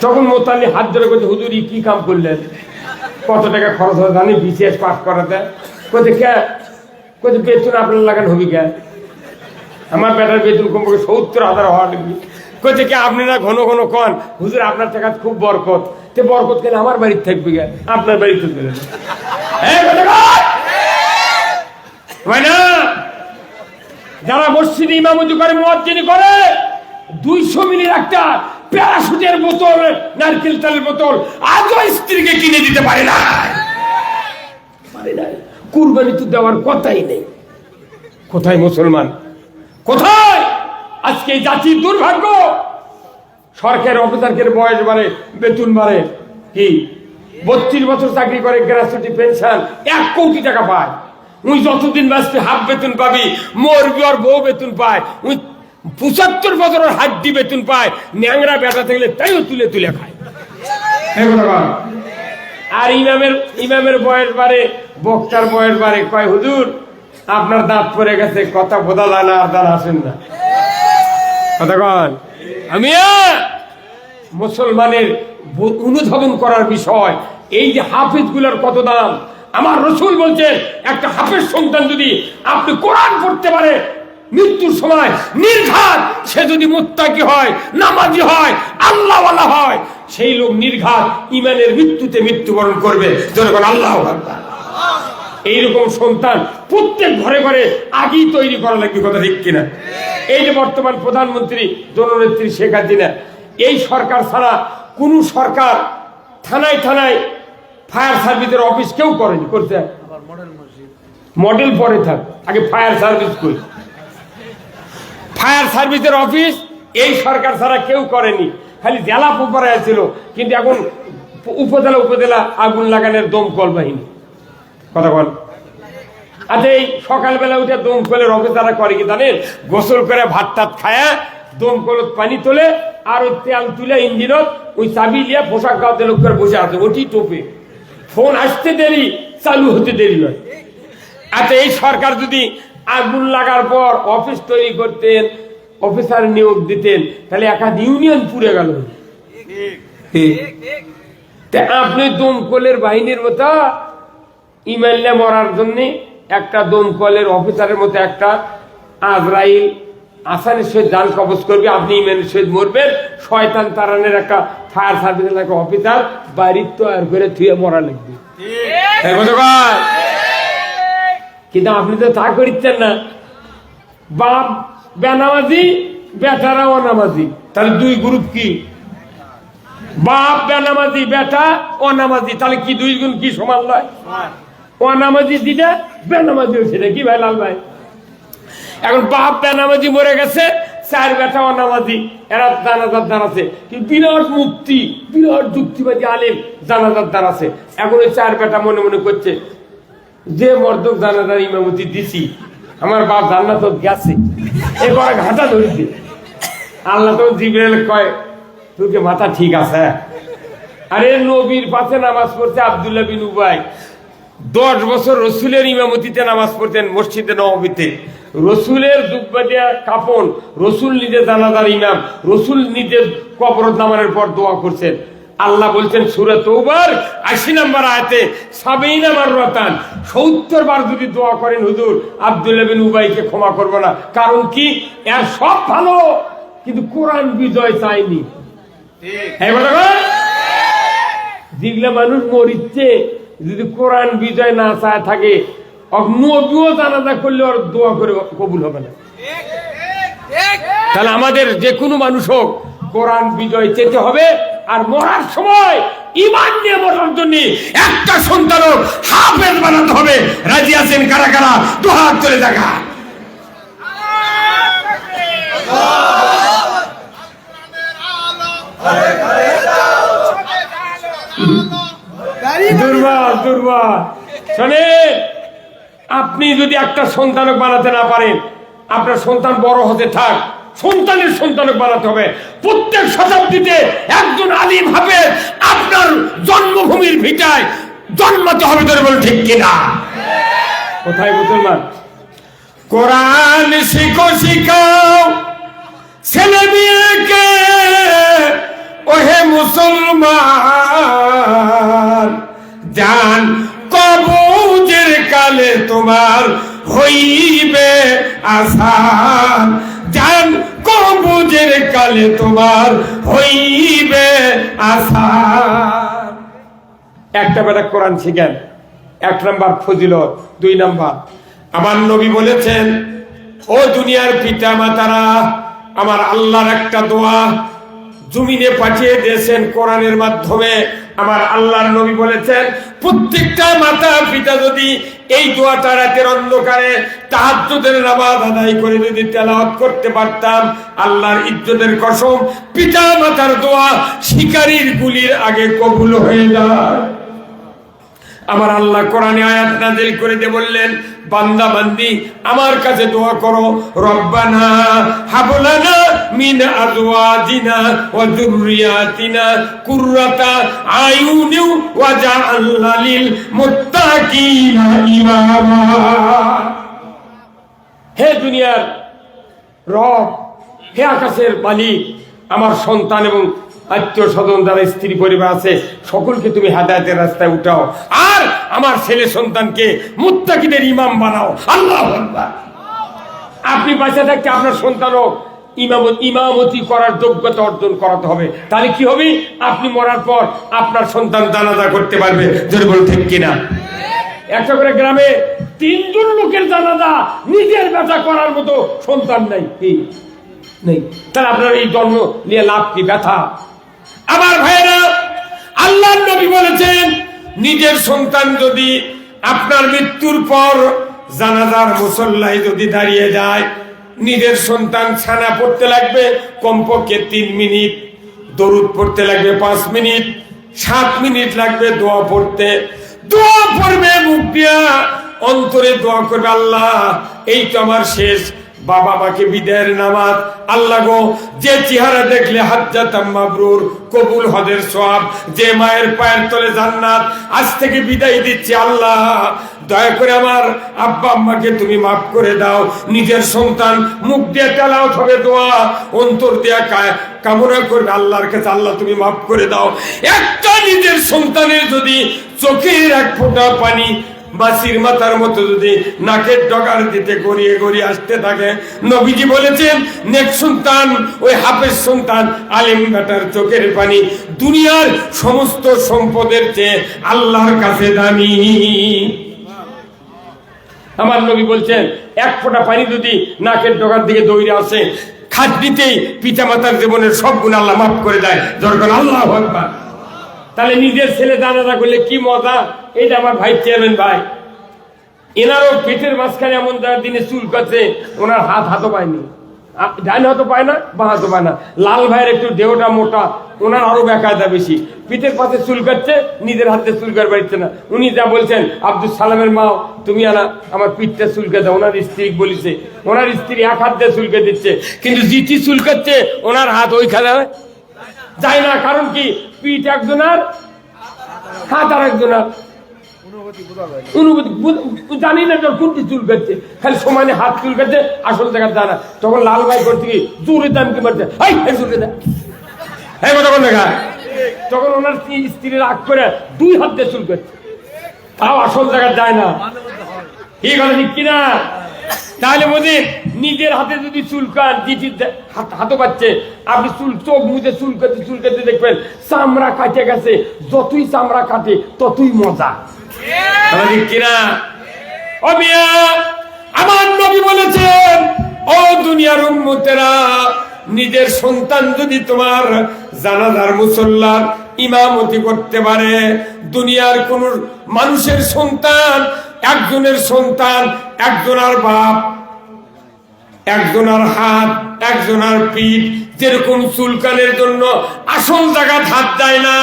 তখন মোতাল্লি হাত ধরে করছে, হুজুর কি কাম করলেন, কত টাকা খরচ হয় জানি বিসিএস পাস করাতে? কোথায় কে কোথায় বেতন আপনার লাগান হবি কে? আমার বেটার বেতন কমপক্ষে ৭০,০০০ হওয়া লাগবে। কোথায় কে আপনি না ঘন ঘন কন, হুজুর আপনার টাকা খুব বরকত, তে বরকত কেন আমার বাড়িতে থাকবে গে, আপনার বাড়িতে চলে যাবে না? যারা মসজিদে ইমামতি করে, মুয়াজ্জিনি করে, ২০০ মিলির একটা প্যারাশুটের বোতল, নারকেল তেলের বোতল আজও স্ত্রীকে কিনে দিতে পারে না। কুরবানি তো দেওয়ার কথাই নেই। কোথায় মুসলমান, কোথায়? আজকে এই জাতির দুর্ভাগ্য। সরকারি অফিসারকে বয়স বাড়ে, বেতন বাড়ে, কি ৩২ বছর চাকরি করে, গ্র্যাচুইটি পেনশন ১ কোটি টাকা পায়। উনি যতদিন বাঁচবে হাফ বেতন পাবি, মরবি আর বউ বেতন পায়। উনি ৭৫ বছরের হাড্ডি বেতন পায়, ন্যাংরা বেটা থাকলে তাইও তুলে তুলে খায়। আর ইমামের বয়স বাড়ে, বক্তার বয়স বাড়ে, কয় হুজুর আপনার দাঁত পড়ে গেছে, কথা বোঝা যায় না, আর দাঁত আসেন না, কথা কন। আমি মুসলমানের অনুধাবন করার বিষয়, এই যে হাফিজ গুলার কত দাম। আমার রসুল বলছেন একটা হাফেজ সন্তান যদি আপনি কোরআন পড়তে পারে, মৃত্যুর সময় নির্ঘাত সে যদি মুত্তাকি হয়, নামাজি হয়, আল্লাহওয়ালা হয়, সেই লোক নির্ঘাত ইমানের মৃত্যুতে মৃত্যুবরণ করবে। যখন আল্লাহু আকবার। এইরকম সন্তান প্রত্যেক ঘরে ঘরে আগেই তৈরি করা লাগবে, কথা ঠিক কিনা? এই যে বর্তমান প্রধানমন্ত্রী জননেত্রী শেখ হাসিনা, এই সরকার ছাড়া কোন সরকার থানায় থানায় ফায়ার সার্ভিসের অফিস কেউ করেনি। করছে মডেল পরে থাক, আগে ফায়ার সার্ভিস করি। ফায়ার সার্ভিসের অফিস এই সরকার ছাড়া কেউ করেনি, খালি জেলা পোপারে ছিল। কিন্তু এখন উপজেলা উপজেলা আগুন লাগানোর দমকল বাহিনী, কথা বল। আচ্ছা, এই সকালবেলা উঠে দমকলের অফিসাররা করে কি জানেন? গোসল করে ভাত টাত খায়া দমকলত পানি তোলে, আর ওই তেল তুলে ইঞ্জিনত ওই চাবি লিয়া পোশাক গাওতে লোক করে বসে আছে, ওটি টোপে। ফোন আসতে দেরি, চালু হতে দেরি নয়। আচ্ছা, এই সরকার যদি আগুন লাগার পর অফিস তৈরি করতেন, অফিসার নিয়োগ দিতেন, তাহলে একাধ ইউনিয়ন পুড়ে গেল। আপনি দমকলের বাহিনীর মতো ইমাইলে মরার জন্য একটা দমকলের অফিসারের মতো একটা আজরাইল আসানের সহিত যান কবজ করবে, আপনি ইমানের সহিত মরবেন। শয়তান তারানের একটা ফায়ার সার্ভিসের একটা অফিসার বাড়ির তৈরি করে থুয়ে মরা লাগবে। কিন্তু আপনি তো তা করছেন না। বাপ বেনামাজি, বেটারা অনামাজি, তাহলে দুই গ্রুপ কি? বাপ বেনামাজি, বেটা অনামাজি, তাহলে কি দুই গুণ কি সমান নয়? অনামাজি দিটা বেনামাজি হয়েছে, কি ভাই লাল ভাই? এখন বাপ বেনামাজি মরে গেছে, চার বেটা অনামাজি, এরা জানাজার দ্বার আছে। কিন্তু বিরাট মুক্তি, বিরাট যুক্তিবাদী আলেম জানাজার দ্বার আছে। এখন ওই চার বেটা মনে মনে করছে, যে মর্দক জানাজার ইমামতি দিছি, আমার বাপ জান্নাত গেছে, এবার ঘাটা ধরেছে। আল্লাহ তো জিবরাইল কয়, তোকে মাথা ঠিক আছে? আরে নবীর পাশে নামাজ পড়ছে আব্দুল্লাহ বিন উবাই, 10 বছর রসুলের ইমামতিতে নামাজ পড়তেন মসজিদে নববীতে। রসুলের জুব্বা দিয়া কাপড়, রসুল নিজে জানাজার ইমাম, রসুল নিজের কবর নামানোর পর দোয়া করছেন। আল্লাহ বলছেন সূরা তওবার 80 নম্বর আয়াতে, 70 মাররাতান, 70 বার যদি দোয়া করেন হুজুর, আব্দুল্লাহ বিন উবাইকে ক্ষমা করব না। কারণ কি? এর সব ভালো, কিন্তু কোরআন বিজয় চাইনি। যেগুলা মানুষ মরিচ্ছে, যদি কোরআন বিজয় না চায় থাকে, নবীও জানাজা করলে ওর দোয়া করে কবুল হবে না। তাহলে আমাদের যে কোনো মানুষ হোক, কোরআন বিজয় চেতে হবে। আর মরার সময় ঈমান নিয়ে মরার জন্য একটা সন্তানও হাফেজ বানাতে হবে। রাজি আছেন কারা কারা? দুহাত তুলে দেখা। দুর্বল দুর্বল শোনেন, আপনি যদি একটা সন্তানক বানাতে না পারেন, আপনার সন্তান বড় হতে থাক, সন্তানের সন্তানক বানাতে হবে। প্রত্যেক শতাব্দীতে একজন আলিম হাফেজ আপনার জন্মভূমির ভিটায় জন্মাতে হবে। ধরে বল ঠিক কিনা? কোথায় মুসলমান? কোরআন শিখো, শিখাও ছেলে মেয়েকে, ওহে মুসলমান, জান কবুজের কালে তোমার হইবে আসান, জান কবুজের কালে তোমার হইবে আসান। একটা বেটা কোরআন শিখেন, 1 নাম্বার ফজিলত। 2 নাম্বার, আমার নবী বলেছেন, ও দুনিয়ার পিতা মাতারা, আমার আল্লাহর একটা দোয়া জমিনে পাঠিয়ে দিয়েছেন কোরআনের মাধ্যমে। আমার আল্লাহর নবী বলেছেন, প্রত্যেকটা মাতা পিতা যদি এই দোয়াটা রাতের অন্ধকারে তাহাজ্জুদের নামাজ আদায় করে যদি তেলাওয়াত করতে পারতাম, আল্লাহর ইজ্জতের কসম, পিতা মাতার দোয়া শিকারীর গুলির আগে কবুল হয়ে যায়। আমার আল্লাহ কোরআনে আয়াত নাযিল করে দিয়ে বললেন, বান্দা বান্দি আমার কাছে দোয়া করো, রব্বানা হাবলানা মিন আজওয়াজিনা ওয়া যুররিয়াতিনা কুররাতা আয়ুনি ওয়াজআলনা লিল মুত্তাকিনা ইমামা। হে দুনিয়ার রব, হে আকাশের মালিক, আমার সন্তান এবং আত্মীয় স্বজন যারা স্ত্রী পরিবার আছে সকলকে তুমি হেদায়েতের রাস্তায় উঠাও, আর আমার ছেলে সন্তানকে মুত্তাকিদের ইমাম বানাও। আল্লাহু আকবার। আপনি বাঁচা থাকতে আপনার সন্তানও ইমামতি করার যোগ্যতা অর্জন করাতে হবে। তাহলে কি হবে? আপনি মরার পর আপনার সন্তান জানাজা করতে পারবে। যদি বল ঠিক কিনা? একটা করে গ্রামে 3 জন লোকের জানাজা নিজের বেটা করার মতো সন্তান নাই, নেই। তাহলে আপনার এই জন্ম নিয়ে লাভ কি? ব্যথা। আমার ভাইয়েরা, আল্লাহর নবী বলেছেন, নিজের সন্তান যদি আপনার মৃত্যুর পর জানাজার মুসল্লায় যদি দাঁড়িয়ে যায়, নিজের সন্তান ছানা পড়তে লাগবে কমপক্ষে 3 মিনিট, দরুদ পড়তে লাগবে 5 মিনিট, 7 মিনিট লাগবে দোয়া পড়তে। দোয়া পড়বে মুখ দিয়া, অন্তরে দোয়া করবে, আল্লাহ এই তো আমার শেষ বাবা মাকে বিদায়ের নামাজ। আল্লাহ গো, যে চেহারা দেখলে হাজ্জাতাম মাবরুর, কবুল হজের সওয়াব, যে মায়ের পায়ের তলে জান্নাত, আজ থেকে বিদায় দিচ্ছি। আল্লাহ দয়া করে আমার আব্বা আম্মাকে তুমি মাফ করে দাও। নিজের সন্তান মুখ দিয়ে তেলাওয়াত হবে দোয়া, অন্তর দিয়ে কামনা করবে আল্লাহর কাছে, আল্লাহ তুমি মাফ করে দাও। একটা নিজের সন্তানের যদি চোখের এক ফোঁটা পানি বাসির মাথার মতো যদি নাকের ডগার দিতে গড়িয়ে গড়িয়ে আসতে থাকে, নবীজি বলেছেন নেক সন্তান, ওই হাফেজ সন্তান, আলেম বেটার চোখের পানি দুনিয়ার সমস্ত সম্পদের চেয়ে আল্লাহর কাছে দামি। আমার নবী বলছেন এক ফোঁটা পানি যদি নাকের ডগার দিকে দৌড়ে আসে, খাদ্যিতেই পিতা মাতার জীবনের সব গুণ আল্লাহ মাফ করে দেয়। দরকার আল্লাহু আকবার। তাহলে নিজের ছেলে জানাজা করলে কি মজা। এইটা আমার ভাই চেয়ারম্যান ভাই, এনারও পেটের মাঝখানে এমন দিনে চুল কাটছে, ওনার হাতও পায়নি, ডান হাতও পায় না, বা হাতও পায় না। লাল ভাইয়ের একটু দেহটা মোটা, ওনার আরো বেকায়দা বেশি, পিঠের পাশে চুল কাটছে, নিজের হাতে চুল কাট পারছে না। উনি যা বলছেন, আব্দুল সালামের মা তুমি আমার পিঠটা চুলকে দাও। ওনার স্ত্রী বলেছে, ওনার স্ত্রী এক হাত দিয়ে চুলকে দিচ্ছে, কিন্তু জিটি চুলকাচ্ছে, ওনার হাত ওইখানে যায় না। কারণ কি? পিঠ একজনের, হাত আর একজনের। অনুভূতি জানি না কোনটি চুল কাটছে, খালি সমানে হাত চুল কাটছে, আসল জায়গা জানা। তখন লাল ভাই করতে কি জোরে দাম কি মারছে, তখন ওনার স্ত্রীর রাগ করে 2 হাত দিয়ে চুল কাটছে, তাও আসল জায়গা যায় না। ঠিক আছে ঠিক কিনা? তাহলে বোঝে নিজের হাতে যদি চুলকান, হাতও পাচ্ছে, আপনি চোখ মুখে চুলকাতে দেখবেন চামড়া কাটে গেছে। যতই চামড়া কাটে ততই মজা। কিনা? ও মিয়া, আমার নবী বলেছেন, ও দুনিয়ার উম্মতেরা, নিজের সন্তান যদি তোমার জানাজার মুসল্লার ইমামতি করতে পারে, দুনিয়ার কোন মানুষের সন্তান, একজনের সন্তান, একজনের বাপ, একজনের হাত, একজনের পিঠ, যেরকম চুলকানের জন্য আসল জায়গা হাত যায় না,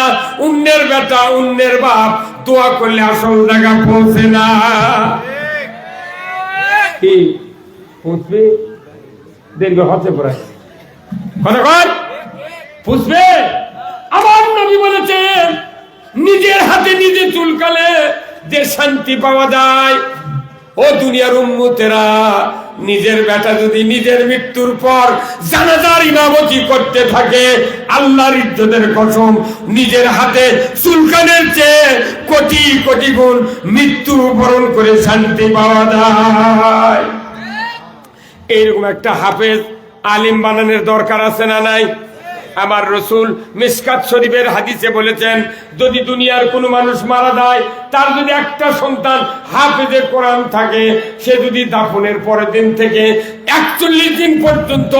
অন্যের বেটা অন্যের বাপ দোয়া করলে আসল জায়গা পৌঁছে না। কি পৌঁছবে? দেখবে হতে পড়ে কতক্ষণ পুষবে। আমার নবী বলেছেন, নিজের হাতে নিজে চুলকালে যে শান্তি পাওয়া যায়, ও দুনিয়ার উম্মতেরা, নিজের বেটা যদি নিজের মৃত্যুর পর জানাজার ইমামতি করতে থাকে, আল্লাহর ইজ্জতের কসম, নিজের হাতে চুলকানের চেয়ে কোটি কোটি গুণ মৃত্যু বরণ করে শান্তি পাওয়া যায়। এইরকম একটা হাফেজ আলিম বানানোর দরকার আছে না নাই? আমার রসুল মিশকাত শরীফের হাদিসে বলেছেন, যদি দুনিয়ার কোনো মানুষ মারা যায়, তার যদি একটা সন্তান হাফেজে কোরআন থাকে, সে যদি দাফনের পরের দিন থেকে 41 দিন পর্যন্ত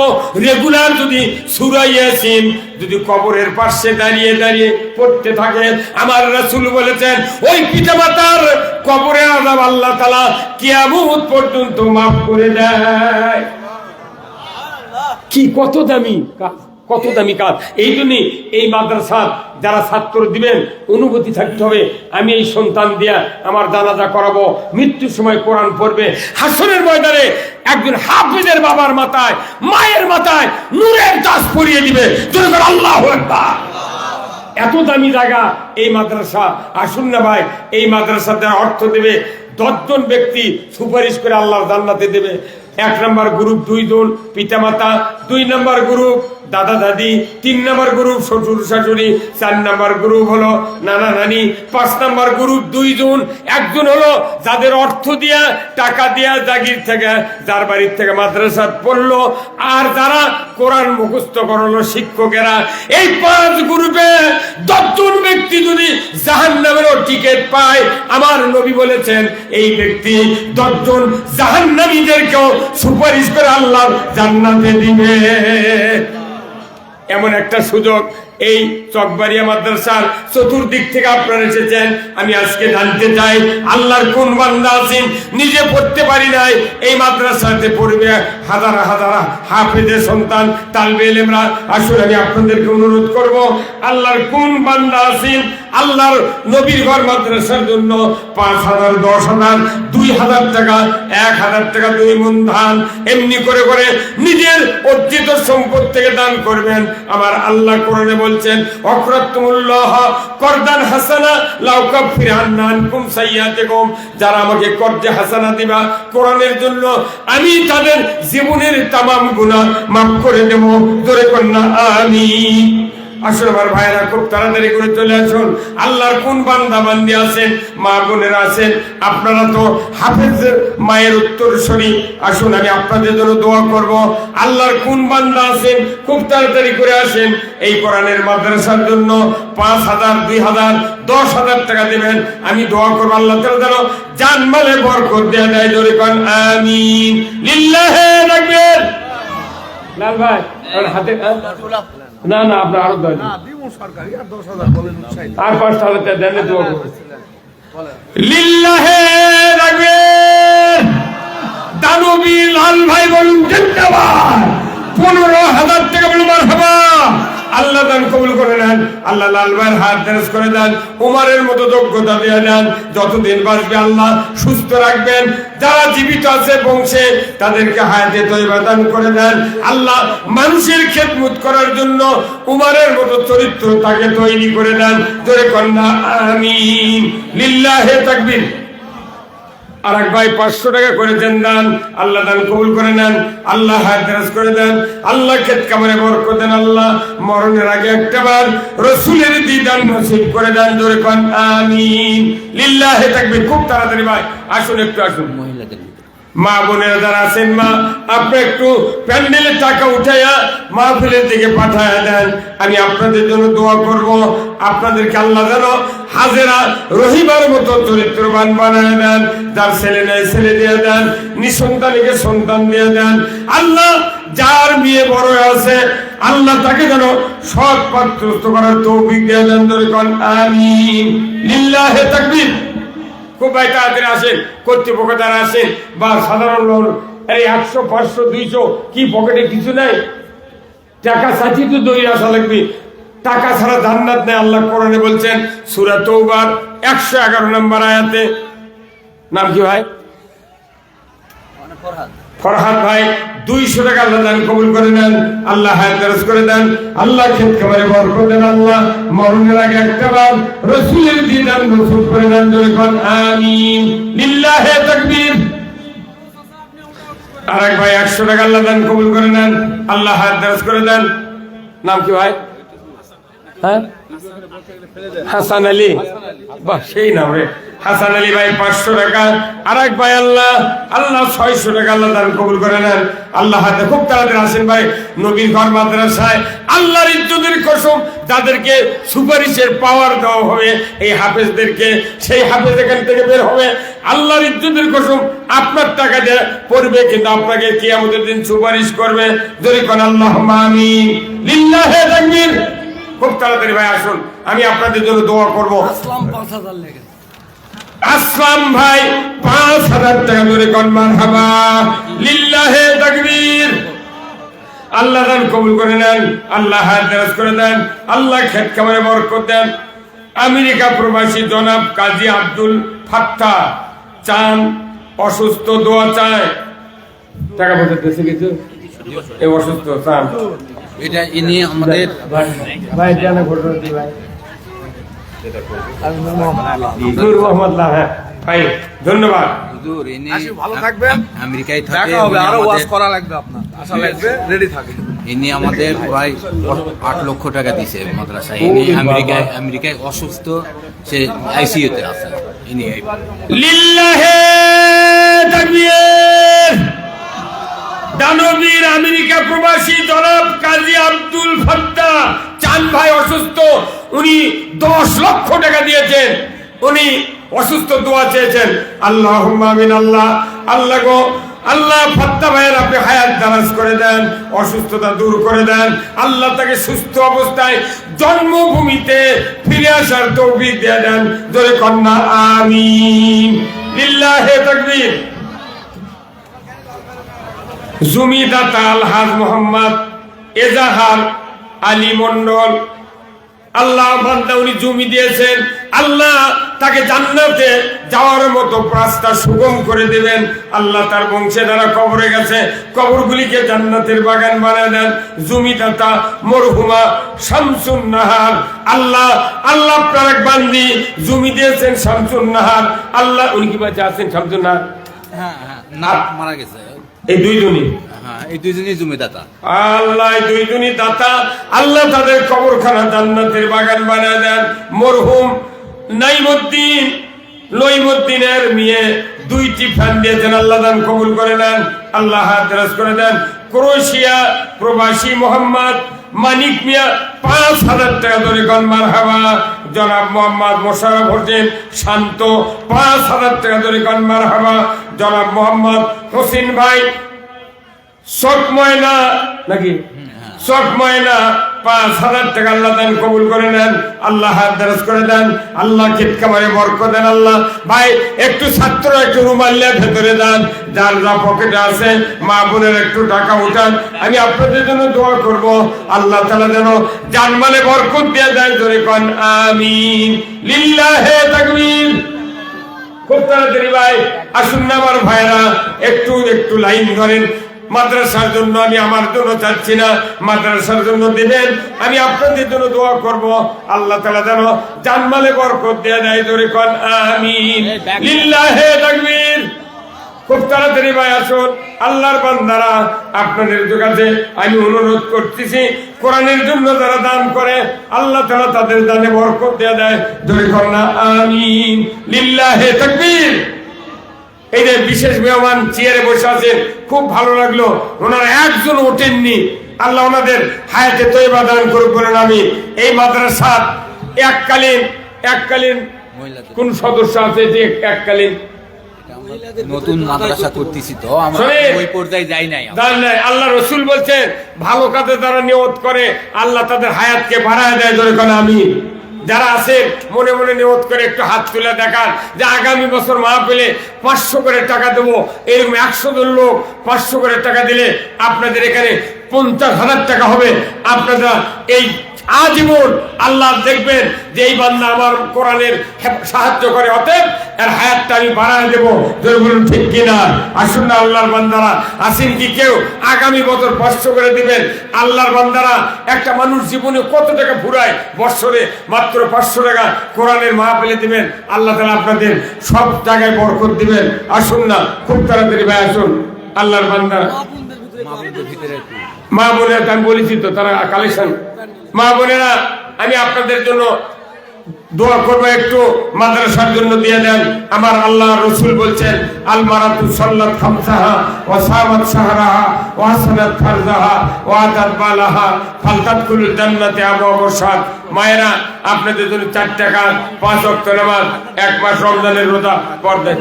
রেগুলার যদি সূরা ইয়াসিন যদি কবরের পাশে দাঁড়িয়ে দাঁড়িয়ে পড়তে থাকে, আমার রাসূল বলেছেন ওই পিতামাতার কবরের আযাব আল্লাহ তাআলা কিয়ামত পর্যন্ত মাফ করে দেয়। কি কত দামি কাজ, কত দামি কাজ। এই জন্যই এই মাদ্রাসার যারা ছাত্র দিবেন, অনুভূতি থাকতে হবে, আমি এই সন্তান দিয়া আমার জানাজা করাবো, মৃত্যুর সময় কোরআন পড়বে, হাসরের ময়দানে একজন হাফেজের বাবার মাথায়, মায়ের মাথায় নূরের তাজ পরিয়ে দিবে। আল্লাহু আকবার। এত দামি জায়গা এই মাদ্রাসা। আসুন না ভাই, এই মাদ্রাসাতে অর্থ দেবে 10 জন ব্যক্তি সুপারিশ করে আল্লাহর জান্নাতে দেবে। 1 নম্বর গ্রুপ 2 জন পিতামাতা, 2 নম্বর গ্রুপ দাদা দাদি, 3 নম্বর গ্রুপ শ্বশুর শাশুড়ি, 4 নম্বর গ্রুপ হলো নানা নানি, 5 নম্বর গ্রুপ 2 জন। একজন হলো যাদের অর্থ দিয়া টাকা দিয়া জাগির থেকে যার বাড়ির থেকে মাদ্রাসা পড়লো, আর যারা কোরআন মুখস্থ করলো শিক্ষকেরা। এই 5 গ্রুপে 10 জন ব্যক্তি যদি জাহান্নামেরও টিকিট পায়, আমার নবী বলেছেন এই ব্যক্তি 10 জন জাহান্নামীদেরকেও সুপারিশ করে আল্লাহ জান্নাতে দিবে। এমন একটা সুযোগ এই চকবাড়িয়া মাদ্রাসার চতুর্দিক থেকে আপনারা এসেছেন। আমি আজকে জানতে চাই আল্লাহর কোন বান্দা আছেন নিজে পড়তে পারি নাই, এই মাদ্রাসাতে পড়বে হাজার হাজার হাফেজের সন্তান তালবে ইলমরা। আসলে আমি আপনাদেরকে অনুরোধ করব, আল্লাহর কোন বান্দা আছেন আল্লাহর নবীর ঘর মাদ্রাসার জন্য 5,000, 10,000, 2,000 টাকা, 1,000 টাকা 2 মণ ধান এমনি করে করে নিজের অর্জিত সম্পদ থেকে দান করবেন। আমার আল্লাহ কোরআনে বলছেন, অকরাতুল্লাহ করদান হাসানা লাউ কাফির আনকুম সাইয়াতিকুম। যারা আমাকে কর্জে হাসানা দিবা কোরআনের জন্য, আমি তাদের জীবনের তামাম গুনাহ মাফ করে দেব। জোরে কন্যা আমিন। আসলে আমার ভাইরা খুব তাড়াতাড়ি করে চলে আসুন। আল্লাহর কোন বান্দা বান্দি আছেন, মা বোনেরা আছেন, আপনারা তো হাফেজের মায়ের উত্তরসূরি। আসুন আমি আপনাদের জন্য দোয়া করব। আল্লাহর কোন বান্দা আছেন খুব তাড়াতাড়ি করে আসেন। এই কোরআনের মাদ্রাসার জন্য 5,000, 2,000, 10,000 টাকা দেবেন। আমি দোয়া করব আল্লাহ তাআলা যেন জানমালে বরকত দেয়া দেয়। জোরে কোন আমিন। লিল্লাহি তাকবীর। লাল ভাই হাতে না না আপনার আরো দেন আর 5,000 টাকা দেন, দোয়া করব। লিল্লাহি তাকবীর। দানবী লাল ভাই বলুন জিন্দাবাদ। 15,000 টাকা বলুন মারহাবা। আল্লাহ দান কবুল করে নেন। আল্লাহ লাল ভাইয়ের হাত দেরাজ করে দেন, উমারের মতো যোগ্যতা দিয়ে দেন। যতদিন বাঁচবে আল্লাহ সুস্থ রাখবেন। যারা জীবিত আছে বংশে তাদেরকে হায়াতে তয়্যিবা দান করে দেন। আল্লাহ মানুষের খেদমত করার জন্য উমারের মতো চরিত্র তাকে তৈরি করে দেন। জোরে কন্যা আমিন। লিল্লাহি তাকবীর। আর এক ভাই 500 টাকা করে দেন দান। আল্লাহ দান কবুল করে নেন। আল্লাহ হায়াত দারাজ করে দেন। আল্লাহ খেত কামারে বরকত দেন। আল্লাহ মরণের আগে একটাবার রাসূলের দিদার নসিব করে দেন। জোরে কোন আমিন। লিল্লাহি তাকবীর। খুব তাড়াতাড়ি ভাই আসুন, একটু আসুন। মা বোনেরা যারা আছেন, মা আপনি একটু প্যান্ডেলের টাকা উঠাইয়া মাহফিলের দিকে পাঠায়া দেন। আমি আপনাদের জন্য দোয়া করব। আপনাদেরকে আল্লাহ যেন হাজেরা রহিমার মতো চরিত্রবান বানায় দেন। যার ছেলে নেই ছেলে দিয়ে দেন, নিঃসন্তানীকে সন্তান দিয়ে দেন। আল্লাহ যার মেয়ে বড় আছে আল্লাহ তাকে যেন সৎ পাত্রস্থ করার তৌফিক দিয়ে দেন। ধরে কোন আমিন। লিল্লাহি তাকবীর। খুব ভাই তাড়াতাড়ি আসেন। কর্তৃপক্ষ যারা আসেন বা সাধারণ লোক, এই 100, 500, 200 কি পকেটে কিছু নাই? টাকা সাথী তো দৌড়ে আসা লাগবে। টাকা ছাড়া জান্নাত নেই। আল্লাহ কোরআনে বলছেন সূরা তওবার 111 নম্বর আয়াতে। নাম কি ভাই? ফরহাদ ভাই। 200 টাকা আল্লাহ দান কবুল করে নেন। আল্লাহ হায়াত দারাজ করে দেন। আল্লাহ খেত খামারে বরকত দেন। আল্লাহ মরণের আগে একটাবার রাসূলের দিদার নসিব করে দেন। জোরে কোন আমিন। লিল্লাহি তাকবীর। আর এক ভাই 100 টাকা আল্লাহ দান কবুল করে নেন। আল্লাহ হায়াত দারাজ করে দেন। নাম কি ভাই? হ্যাঁ, হাসান আলী। বাহ, সেই নাম রে। হাসান আলী ভাই 500 টাকা। আর এক ভাই আল্লাহ 600 টাকা আল্লাহ দান কবুল করে নেন। আল্লাহ হাতে খুব তাড়াতাড়ি আসেন ভাই। নবীর ঘর মাদ্রাসায় আল্লাহর ইজ্জতের কসম যাদেরকে সুপারিশের পাওয়ার দেওয়া হবে এই হাফেজদেরকে, সেই হাফেজ এখান থেকে বের হবে। আল্লাহর ইজ্জতের কসম আপনার টাকা দিয়ে পড়বে, কিন্তু আপনাকে কিয়ামতের দিন সুপারিশ করবে। যদি কোন আল্লাহুম্মা আমিন। লিল্লাহি তাকবীর। খুব তাড়াতাড়ি ভাই আসুন, আমি আপনাদের জন্য দোয়া করবো। আসলাম ভাই 5,000 টাকা ধরে কোন মারহাবা। লিল্লাহি তাকবীর। আল্লাহ দান কবুল করে নেন। আল্লাহ হায়াত দারাজ করে দেন। আল্লাহ খেত খামারে বরকত দেন। আমেরিকা প্রবাসী জনাব কাজী আব্দুল ফাত্তাহ চান, অসুস্থ, দোয়া চায়। টাকা পয়সা দেশে কিছু এই অসুস্থ চান, এটা ইনি আমাদের ভাই জানা ঘটনা কি ভাই? নূর মোহাম্মদ। হ্যাঁ ভাই, ধন্যবাদ। হুজুর ইনি ভালো থাকবেন, আমেরিকায় থাকে। দেখা হবে, উনি আরো ওয়াজ আমাদের- করা লাগবে আপনার, আশা লাগবে, রেডি থাকে। ইনি আমাদের প্রায় 8 লক্ষ টাকা দিছে মাদ্রাসা। ইনি আমেরিকায় অসুস্থ, সে আইসিইউতে আছে। ইনি লিল্লাহে তাকবীর। দানবীর আমেরিকা প্রবাসী জনাব কাজী আব্দুল ফাত্তাহ চান ভাই অসুস্থ, উনি 10 লক্ষ টাকা দিয়েছেন। উনি অসুস্থ, দোয়া চেয়েছেন। আল্লাহুম্মা আমিন। আল্লাহ আল্লাহ গো আল্লাহ, ফাত্তাহ ভাইয়ের আপনি হায়াত দারাজ করে দেন, অসুস্থতা দূর করে দেন। আল্লাহ তাকে সুস্থ অবস্থায় জন্মভূমিতে ফিরে আসার তৌফিক দিয়ে দেন। জোরে কন্যা আমিন। লিল্লাহে তাকবীর। জমিদাতা আলহাজ মোহাম্মদ এজাহার আলী মন্ডল, আল্লাহ বান্দা উনি জমি দিয়েছেন, আল্লাহ তাকে জান্নাতে যাওয়ার মতো রাস্তা সুগম করে দেবেন। আল্লাহ তার বংশে যারা কবরে গেছে কবরগুলিকে জান্নাতের বাগান বানিয়ে দেন। জমিদাতা মরহুমা শামসুন নাহার, আল্লাহ আল্লাহ আপনার এক বান্দি জমি দিয়েছেন শামসুন নাহার, আল্লাহ উনি কি বাচ্চা আছেন শামসুন নাহার? হ্যাঁ না, মারা গেছে। এই দুইজনই, হ্যাঁ, এই দুইজনই জমিদাতা। আল্লাহ এই দুইজনই দাতা, আল্লাহ তাদের কবরখানা জান্নাতের বাগান বানিয়ে দেন। মরহুম নাইমুদ্দিন লইমুদ্দিনের মেয়ে 2টি ফ্যান দিয়েছেন, আল্লাহ দান কবুল করে নেন, আল্লাহ হাত দারাজ করে দেন। ক্রোয়েশিয়া প্রবাসী মোহাম্মদ মানিক মিয়া 5,000 টাকা ধরে গণ মারহাবা। জনাব মোহাম্মদ মোশাররফ হোসেন শান্ত 5,000 টাকা ধরে গণ মারহাবা। জনাব মোহাম্মদ হোসেন ভাই শখ ময়না নাকি শখ ময়না 5,000 টাকা আল্লাহ দান কবুল করে নেন, আল্লাহ হাত দারাজ করে দেন, আল্লাহ ক্ষেত খামারে বরকত দেন। আল্লাহ ভাই একটু ছাত্র একটু রুমাল ভেতরে দেন, যার যা পকেটে আছে মা বোনের একটু টাকা উঠান। আমি আপনাদের জন্য দোয়া করব, আল্লাহ তাআলা যেন জানমালে বরকত দিয়ে দেন। জোরে কোন আমিন। লিল্লাহে তাকবীর। খুব তাড়াতাড়ি ভাই আসুন না আমার ভাইরা, একটু একটু লাইন ধরেন। মাদ্রাসার জন্য আমি আমার জন্য চাচ্ছি না, মাদ্রাসার জন্য দিবেন, আমি আপনাদের জন্য দোয়া করব। আল্লাহ তাআলা যেন জানমালে বরকত দিয়ে দেয়। জোরে কোন আমিন। লিল্লাহে তাকবীর। খুব তাড়াতাড়ি ভাই আসুন। আল্লাহর বান্দারা, আপনাদের কাছে আমি অনুরোধ করতেছি, কোরআনের জন্য যারা দান করে আল্লাহ তাআলা তাদের দানে বরকত দিয়ে দেয়। জোরে কোন আমিন। লিল্লাহে তাকবীর। এই যে বিশেষ মেহমান চেয়ারে বসে আছেন, খুব ভালো লাগলো, ওনারা একজন ওঠেননি, আল্লাহ ওনাদের হায়াতে তয়বা দান করুক বলেন আমি। এই মাদ্রাসার এককালীন কোন সদস্য আছে যে এককালীন নতুন মাদ্রাসা করতেছি, তো আমরা ওই পর্যায়ে যাই নাই। আল্লাহ রসুল বলছেন ভালো কাজে যারা নিয়ত করে আল্লাহ তাদের হায়াতকে বাড়ায় দেয়। জোরে কোন আমিন। যারা আছেন মনে মনে নিয়ত করে একটু হাত তুলে দেখান যে আগামী বছর মাহফিলে 500 করে টাকা দেবো। এরকম 100 জন লোক 500 করে টাকা দিলে আপনাদের এখানে 50,000 টাকা হবে। আপনারা এই আজীবন আল্লাহ দেখবেন যে এই বান্দা আমার কোরআনের সাহায্য করে, অতএব এর হায়াতটা আমি বাড়ায় দেবো। যদি বলুন ঠিক কিনা? আসুন না আল্লাহর বান্দারা, আসেন কি কেউ আগামী বছর 500 করে দিবেন? আল্লাহর বান্দারা, একটা মানুষ জীবনে কত টাকা ফুরায়, বছরে মাত্র 500 টাকা কোরআনের মাহফিলে দিবেন, আল্লাহ তাআলা আপনাদের সব জায়গায় বরকত দিবেন। আসুন না খুব তাড়াতাড়ি ভাই আসুন। আল্লাহর বান্দারা, মা বোনেরা, আমি বলেছি তো তারা কালেকশন, মা বোনেরা আমি আপনাদের জন্য দোয়া করবো, একটু মাদ্রাসার জন্য দিয়ে দেন। আমার আল্লাহ রসুল বলছেন আল মারাতু সাল্লাত খামসাহা ওয়া সামাত শাহরাহা ওয়া হাসানাত ফারজাহা ওয়া আতাত বালাহা ফালতাদখুলুল জান্নাতে আবওয়াবুশ শাদ। মায়েরা আপনাদের জন্য 4 টাকা 5 ওয়াক্ত নামাজ, 1 মাস রমজানের রোজা পড়বেন।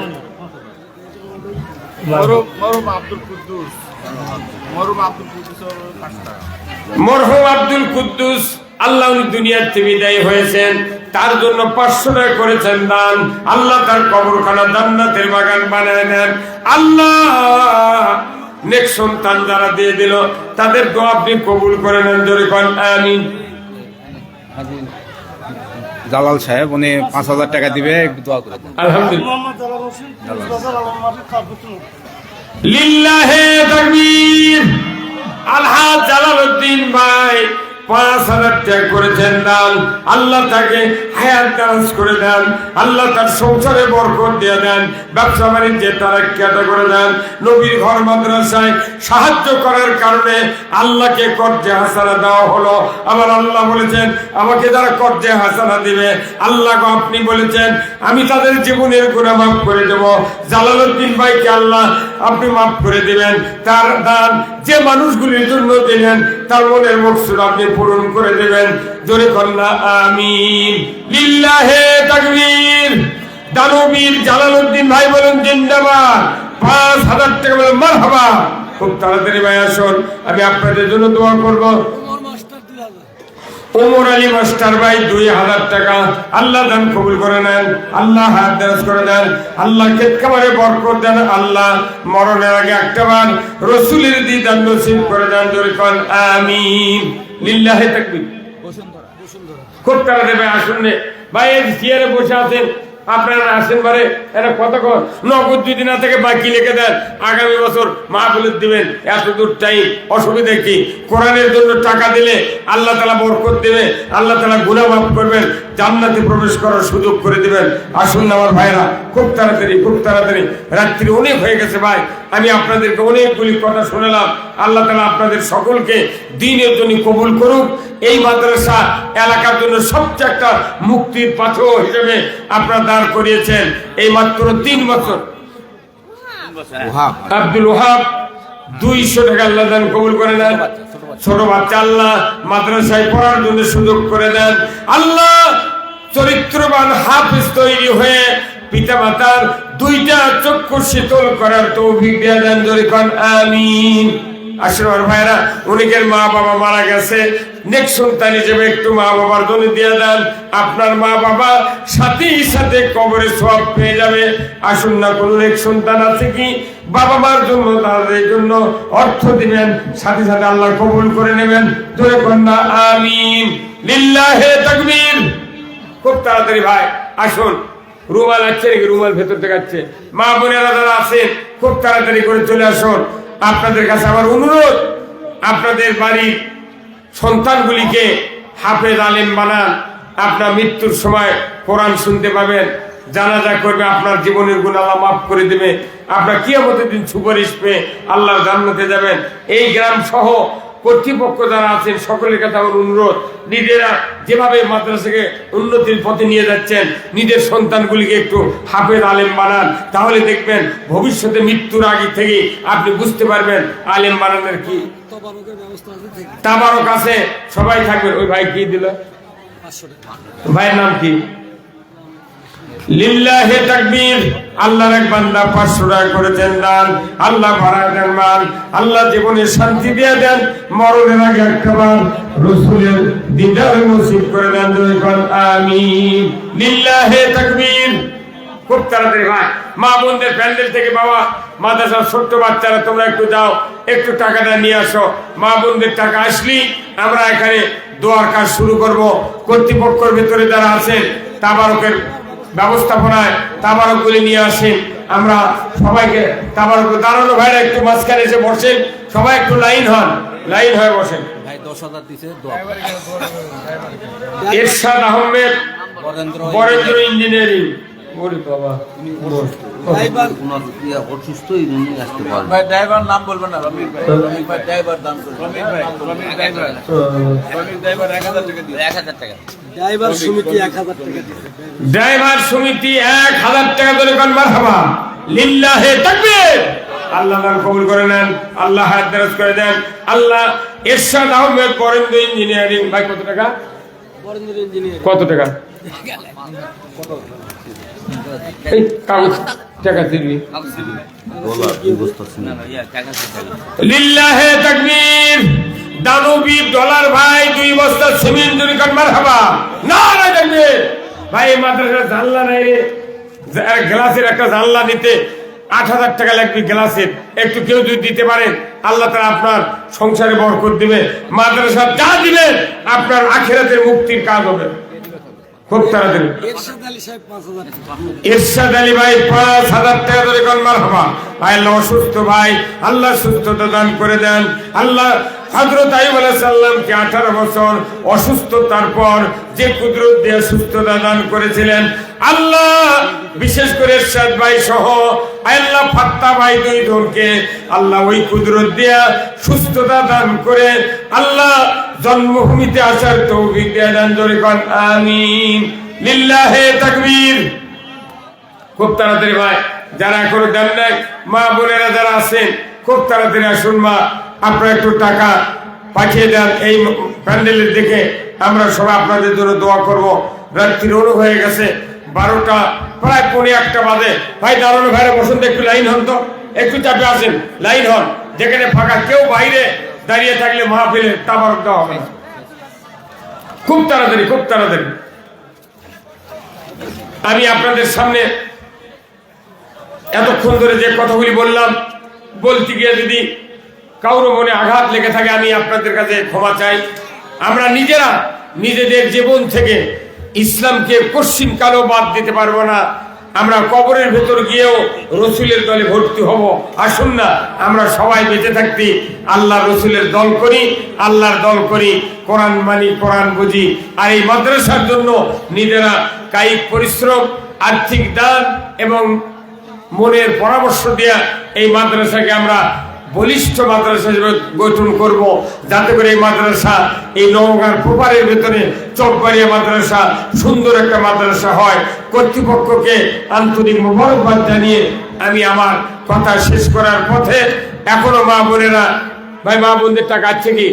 মরহুম আব্দুল কুদ্দুস 5 টাকা। মরহুম আব্দুল কুদ্দুস, আল্লাহ উনি দুনিয়ার থেকে বিদায় হয়েছেন, তার জন্য 500 টাকা করেছেন দান। আল্লাহ তার কবরখানা জান্নাতের বাগান বানায় দেন। আল্লাহ নেক সন্তান যারা দিয়ে দিল তাদের দোয়া আপনি কবুল করে নেন। জোরে কোন আমিন। জালাল সাহেব উনি 5,000 টাকা দিবে, একটু দোয়া করে দেন। আলহামদুলিল্লাহ। লিল্লাহে তাকবীর। আলহাজ জালালউদ্দিন ভাই 5,000 টাকা করেছেন দান, আল্লাহ তাকে হায়াত দারাজ করে দেন, আল্লাহ তার সংসারে বরকত দিয়ে দেন, ব্যবসা বাণিজ্যে তারাক্কিয়াতা করে দেন। নবীর ঘর মাদ্রাসায় সাহায্য করার কারণে আল্লাহকে কর্জে হাসানা দেওয়া হলো। আবার আল্লাহ বলেছেন আমাকে যারা কর্জে হাসানা দিবে, আল্লাহ আপনি বলেছেন আমি তাদের জীবনের গুনাহ মাফ করে দেব। জালালউদ্দিন ভাইকে আল্লাহ আপনি মাফ করে দিবেন, তার দান যে মানুষগুলির জন্য দিলেন তার মনের মকসুদ আপনি পূরণ করে দেবেন। জোরে কন্যা আমিন। লিল্লাহে তাকবীর। দানবীর জালালউদ্দিন ভাই বলেন জিন্দাবাদ। 5,000 টাকা বলেন মারহাবা। খুব তাড়াতাড়ি ভাই আসুন, আমি আপনাদের জন্য দোয়া করব। ওমর আলী মাস্টার ভাই 2,000 টাকা, আল্লাহ দান কবুল করে নেন, আল্লাহ হায়াত দারাজ করে দেন, আল্লাহ ক্ষেত খামারে বরকত দেন, আল্লাহ মরণের আগে একটাবার রাসূলের দিদার নসিব করে দেন। জোরে কোন আমিন। লিল্লাহি তাকবীর। খুব তাড়াতাড়ি ভাই আসুন রে ভাই, এই চেয়ারে বসে আছেন আপনারা আসেন বারে, এটা কতক্ষণ নগদ যদি না থেকে বাকি লিখে দেন, আগামী বছর মাহফিল দিবেন, এত দূর টাইম অসুবিধা কি? কোরআনের জন্য টাকা দিলে আল্লাহ তাআলা বরকত দেবে, আল্লাহ তাআলা গুনাহ মাফ করবেন, জান্নাতে প্রবেশ করার সুযোগ করে দিবেন। আসুন না আমার ভাইরা, খুব তাড়াতাড়ি খুব তাড়াতাড়ি, রাত্রি অনেক হয়ে গেছে ভাই, আমি আপনাদেরকে অনেকগুলি কথা শোনালাম। আল্লাহ তাআলা আপনাদের সকলকে দ্বীনের জন্য কবুল করুক। এই মাদ্রাসা এলাকার জন্য সবচেয়ে একটা মুক্তির পাথর হিসেবে আপনারা দাঁড় করিয়েছেন এই মাত্র 3 বছর। আব্দুল ওহাব 200 টাকা আল্লাহ দান কবুল করে নেন। ছোট বাচ্চা আল্লাহ মাদ্রাসায় পড়ার জন্য সুযোগ করে দেন। আল্লাহ চরিত্রবান হাফেজ তৈরি হয়ে পিতা মাতার 2টা চক্ষু শীতল করার তৌফিক দিয়ে দেন। জোরে কোন আমিন। আশীর্বাদ ভাইরা, অনেকের মা বাবা মারা গেছে, নেক্সট সন্তান হিসেবে একটু মা বাবার জন্য দিয়ে দেন। আপনার মা বাবা সাথে সাথে কবরে সওয়াব পেয়ে যাবে। আসুন না, কোন নেক্সট সন্তান আছে কি বাবা মার জন্য তাদের জন্য অর্থ দিবেন, সাথে সাথে আল্লাহ কবুল করে নেবেন। জোরে কন্যা আমিন। লিল্লাহে তাকবীর। খুব তাড়াতাড়ি ভাই আসুন, রুমাল আছে নাকি? রুমাল ভেতর থেকে আছে। মা বোনেরা যারা আছেন খুব তাড়াতাড়ি করে চলে আসুন। আপনাদের কাছে আমার অনুরোধ, আপনাদের বাড়ির সন্তানগুলিকে হাফেজ আলেম বানান। আপনার মৃত্যুর সময় কোরআন শুনতে পাবেন, জানাজা করবে, আপনার জীবনের গুনাহ আল্লাহ মাফ করে দেবে, আপনার কিয়ামতের দিন সুপারিশ পেয়ে আল্লাহর জান্নাতে যাবেন। এই গ্রাম সহ কর্তৃপক্ষ যারা আছেন সকলের কাছে আমার অনুরোধ, নিজেরা যেভাবে মাদ্রাসাকে উন্নতির পথে নিয়ে যাচ্ছেন নিজের সন্তানগুলিকে একটু হাফেজ আলেম বানান, তাহলে দেখবেন ভবিষ্যতে মৃত্যুর আগে থেকে আপনি বুঝতে পারবেন আলেম বানানোর কি তাবারক আছে। সবাই থাকবেন। ওই ভাই কি দিল? ভাইয়ের নাম কি? লিল্লাহে তাকবীর। আল্লাহর এক বান্দা 500 টাকা করেছেন দান, আল্লাহ বাড়ায় দেন মান, আল্লাহ জীবনে শান্তি দিয়ে দেন, মরণের আগে একবার রাসূলের দিদার নসিব করে দেন। আমিন। লিল্লাহে তাকবীর। খুব তাড়াতাড়ি ভাই, মা বোনদের প্যান্ডেল থেকে বাবা মাদ্রাসার ছোট্ট বাচ্চারা তোমরা একটু যাও, একটু টাকাটা নিয়ে আসো। মা বোনদের টাকা আসলি আমরা এখানে দোয়ার কাজ শুরু করব। কর্তৃপক্ষের ভিতরে যারা আছেন তাবারকের ব্যবস্থাপনায় তাবারকগুলি নিয়ে আসেন, আমরা সবাইকে তাবারক দাঁড়ানো। ভাইরা একটু মাঝখানে এসে বসেন, সবাই একটু লাইন হন, লাইন হয়ে বসেন। ভাই 10,000 দিছে। এরশাদ আহমেদ বরেন্দ্র ইঞ্জিনিয়ারিং। ওরে বাবা, ভাই ড্রাইভার নাম বলবেন না। রমিক ভাই ড্রাইভার দাম করবেন। রমিক ড্রাইভার 1,000 টাকা দিয়ে 1,000 টাকা। ড্রাইভার সমিতি 1,000 টাকা দিবে। ড্রাইভার সমিতি 1,000 টাকা ধরে কোন মারহাবা। লিল্লাহে তাকবীর। আল্লাহ দান কবুল করে নেন, আল্লাহ হায়াত দারাজ করে দেন। আল্লাহ এরশাদ আহমেদ বরেন্দ্র ইঞ্জিনিয়ারিং। ভাই কত টাকা? বরেন্দ্র ইঞ্জিনিয়ার কত টাকা? এই কাগজ টাকা দিবি। লিল্লাহে তাকবীর। দানবীর ডলার ভাই 2 বস্তা সিমেন্ট জুরি কান মারহাবা। নারে তাকবীর। ভাই এই মাদ্রাসার জানলা নাই রে, গ্লাসের একটা জানলা নিতে 8,000 টাকা লাগবে গ্লাসের। একটু কেউ যদি দিতে পারেন আল্লাহ তাআলা আপনার সংসারে বরকত দিবে, মাদ্রাসা যা দিবেন আপনার আখিরাতের মুক্তির কাজ হবে। খুব তাড়াতাড়ি। এরশাদ আলী সাহেব 5,000 টাকা। এরশাদ আলী ভাই 5,000 টাকা ধরে কোন মারহাবা। ভাই আল্লাহ অসুস্থ ভাই, আল্লাহ সুস্থতা দান করে দেন, আল্লাহ হযরত আইয়ুব আলাইহিস সালামকে 18 বছর অসুস্থতার পর যে কুদরত দিয়ে সুস্থতা দান করেছিলেন আল্লাহ, বিশেষ করে এরশাদ ভাই সহ আল্লাহ ফাত্তা ভাই দুই জনকে আল্লাহ ওই কুদরত দিয়ে সুস্থতা দান করে আল্লাহ জন্মভূমিতে আসার তৌফিক দিয়ে দান করে কোন আমিন। লিল্লাহি তাকবীর। খুব তাড়াতাড়ি ভাই যারা এখনো দেন নাই, মা বোনেরা যারা আছেন খুব তাড়াতাড়ি আসুন। মা আপনারা একটু টাকা পাঠিয়ে দেন এই প্যান্ডেলের দিকে, আমরা সবাই আপনাদের জন্য দোয়া করব। রাত্রির অনু হয়ে গেছে 12টা প্রায় 1:45 বাজে। ভাই দাঁড়ানো ভাইরা বসুন, একটু লাইন হন তো, একটু চাপে আসেন, লাইন হন। যেখানে ফাঁকা কেউ বাইরে দাঁড়িয়ে থাকলে মাহফিলের তাবারক দেওয়া হবে। খুব তাড়াতাড়ি, খুব তাড়াতাড়ি। আমি আপনাদের সামনে এতক্ষণ ধরে যে কথাগুলি বললাম, বলতে গিয়ে যদি কারো মনে আঘাত লেগে থাকে আমি আপনাদের কাছে ক্ষমা চাই। আমরা নিজেরা নিজেদের জীবন থেকে ইসলামকে কশ্চিন কালো বাদ দিতে পারবো না। আমরা কবরের ভেতর গিয়েও রসুলের দলে ভর্তি হব। আসুন না আমরা সবাই বেঁচে থাকতে আল্লাহ রসুলের দল করি, আল্লাহর দল করি, কোরআন মানি, কোরআন বুঝি। আর এই মাদ্রাসার জন্য নিজেরা কায়িক পরিশ্রম, আর্থিক দান এবং মনের পরামর্শ দেয়া এই মাদ্রাসাকে আমরা বলিষ্ঠ মাদ্রাসা হিসেবে গঠন করব, যাতে করে এই মাদ্রাসা এই নওগাঁর প্রপারের ভেতরে চকবাড়িয়া মাদ্রাসা সুন্দর একটা মাদ্রাসা হয়। কর্তৃপক্ষকে আন্তরিক মোবারকবাদ জানিয়ে আমি আমার কথা শেষ করার পথে। এখনো মা বোনেরা, ভাই মা বোনদের টাকা আছে কি?